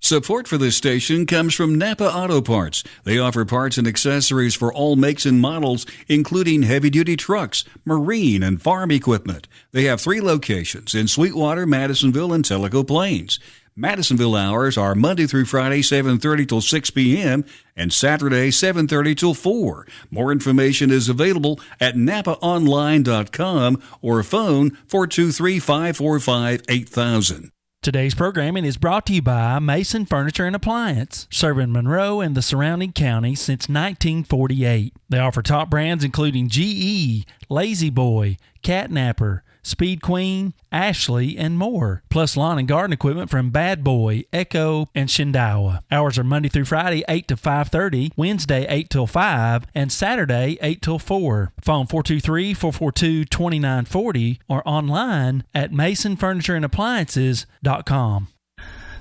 Support for this station comes from Napa Auto Parts. They offer parts and accessories for all makes and models, including heavy-duty trucks, marine, and farm equipment. They have 3 locations in Sweetwater, Madisonville, and Tellico Plains. Madisonville hours are Monday through Friday, 7:30 till 6 p.m., and Saturday, 7:30 till 4. More information is available at napaonline.com or phone 423-545-8000. Today's programming is brought to you by Mason Furniture and Appliance, serving Monroe and the surrounding counties since 1948. They offer top brands including GE, Lazy Boy, Catnapper, Speed Queen, Ashley, and more, plus lawn and garden equipment from Bad Boy, Echo, and Shindawa. Hours are Monday through Friday, 8 to 5:30, Wednesday, 8 till 5, and Saturday, 8 till 4. Phone 423-442-2940 or online at masonfurnitureandappliances.com.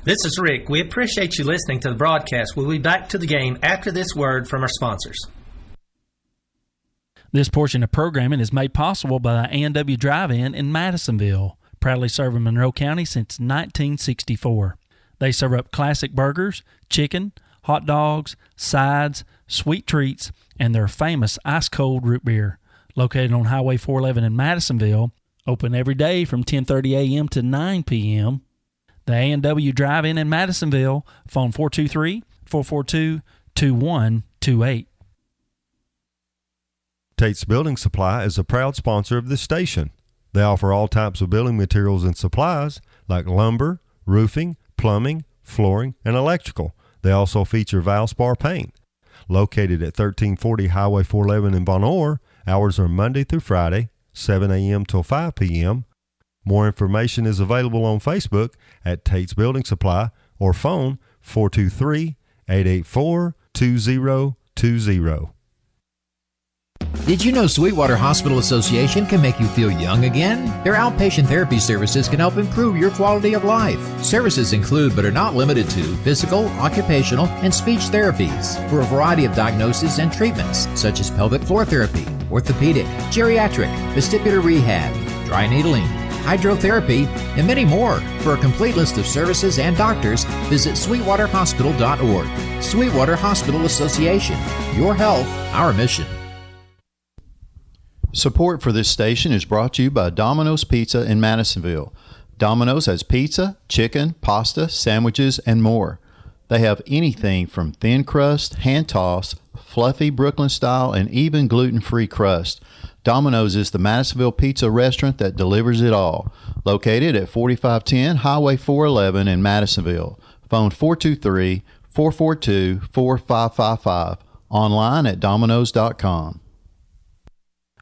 This is Rick. We appreciate you listening to the broadcast. We'll be back to the game after this word from our sponsors. This portion of programming is made possible by the A&W Drive-In in Madisonville, proudly serving Monroe County since 1964. They serve up classic burgers, chicken, hot dogs, sides, sweet treats, and their famous ice-cold root beer. Located on Highway 411 in Madisonville, open every day from 10:30 a.m. to 9 p.m. The A&W Drive-In in Madisonville, phone 423-442-2128. Tate's Building Supply is a proud sponsor of this station. They offer all types of building materials and supplies like lumber, roofing, plumbing, flooring, and electrical. They also feature Valspar paint. Located at 1340 Highway 411 in Von Orr, hours are Monday through Friday, 7 a.m. till 5 p.m. More information is available on Facebook at Tate's Building Supply or phone 423-884-2020. Did you know Sweetwater Hospital Association can make you feel young again? Their outpatient therapy services can help improve your quality of life. Services include, but are not limited to, physical, occupational, and speech therapies for a variety of diagnoses and treatments, such as pelvic floor therapy, orthopedic, geriatric, vestibular rehab, dry needling, hydrotherapy, and many more. For a complete list of services and doctors, visit sweetwaterhospital.org. Sweetwater Hospital Association. Your health, our mission. Support for this station is brought to you by Domino's Pizza in Madisonville. Domino's has pizza, chicken, pasta, sandwiches, and more. They have anything from thin crust, hand-tossed, fluffy Brooklyn style, and even gluten-free crust. Domino's is the Madisonville pizza restaurant that delivers it all. Located at 4510 Highway 411 in Madisonville. Phone 423-442-4555. Online at domino's.com.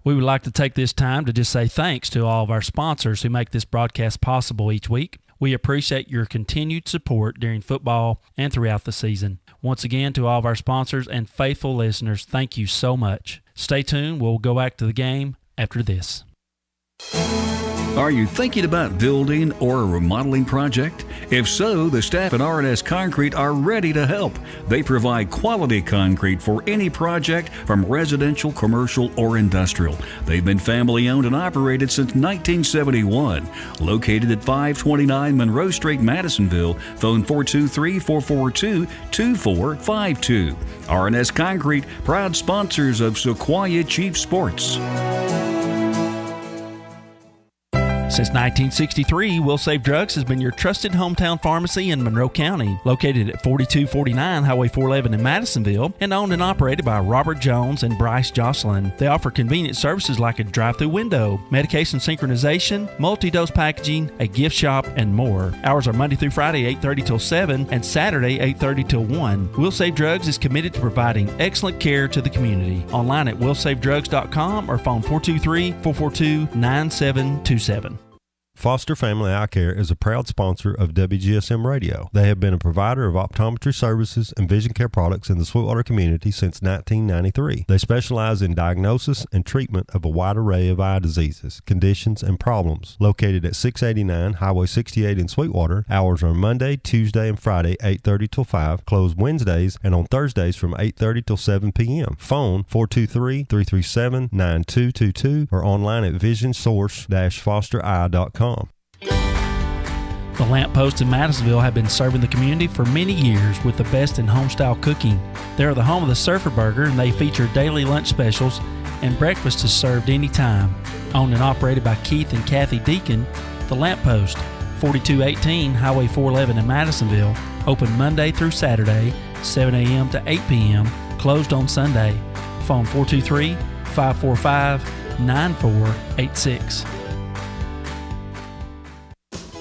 We would like to take this time to just say thanks to all of our sponsors who make this broadcast possible each week. We appreciate your continued support during football and throughout the season. Once again, to all of our sponsors and faithful listeners, thank you so much. Stay tuned. We'll go back to the game after this. Are you thinking about building or a remodeling project? If so, the staff at R&S Concrete are ready to help. They provide quality concrete for any project from residential, commercial, or industrial. They've been family owned and operated since 1971. Located at 529 Monroe Street, Madisonville. Phone 423-442-2452. R&S Concrete, proud sponsors of Sequoia Chief Sports. Since 1963, Will Save Drugs has been your trusted hometown pharmacy in Monroe County. Located at 4249 Highway 411 in Madisonville and owned and operated by Robert Jones and Bryce Jocelyn. They offer convenient services like a drive-through window, medication synchronization, multi-dose packaging, a gift shop, and more. Hours are Monday through Friday, 8:30 till 7, and Saturday, 8:30 till 1. Will Save Drugs is committed to providing excellent care to the community. Online at willsavedrugs.com or phone 423-442-9727. Foster Family Eye Care is a proud sponsor of Wgsm Radio. They have been a provider of optometry services and vision care products in the Sweetwater community since 1993. They specialize in diagnosis and treatment of a wide array of eye diseases, conditions, and problems. Located at 689 Highway 68 in Sweetwater, hours are Monday, Tuesday, and Friday, 8:30 till 5, closed Wednesdays, and on Thursdays from 8:30 till 7 p.m. Phone 423-337-9222 or online at visionsource-fostereye.com. The Lamp Post in Madisonville have been serving the community for many years with the best in homestyle cooking. They are the home of the Surfer Burger, and they feature daily lunch specials, and breakfast is served anytime. Owned and operated by Keith and Kathy Deacon, The Lamp Post, 4218 Highway 411 in Madisonville. Open Monday through Saturday, 7 a.m. to 8 p.m., closed on Sunday. Phone 423-545-9486.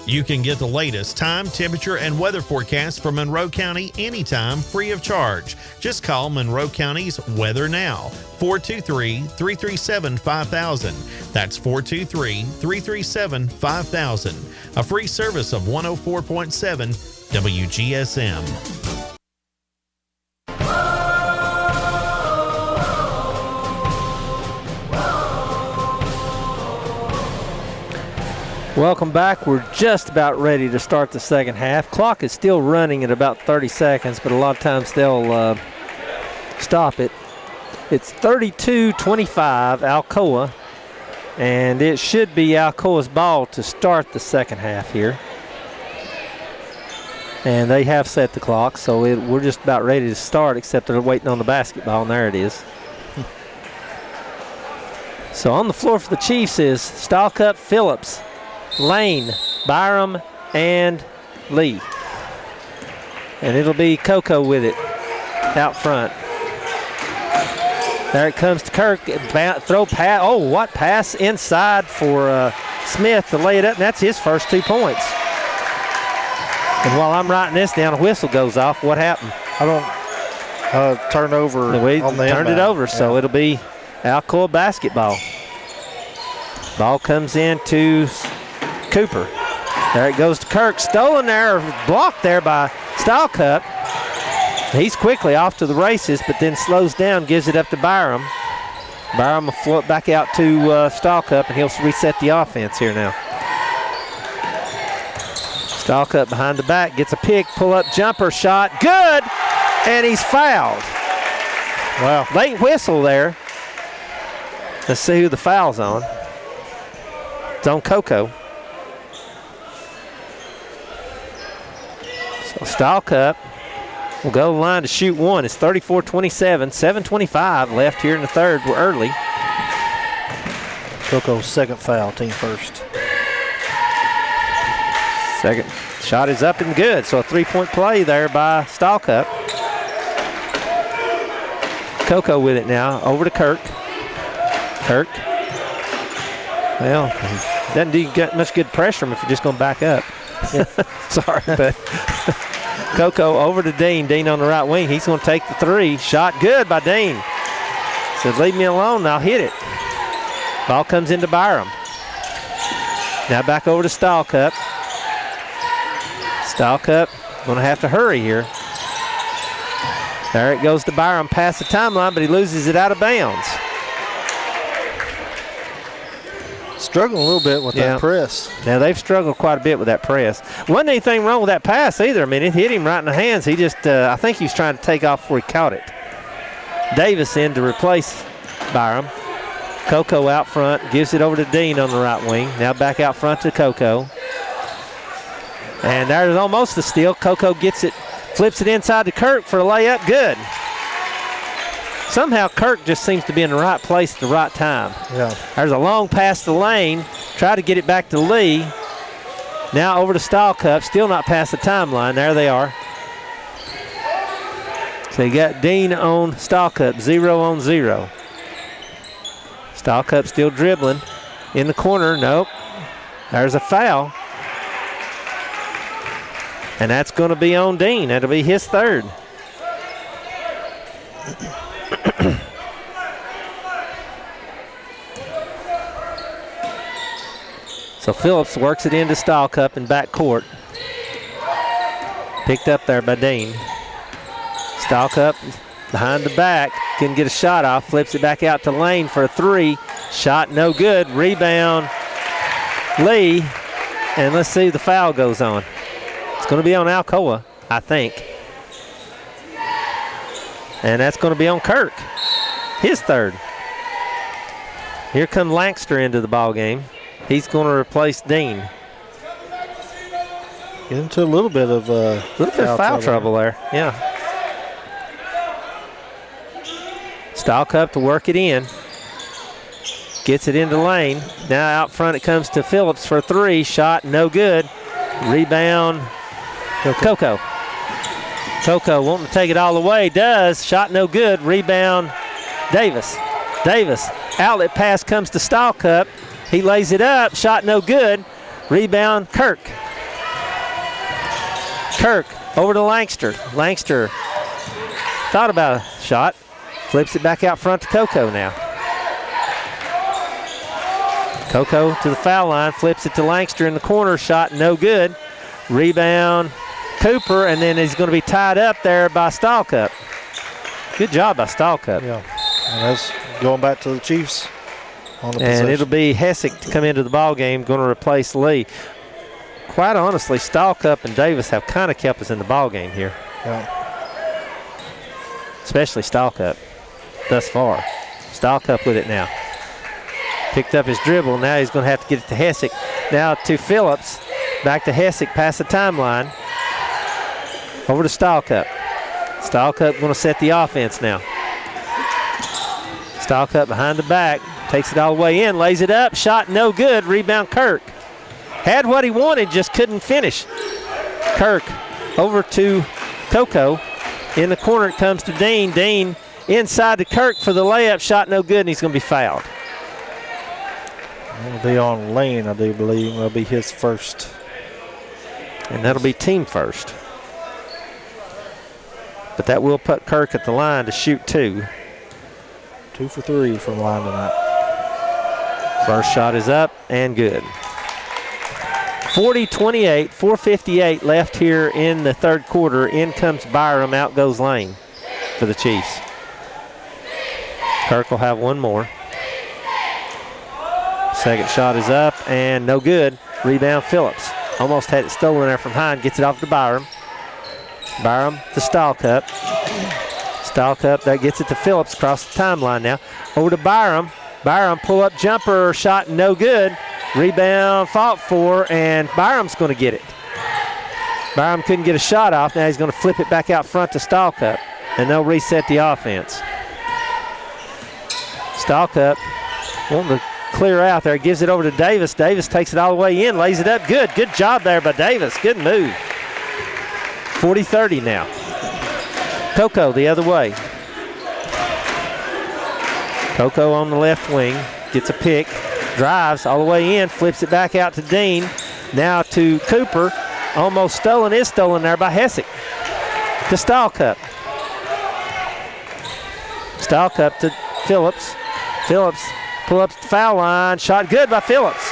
You can get the latest time, temperature, and weather forecast from Monroe County anytime, free of charge. Just call Monroe County's Weather Now, 423-337-5000. That's 423-337-5000. A free service of 104.7 WGSM. Welcome back. We're just about ready to start the second half. Clock is still running at about 30 seconds, but a lot of times they'll stop it. It's 32-25 Alcoa, and it should be Alcoa's ball to start the second half here. And they have set the clock, so we're just about ready to start, except they're waiting on the basketball, and there it is. So on the floor for the Chiefs is Stalcup, Phillips, Lane, Byram, and Lee. And it'll be Coco with it out front. There it comes to Kirk. Throw pass. Oh, what pass inside for Smith to lay it up. And that's his first 2 points. And while I'm writing this down, a whistle goes off. What happened? I don't turnover We on the turned it inbound. over, so it'll be Alcoa basketball. Ball comes in to Cooper. There it goes to Kirk. Stolen there, blocked there by Stylecup. He's quickly off to the races, but then slows down, gives it up to Byram. Byram will float back out to Stylecup, and he'll reset the offense here now. Stylecup behind the back, gets a pick, pull-up jumper shot, good, and he's fouled. Wow. Late whistle there. Let's see who the foul's on. It's on Coco. So Stylecup will go to the line to shoot one. It's 34-27, 7:25 left here in the third. We're early. Coco's second foul, team first. Second shot is up and good. So a three-point play there by Stylecup. Coco with it now. Over to Kirk. Kirk. Well, doesn't do get much good pressure if you're just going to back up. Sorry, but Coco over to Dean. Dean on the right wing. He's going to take the three. Shot good by Dean. Said, leave me alone. I'll hit it. Ball comes into Byram. Now back over to Stylecup. Stylecup going to have to hurry here. There it goes to Byram past the timeline, but he loses it out of bounds. Struggling a little bit with that press. Now they've struggled quite a bit with that press. Wasn't anything wrong with that pass either. I mean, it hit him right in the hands. He just, I think he was trying to take off before he caught it. Davis in to replace Byram. Coco out front, gives it over to Dean on the right wing. Now back out front to Coco. And there's almost the steal. Coco gets it, flips it inside to Kirk for a layup. Good. Somehow Kirk just seems to be in the right place at the right time. Yeah. There's a long pass to Lane. Try to get it back to Lee. Now over to Stylecup. Still not past the timeline. There they are. So you got Dean on Stylecup, 0 on 0. Stylecup still dribbling. In the corner, nope. There's a foul. And that's going to be on Dean. That'll be his third. So Phillips works it into Stylecup in back court. Picked up there by Dean. Stylecup behind the back. Couldn't get a shot off. Flips it back out to Lane for a three. Shot no good. Rebound Lee. And let's see if the foul goes on. It's going to be on Alcoa, I think. And that's going to be on Kirk. His third. Here comes Lankster into the ball game. He's going to replace Dean. Get into a little bit of foul trouble there. Yeah. Stylecup to work it in. Gets it into Lane. Now out front it comes to Phillips for three. Shot no good. Rebound Coco. Coco wanting to take it all the way. Does. Shot no good. Rebound Davis. Davis. Outlet pass comes to Stylecup. He lays it up. Shot no good. Rebound Kirk. Kirk over to Lankster. Lankster thought about a shot. Flips it back out front to Coco now. Coco to the foul line. Flips it to Lankster in the corner. Shot no good. Rebound Cooper, and then he's going to be tied up there by Stylecup. Good job by Stylecup. Yeah, and that's going back to the Chiefs on the and possession. it'll be Hessick to come into the ball game, going to replace Lee. Quite honestly, Stylecup and Davis have kind of kept us in the ball game here. Yeah. Especially Stylecup thus far. Stylecup with it now. Picked up his dribble. Now he's going to have to get it to Hessick. Now to Phillips. Back to Hessick past the timeline. Over to Stylecup. Stylecup going to set the offense now. Stylecup behind the back. Takes it all the way in. Lays it up. Shot no good. Rebound Kirk. Had what he wanted, just couldn't finish. Kirk over to Coco. In the corner it comes to Dean. Dean inside to Kirk for the layup. Shot no good, and he's going to be fouled. It'll be on Lane, I do believe. It'll be his first. And that'll be team first. But that will put Kirk at the line to shoot 2. 2 for 3 from the line tonight. First shot is up and good. 40-28, 4:58 left here in the third quarter. In comes Byram, out goes Lane for the Chiefs. Kirk will have one more. Second shot is up and no good. Rebound Phillips. Almost had it stolen there from Hine. Gets it off to Byram. Byram to Stahlcup. Stahlcup, that gets it to Phillips across the timeline now. Over to Byram. Byram pull-up jumper shot no good. Rebound fought for, and Byram's going to get it. Byram couldn't get a shot off. Now he's going to flip it back out front to Stahlcup, and they'll reset the offense. Stahlcup wanting to clear out there. Gives it over to Davis. Davis takes it all the way in, lays it up. Good. Good job there by Davis. Good move. 40-30 now. Coco the other way. Coco on the left wing. Gets a pick. Drives all the way in. Flips it back out to Dean. Now to Cooper. Almost stolen. Is stolen there by Hessick. To Stahlcup. Stahlcup to Phillips. Phillips pull up the foul line. Shot good by Phillips.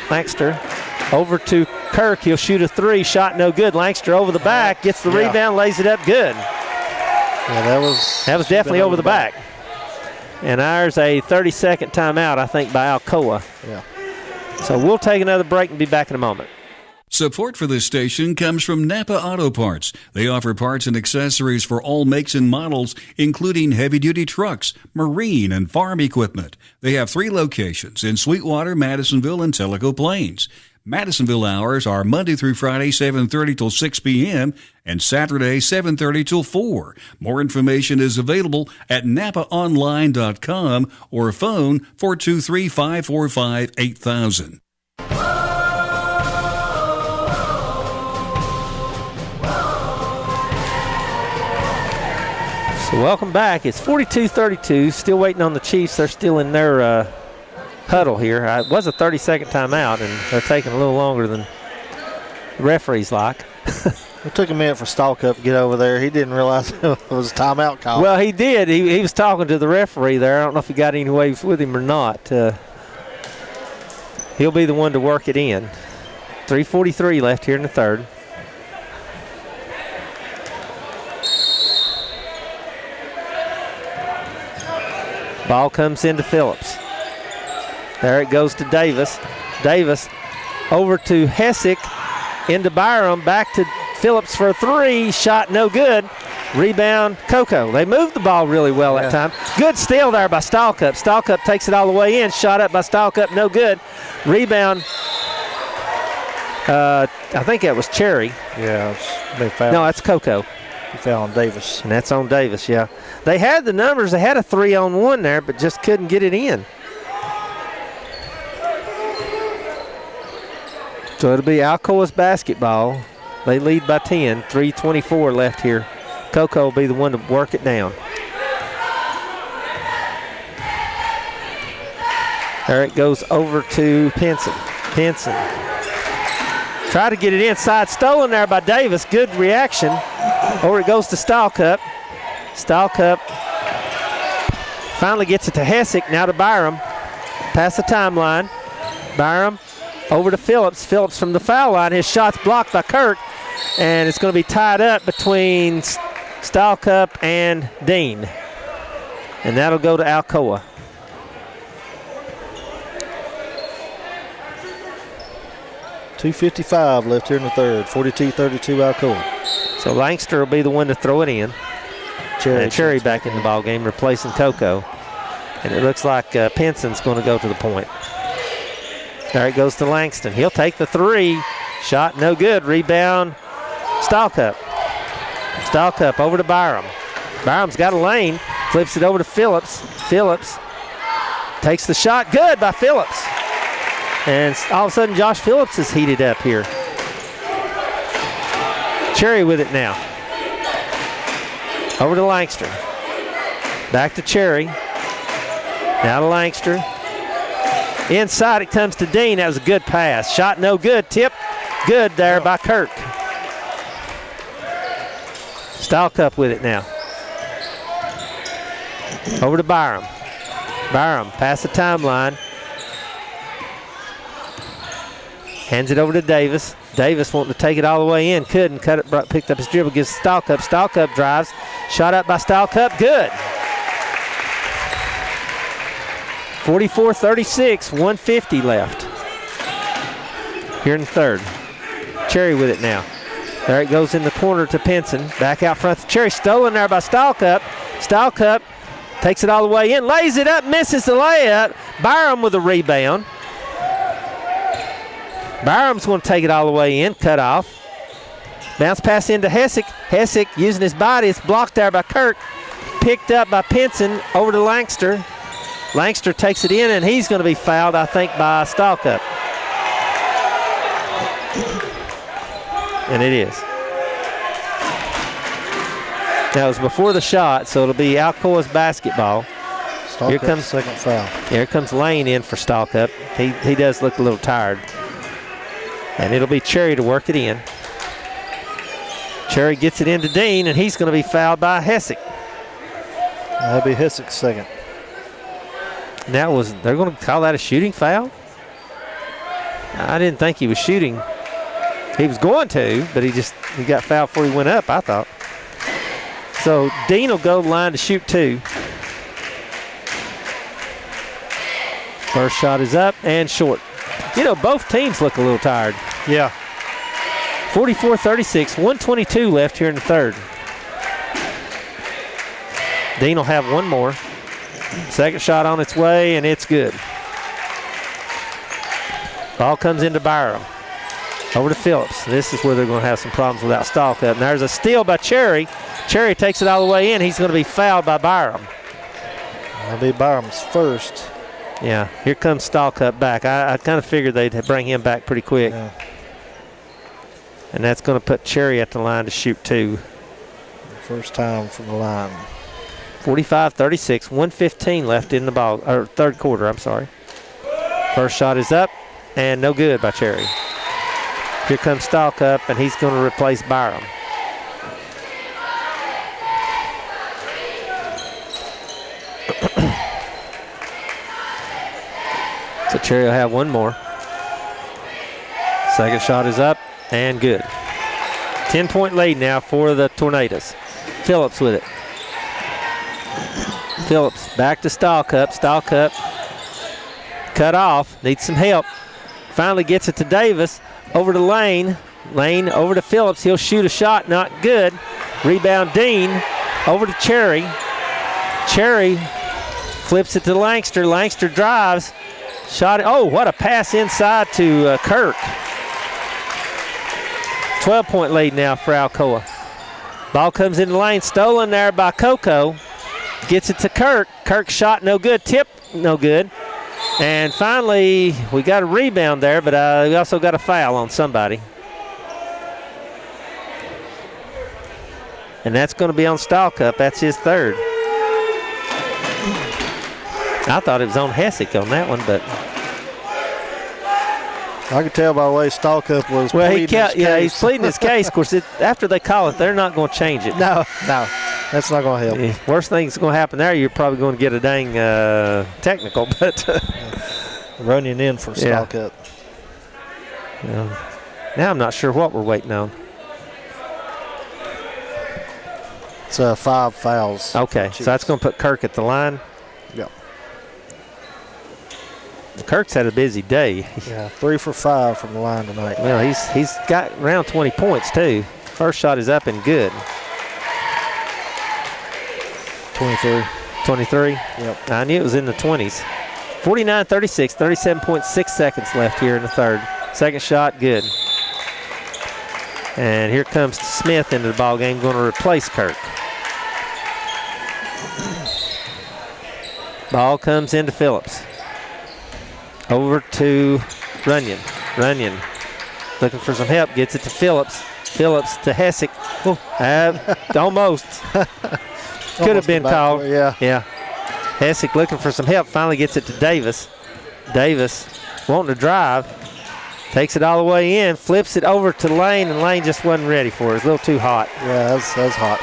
Langster over to Kirk. He'll shoot a 3. Shot no good. Langster over the back. Gets the rebound. Lays it up good. Yeah, that was definitely over the back. And ours a 30-second timeout, I think, by Alcoa. Yeah. So we'll take another break and be back in a moment. Support for this station comes from Napa Auto Parts. They offer parts and accessories for all makes and models, including heavy-duty trucks, marine, and farm equipment. They have 3 locations in Sweetwater, Madisonville, and Tellico Plains. Madisonville hours are Monday through Friday, 7:30 till 6 p.m., and Saturday, 7:30 till 4. More information is available at napaonline.com or phone 423-545-8000. So welcome back. It's 42-32. Still waiting on the Chiefs. They're still in their huddle here. It was a 30-second timeout, and they're taking a little longer than the referees like. It took a minute for Stahlcup to get over there. He didn't realize it was a timeout call. Well, he did. He was talking to the referee there. I don't know if he got any waves with him or not. He'll be the one to work it in. 3:43 left here in the third. Ball comes into Phillips. There it goes to Davis. Davis over to Hessick. Into Byram. Back to Phillips for a 3. Shot no good. Rebound Coco. They moved the ball really well that time. Good steal there by Stahlcup. Stahlcup takes it all the way in. Shot up by Stahlcup. No good. Rebound. I think that was Cherry. Yeah. They fouled. No, that's Coco. He fell on Davis. And that's on Davis, yeah. They had the numbers. They had a 3-on-1 there, but just couldn't get it in. So it'll be Alcoa's basketball. They lead by 10. 3:24 left here. Coco will be the one to work it down. There it goes over to Pinson. Pinson. Try to get it inside. Stolen there by Davis. Good reaction. Over it goes to Stahlcup. Stahlcup finally gets it to Hessick. Now to Byram. Past the timeline. Byram over to Phillips. Phillips from the foul line. His shot's blocked by Kirk. And it's going to be tied up between Stahlcup and Dean. And that'll go to Alcoa. .255 left here in the third. 42-32 Alcoa. So Langster will be the one to throw it in. Cherry back in the ball game, replacing Coco. And it looks like Pinson's going to go to the point. There it goes to Langston. He'll take the 3. Shot no good. Rebound Stahlcup. Stahlcup over to Byram. Byram's got a lane. Flips it over to Phillips. Phillips takes the shot. Good by Phillips. And all of a sudden Josh Phillips is heated up here. Cherry with it now. Over to Langster. Back to Cherry. Now to Langster. Inside it comes to Dean. That was a good pass. Shot no good. Tip good there by Kirk. Style Cup with it now. Over to Byram. Byram past the timeline. Hands it over to Davis. Davis wanting to take it all the way in. Couldn't. Cut it. Picked up his dribble. Gives Style Cup. Style Cup drives. Shot up by Style Cup. Good. 44-36. 150 left. Here in the third. Cherry with it now. There it goes in the corner to Pinson. Back out front to Cherry. Stolen there by Style Cup. Style Cup takes it all the way in. Lays it up. Misses the layup. Byram with a rebound. Byram's going to take it all the way in. Cut off. Bounce pass into Hessick. Hessick using his body. It's blocked there by Kirk. Picked up by Pinson. Over to Langster. Langster takes it in, and he's going to be fouled, I think, by Style Cup. And it is. That was before the shot, so it'll be Alcoa's basketball. Here comes second foul. Here comes Lane in for Style Cup. He does look a little tired. And it'll be Cherry to work it in. Cherry gets it into Dean, and he's going to be fouled by Hessick. That'll be Hessick's second. They're going to call that a shooting foul? I didn't think he was shooting. He was going to, but he got fouled before he went up, I thought. So Dean will go line to shoot two. First shot is up and short. You know, both teams look a little tired. Yeah. 44-36, 122 left here in the third. Dean will have one more. Second shot on its way, and it's good. Ball comes into Byram. Over to Phillips. This is where they're going to have some problems without Style Cup. And there's a steal by Cherry. Cherry takes it all the way in. He's going to be fouled by Byram. That'll be Byram's first. Yeah, here comes Style Cup back. I kind of figured they'd bring him back pretty quick. Yeah. And that's going to put Cherry at the line to shoot two. First time from the line. 45-36, 1:15 left in the ball, or third quarter, I'm sorry. First shot is up and no good by Cherry. Here comes Style Cup, and he's going to replace Byram. So Cherry will have one more. Second shot is up and good. 10-point lead now for the Tornadoes. Phillips with it. Phillips back to Style Cup. Style Cup cut off. Needs some help. Finally gets it to Davis. Over to Lane. Lane over to Phillips. He'll shoot a shot. Not good. Rebound Dean. Over to Cherry. Cherry flips it to Langster. Langster drives. Shot it. Oh, what a pass inside to Kirk. 12-point lead now for Alcoa. Ball comes in the lane. Stolen there by Coco. Gets it to Kirk. Kirk shot no good. Tip no good. And finally, we got a rebound there, but we also got a foul on somebody. And that's going to be on Style Cup. That's his third. I thought it was on Hessick on that one, but I could tell by the way Style Cup was pleading his case. Yeah, he's pleading his case. Of course, after they call it, they're not going to change it. No, that's not going to help. Yeah, worst thing's going to happen there, you're probably going to get a dang technical, but running in for Style Cup. Now I'm not sure what we're waiting on. It's 5 fouls. Okay, so that's going to put Kirk at the line. Yep. Kirk's had a busy day. Yeah, 3 for 5 from the line tonight. Well, he's got around 20 points too. First shot is up and good. 23. Yep. I knew it was in the 20s. 49-36, 37.6 seconds left here in the third. Second shot, good. And here comes Smith into the ball game, going to replace Kirk. Ball comes into Phillips. Over to Runyon. Runyon looking for some help, gets it to Phillips. Phillips to Hessick. Almost. Could have been called. Yeah. Hessick looking for some help, finally gets it to Davis. Davis wanting to drive, takes it all the way in, flips it over to Lane, and Lane just wasn't ready for it. It was a little too hot. Yeah, that was hot.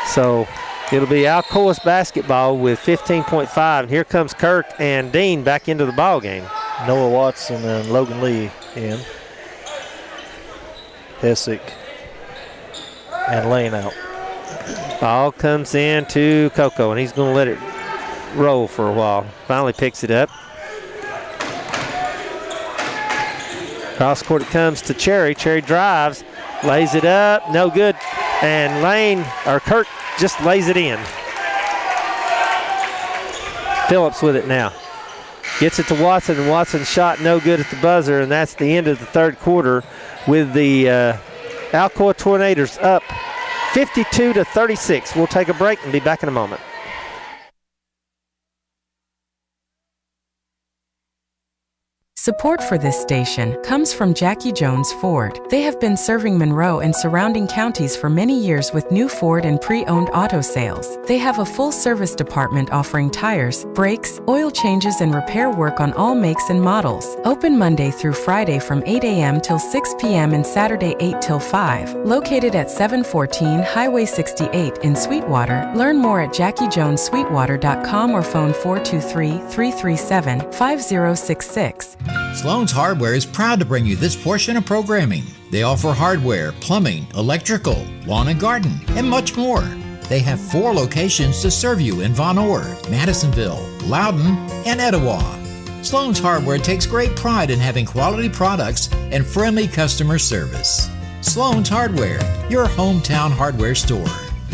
So it'll be Alcoa's basketball with 15.5, and here comes Kirk and Dean back into the ball game. Noah Watson and Logan Lee in. Hessick and Lane out. Ball comes in to Coco, and he's going to let it roll for a while. Finally picks it up. Cross court it comes to Cherry. Cherry drives, lays it up, no good. And Kirk just lays it in. Phillips with it now. Gets it to Watson, and Watson's shot no good at the buzzer, and that's the end of the third quarter with the Alcoa Tornadoes up 52-36. We'll take a break and be back in a moment. Support for this station comes from Jackie Jones Ford. They have been serving Monroe and surrounding counties for many years with new Ford and pre-owned auto sales. They have a full service department offering tires, brakes, oil changes, and repair work on all makes and models. Open Monday through Friday from 8 a.m. till 6 p.m. and Saturday 8 till 5. Located at 714 Highway 68 in Sweetwater. Learn more at JackieJonesSweetwater.com or phone 423-337-5066. Sloan's Hardware is proud to bring you this portion of programming. They offer hardware, plumbing, electrical, lawn and garden, and much more. They have 4 locations to serve you in Von Orr, Madisonville, Loudon, and Etowah. Sloan's Hardware takes great pride in having quality products and friendly customer service. Sloan's Hardware, your hometown hardware store.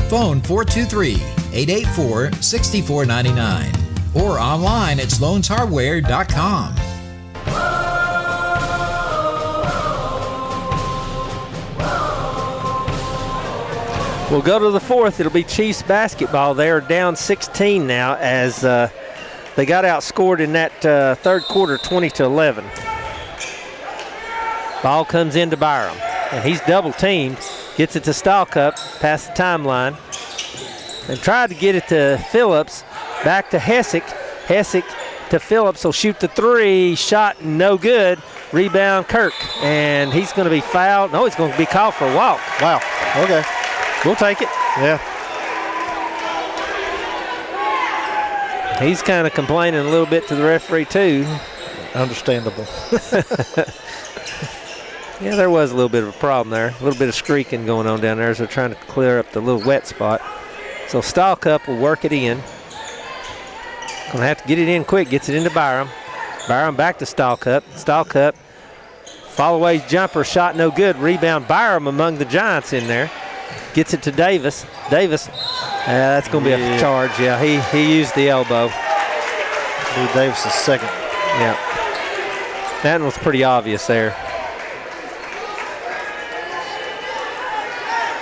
Phone 423-884-6499 or online at sloanshardware.com. We'll go to the fourth. It'll be Chiefs basketball. They are down 16 now as they got outscored in that third quarter 20-11. Ball comes into Byram, and he's double teamed. Gets it to Stalcup, past the timeline. And tried to get it to Phillips, back to Hessick. Hessick to Phillips, will shoot the three. Shot no good. Rebound Kirk, and he's going to be fouled. No, he's going to be called for a walk. Wow, okay. We'll take it. Yeah. He's kind of complaining a little bit to the referee, too. Understandable. Yeah, there was a little bit of a problem there. A little bit of streaking going on down there as they're trying to clear up the little wet spot. So Stalcup will work it in. Going to have to get it in quick. Gets it into Byram. Byram back to Stalcup. Stalcup, fall-away jumper, shot no good. Rebound Byram among the Giants in there. Gets it to Davis. Davis, that's going to be a charge. Yeah, he used the elbow. Be Davis' second. Yeah. That one was pretty obvious there.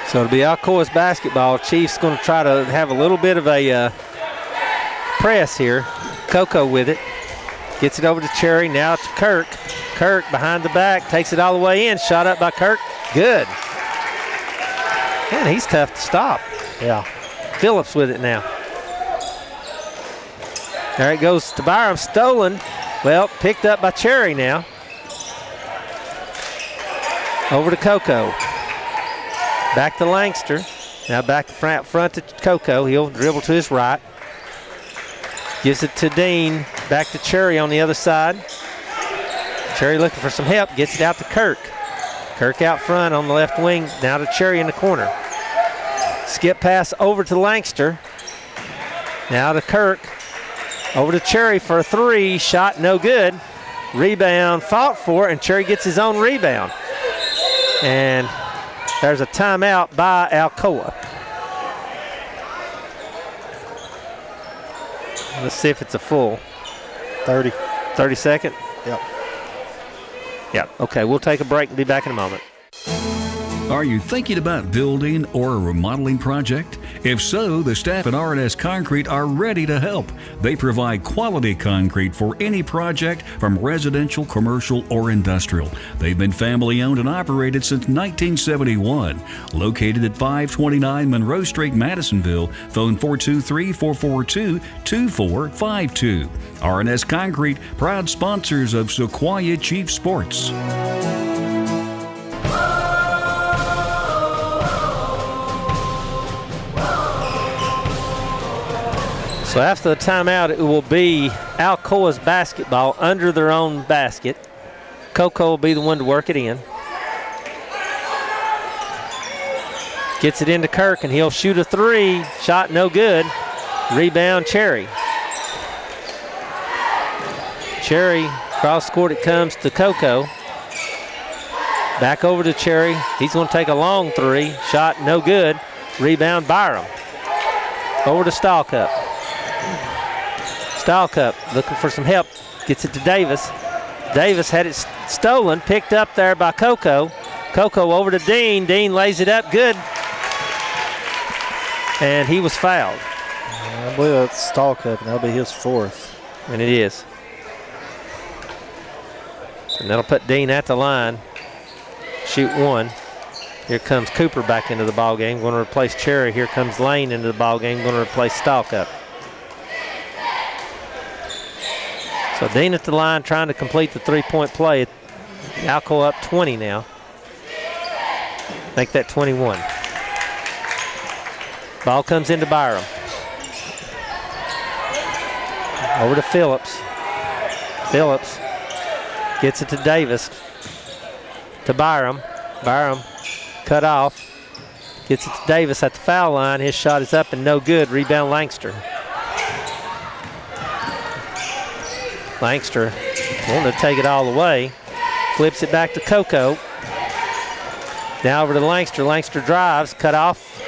So it'll be Alcoa's basketball. Chiefs going to try to have a little bit of a press here. Coco with it. Gets it over to Cherry. Now to Kirk. Kirk behind the back. Takes it all the way in. Shot up by Kirk. Good. Man, he's tough to stop. Yeah. Phillips with it now. There it goes to Byram. Stolen. Well, picked up by Cherry now. Over to Coco. Back to Langster. Now back front to Coco. He'll dribble to his right. Gives it to Dean. Back to Cherry on the other side. Cherry looking for some help. Gets it out to Kirk. Kirk out front on the left wing. Now to Cherry in the corner. Skip pass over to Langster. Now to Kirk. Over to Cherry for a three. Shot no good. Rebound fought for, and Cherry gets his own rebound. And there's a timeout by Alcoa. Let's see if it's a full. 30 second? Yep. Yep. Okay, we'll take a break and be back in a moment. Are you thinking about building or a remodeling project? If so, the staff at R&S Concrete are ready to help. They provide quality concrete for any project from residential, commercial, or industrial. They've been family owned and operated since 1971. Located at 529 Monroe Street, Madisonville. Phone 423-442-2452. R&S Concrete, proud sponsors of Sequoia Chief Sports. So after the timeout, it will be Alcoa's basketball under their own basket. Coco will be the one to work it in. Gets it into Kirk, and he'll shoot a three. Shot no good. Rebound, Cherry. Cherry, cross court it comes to Coco. Back over to Cherry. He's going to take a long three. Shot no good. Rebound, Byram. Over to Stahlcup. Stahlcup looking for some help. Gets it to Davis. Davis had it stolen, picked up there by Coco. Coco over to Dean. Dean lays it up, good. And he was fouled. I believe that's Stahlcup, and that'll be his fourth. And it is. And that'll put Dean at the line. Shoot one. Here comes Cooper back into the ball game. Going to replace Cherry. Here comes Lane into the ball game. Going to replace Stahlcup. So Dean at the line trying to complete the three-point play. Alcoa up 20 now. Make that 21. Ball comes into Byram. Over to Phillips. Phillips gets it to Davis. To Byram. Byram cut off. Gets it to Davis at the foul line. His shot is up and no good. Rebound Langster. Langster wanting to take it all the way. Flips it back to Coco. Now over to Langster. Langster drives, cut off,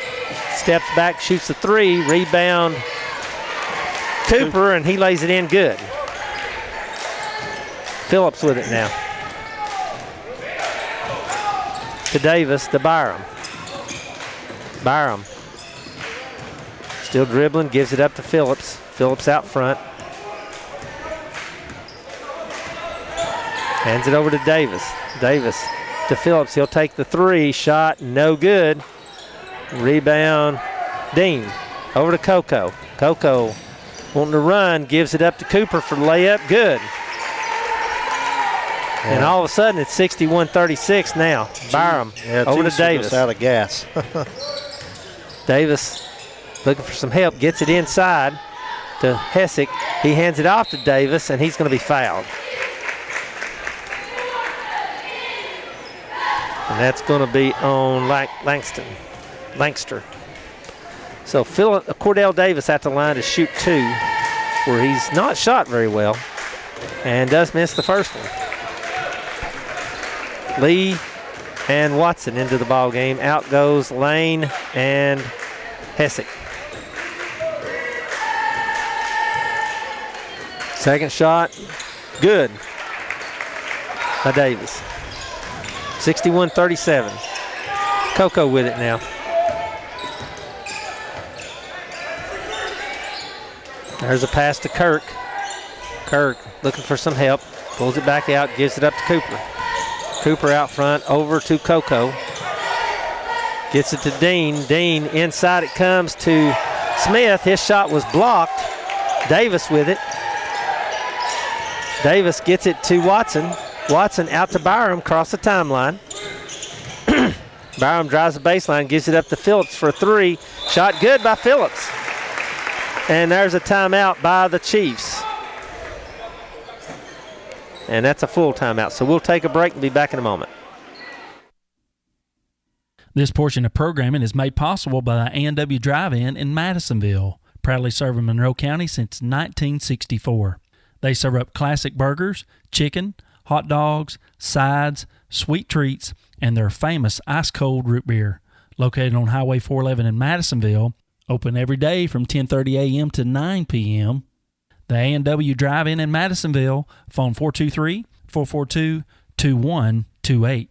steps back, shoots the three. Rebound Cooper, and he lays it in good. Phillips with it now. To Davis, to Byram. Byram still dribbling, gives it up to Phillips. Phillips out front. Hands it over to Davis. Davis to Phillips. He'll take the three. Shot no good. Rebound Dean. Over to Coco. Coco wanting to run. Gives it up to Cooper for layup. Good. Yeah. And all of a sudden it's 61-36 now. Byram over to Davis. Out of gas. Davis looking for some help. Gets it inside to Hessick. He hands it off to Davis, and he's going to be fouled. And that's going to be on Langster. So Cordell Davis at the line to shoot two, where he's not shot very well and does miss the first one. Lee and Watson into the ball game. Out goes Lane and Hessick. Second shot, good by Davis. 61-37. Coco with it now. There's a pass to Kirk. Kirk looking for some help. Pulls it back out, gives it up to Cooper. Cooper out front, over to Coco. Gets it to Dean. Dean inside it comes to Smith. His shot was blocked. Davis with it. Davis gets it to Watson. Watson out to Byram, across the timeline. Byram drives the baseline, gives it up to Phillips for a three. Shot good by Phillips. And there's a timeout by the Chiefs. And that's a full timeout. So we'll take a break and be back in a moment. This portion of programming is made possible by the A&W Drive-In in Madisonville, proudly serving Monroe County since 1964. They serve up classic burgers, chicken, hot dogs, sides, sweet treats, and their famous ice-cold root beer. Located on Highway 411 in Madisonville, open every day from 10:30 a.m. to 9 p.m. The A&W Drive-In in Madisonville, phone 423-442-2128.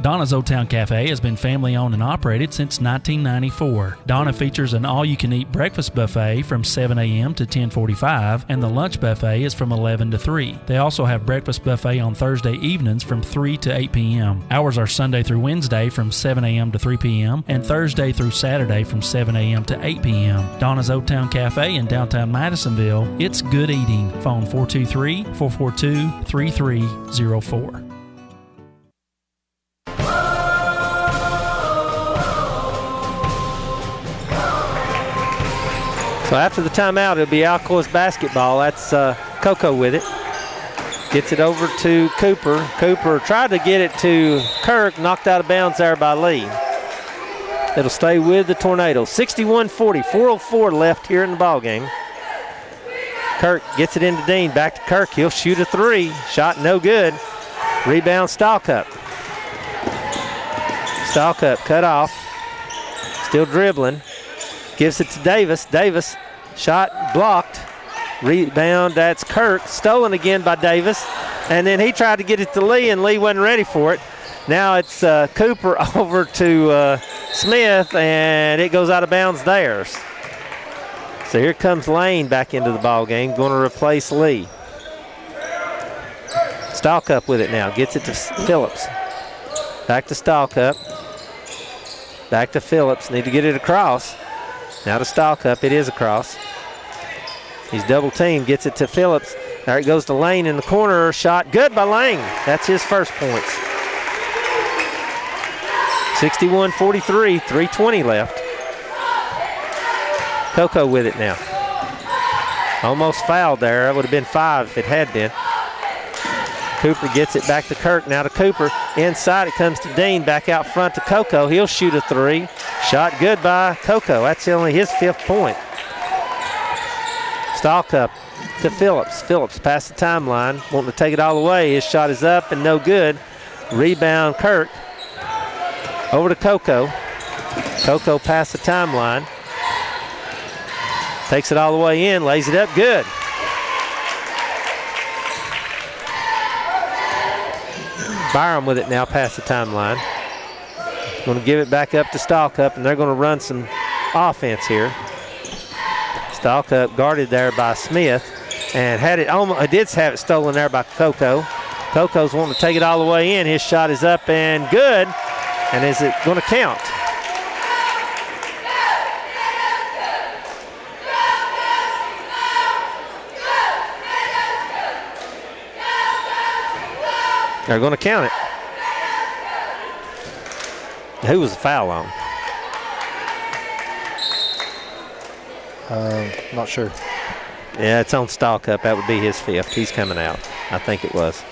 Donna's Old Town Cafe has been family owned and operated since 1994. Donna features an all-you-can-eat breakfast buffet from 7 a.m. to 10:45, and the lunch buffet is from 11 to 3. They also have breakfast buffet on Thursday evenings from 3 to 8 p.m. Hours are Sunday through Wednesday from 7 a.m. to 3 p.m. and Thursday through Saturday from 7 a.m. to 8 p.m. Donna's Old Town Cafe in downtown Madisonville. It's good eating. Phone 423-442-3304. So after the timeout, it'll be Alcoa's basketball. That's Coco with it. Gets it over to Cooper. Cooper tried to get it to Kirk, knocked out of bounds there by Lee. It'll stay with the Tornadoes. 61-40, 4:04 left here in the ballgame. Kirk gets it into Dean. Back to Kirk. He'll shoot a three. Shot no good. Rebound Stalcup. Stalcup cut off. Still dribbling. Gives it to Davis. Davis, shot blocked. Rebound, that's Kirk. Stolen again by Davis. And then he tried to get it to Lee, and Lee wasn't ready for it. Now it's Cooper over to Smith, and it goes out of bounds there. So here comes Lane back into the ball game, going to replace Lee. Stalcup with it now. Gets it to Phillips. Back to Stalcup. Back to Phillips. Need to get it across. Now to Stalcup. It is across. He's double teamed. Gets it to Phillips. There it goes to Lane in the corner. Shot good by Lane. That's his first points. 61-43. 3:20 left. Coco with it now. Almost fouled there. That would have been 5 if it had been. Cooper gets it back to Kirk. Now to Cooper. Inside it comes to Dean. Back out front to Coco. He'll shoot a three. Shot good by Coco. That's only his 5th point. Stalcup to Phillips. Phillips past the timeline. Wanting to take it all the way. His shot is up and no good. Rebound Kirk. Over to Coco. Coco past the timeline. Takes it all the way in. Lays it up good. Byram with it now past the timeline. Going to give it back up to Stalcup, and they're going to run some offense here. Stalcup guarded there by Smith, and had it almost, did have it stolen there by Coco. Coco's wanting to take it all the way in. His shot is up and good, and is it going to count? They're going to count it. Who was the foul on? Not sure. Yeah, it's on Stalcup. That would be his 5th. He's coming out. I think it was.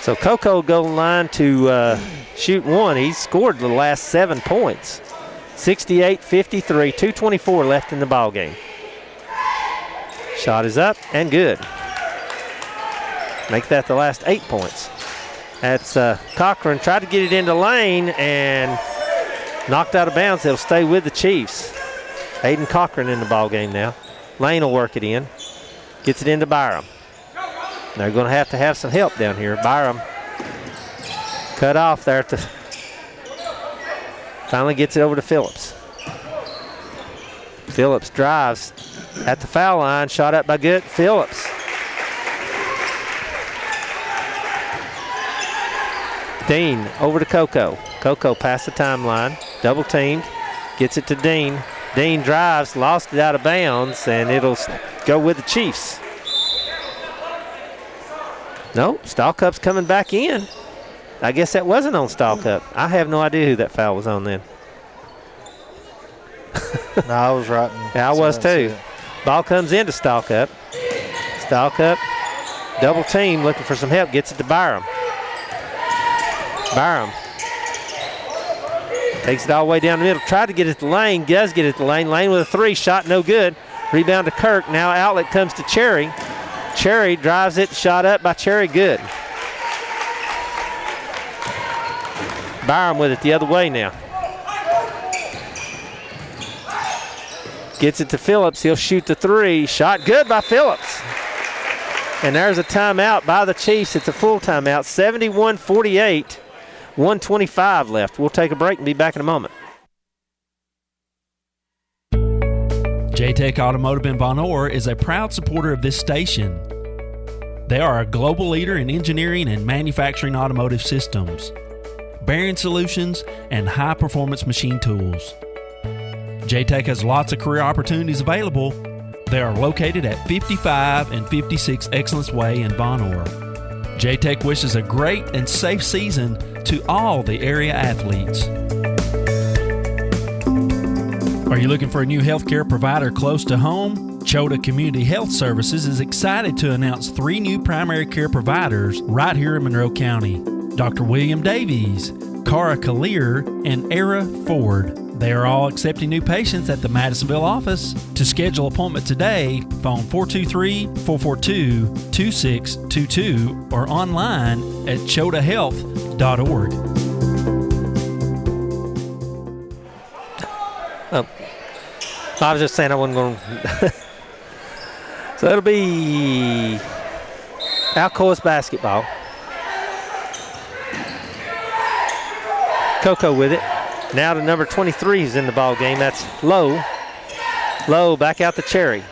So Coco goal line to shoot one. He's scored the last 7 points. 68-53, 2:24 left in the ball game. Shot is up and good. Make that the last 8 points. That's Cochran tried to get it into Lane and knocked out of bounds. It'll stay with the Chiefs. Aiden Cochran in the ball game now. Lane will work it in. Gets it into Byram. They're going to have some help down here. Byram cut off there. Finally gets it over to Phillips. Phillips drives at the foul line. Shot up by good Phillips. Dean over to Coco. Coco past the timeline. Double teamed. Gets it to Dean. Dean drives, lost it out of bounds, and it'll go with the Chiefs. No, Stalcup's coming back in. I guess that wasn't on Stalcup. I have no idea who that foul was on then. No, I was right. Yeah, I was too. Ball comes into Stalcup. Stalcup, double team, looking for some help, gets it to Byram. Byram takes it all the way down the middle. Tried to get it to Lane. Does get it to Lane. Lane with a three. Shot no good. Rebound to Kirk. Now outlet comes to Cherry. Cherry drives it. Shot up by Cherry. Good. Byram with it the other way now. Gets it to Phillips. He'll shoot the three. Shot good by Phillips. And there's a timeout by the Chiefs. It's a full timeout. 71-48. 1:25 left. We'll take a break and be back in a moment. J-Tech Automotive in Von Orr is a proud supporter of this station. They are a global leader in engineering and manufacturing automotive systems, bearing solutions, and high-performance machine tools. J-Tech has lots of career opportunities available. They are located at 55 and 56 Excellence Way in Von Orr. J-Tech wishes a great and safe season to all the area athletes. Are you looking for a new healthcare provider close to home? Chota Community Health Services is excited to announce 3 new primary care providers right here in Monroe County. Dr. William Davies, Cara Collier, and Era Ford. They are all accepting new patients at the Madisonville office. To schedule an appointment today, phone 423-442-2622 or online at chotahealth.org. Oh, I was just saying I wasn't going to. So it'll be Alcoa's basketball. Coco with it. Now to number 23 is in the ball game. That's Lowe. Lowe back out to Cherry.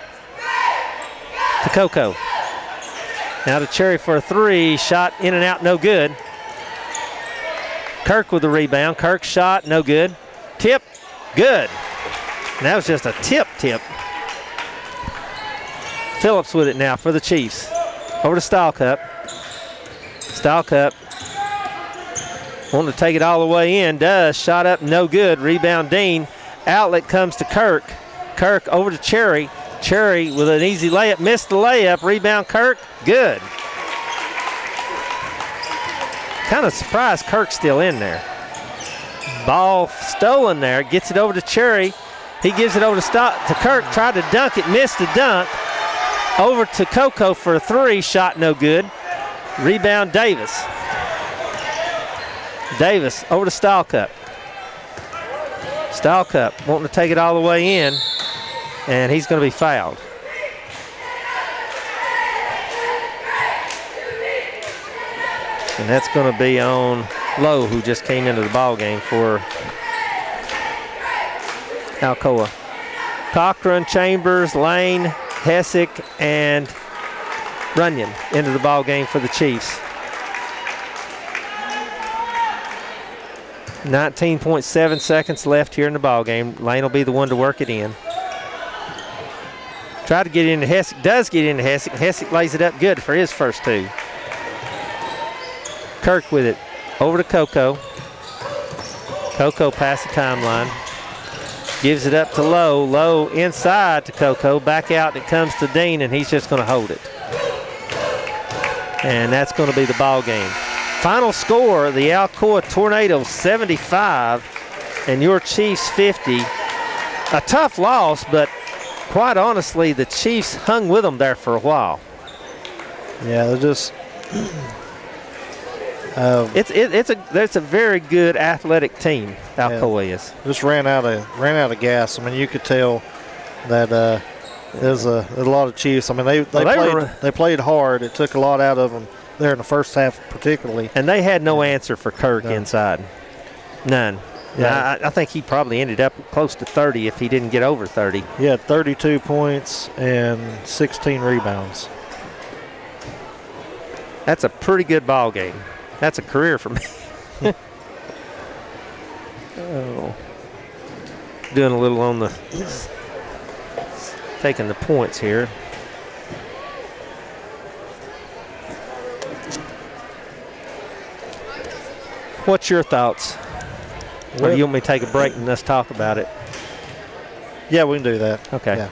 To Coco. Now to Cherry for a 3. Shot in and out, no good. Kirk with the rebound. Kirk shot, no good. Tip, good. And that was just a tip. Phillips with it now for the Chiefs. Over to Stallcup. Stallcup wanting to take it all the way in. Does. Shot up, no good. Rebound Dean. Outlet comes to Kirk. Kirk over to Cherry. Cherry with an easy layup. Missed the layup. Rebound Kirk. Good. Kind of surprised Kirk's still in there. Ball stolen there. Gets it over to Cherry. He gives it over to Kirk. Tried to dunk it. Missed the dunk. Over to Coco for a 3. Shot no good. Rebound Davis. Davis over to Stallcup. Stallcup wanting to take it all the way in. And he's going to be fouled. And that's going to be on Lowe, who just came into the ball game for Alcoa. Cochran, Chambers, Lane, Hessick, and Runyon into the ball game for the Chiefs. 19.7 seconds left here in the ball game. Lane will be the one to work it in. Try to get into Hessick. Does get into Hessick. Hessick lays it up good for his first 2. Kirk with it. Over to Coco. Coco past the timeline. Gives it up to Lowe. Lowe inside to Coco. Back out it comes to Dean, and he's just going to hold it. And that's going to be the ball game. Final score, the Alcoa Tornadoes 75 and your Chiefs 50. A tough loss, but quite honestly, the Chiefs hung with them there for a while. Yeah, they're just... It's a very good athletic team, Alcoa is. Just ran out of gas. I mean, you could tell that there's a lot of Chiefs. I mean, they played hard. It took a lot out of them there in the first half, particularly. And they had no answer for Kirk inside. None. Yeah, I think he probably ended up close to 30 if he didn't get over 30. He had 32 points and 16 rebounds. That's a pretty good ball game. That's a career for me. Oh. Doing a little on the taking the points here. What's your thoughts? Or do you want me to take a break and let's talk about it? Yeah, we can do that. Okay. Yeah.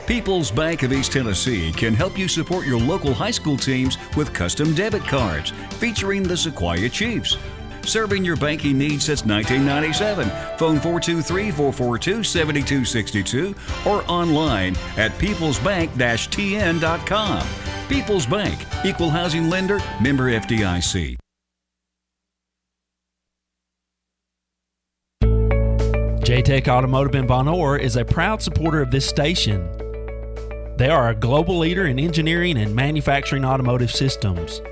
People's Bank of East Tennessee can help you support your local high school teams with custom debit cards featuring the Sequoia Chiefs. Serving your banking needs since 1997. Phone 423-442-7262 or online at peoplesbank-tn.com. People's Bank, Equal Housing Lender, member FDIC. J-Tech Automotive in Von Orr is a proud supporter of this station. They are a global leader in engineering and manufacturing automotive systems,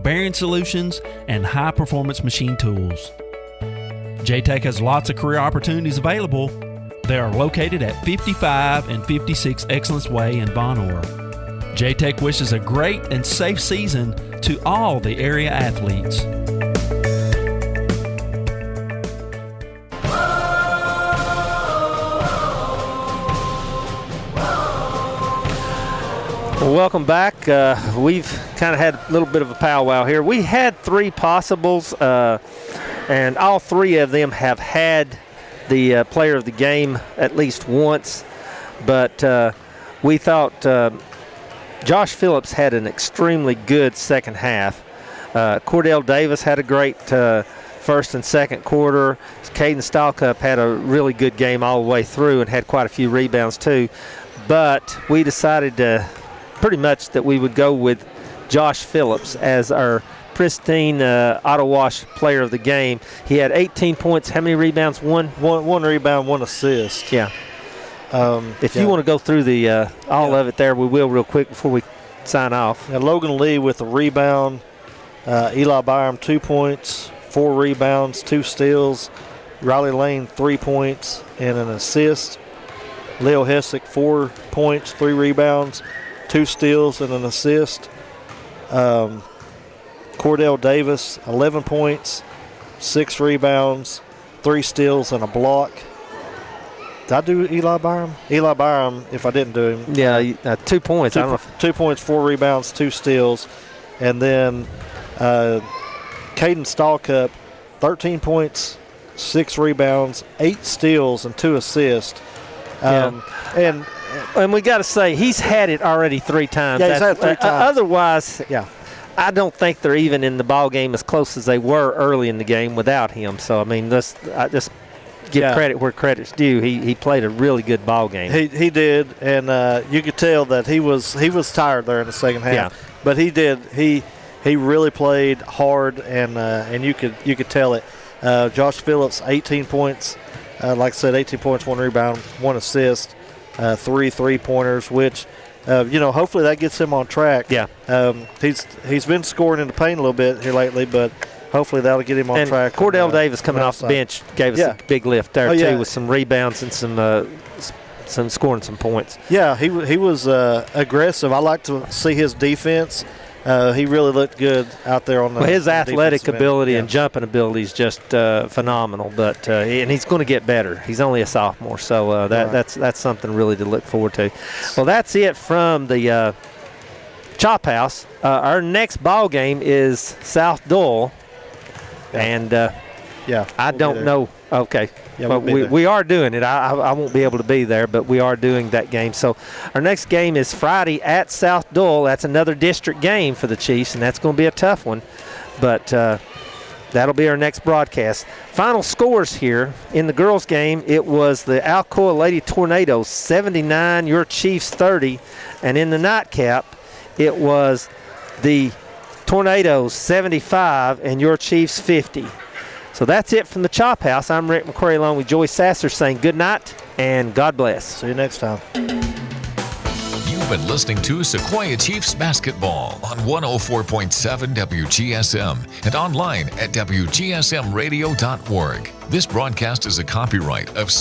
bearing solutions, and high-performance machine tools. J-Tech has lots of career opportunities available. They are located at 55 and 56 Excellence Way in Bon Ore. J-Tech wishes a great and safe season to all the area athletes. Welcome back. We've kind of had a little bit of a powwow here. We had 3 possibles, and all 3 of them have had the player of the game at least once. But we thought Josh Phillips had an extremely good second half. Cordell Davis had a great first and second quarter. Caden Stalcup had a really good game all the way through and had quite a few rebounds too. But we decided pretty much that we would go with Josh Phillips as our pristine auto wash player of the game. He had 18 points. How many rebounds? One rebound, 1 assist. Yeah. If you want to go through the all of it there, we will real quick before we sign off. Now, Logan Lee with a rebound. Eli Byram 2 points, 4 rebounds, 2 steals. Riley Lane 3 points and an assist. Leo Hessick 4 points, 3 rebounds, 2 steals and an assist. Cordell Davis 11 points, 6 rebounds, 3 steals and a block. Did I do Eli Byram? Eli Byram, if I didn't do him. Yeah, 2 points. 2 points, 4 rebounds, 2 steals. And then Caden Stalcup, 13 points, 6 rebounds, 8 steals, and 2 assists. And we got to say, he's had it already 3 times. Yeah, he's had it 3 times. Otherwise, I don't think they're even in the ball game as close as they were early in the game without him. So, I mean, I just give credit where credit's due. He played a really good ball game. He did, and you could tell that he was tired there in the second half. Yeah. But he did. He really played hard, and you could tell it. Josh Phillips, 18 points. Like I said, 18 points, 1 rebound, 1 assist, 3 3-pointers, which, hopefully that gets him on track. Yeah. He's been scoring in the paint a little bit here lately, but hopefully that'll get him on track. Cordell Davis coming off the bench gave us a big lift there, too, with some rebounds and some scoring some points. Yeah, he was aggressive. I like to see his defense. He really looked good out there on the his athletic ability end. and jumping ability is just phenomenal. But and he's going to get better. He's only a sophomore, so that's something really to look forward to. Well, that's it from the Chop House. Our next ball game is South Doyle, and I don't know. Okay. Yeah, but we are doing it. I won't be able to be there, but we are doing that game. So our next game is Friday at South Doyle. That's another district game for the Chiefs, and that's going to be a tough one. But that'll be our next broadcast. Final scores here in the girls' game, it was the Alcoa Lady Tornadoes 79, your Chiefs 30. And in the nightcap, it was the Tornadoes 75 and your Chiefs 50. So that's it from the Chop House. I'm Rick McQuarrie along with Joy Sasser saying good night and God bless. See you next time. You've been listening to Sequoia Chiefs basketball on 104.7 WGSM and online at WGSMradio.org. This broadcast is a copyright of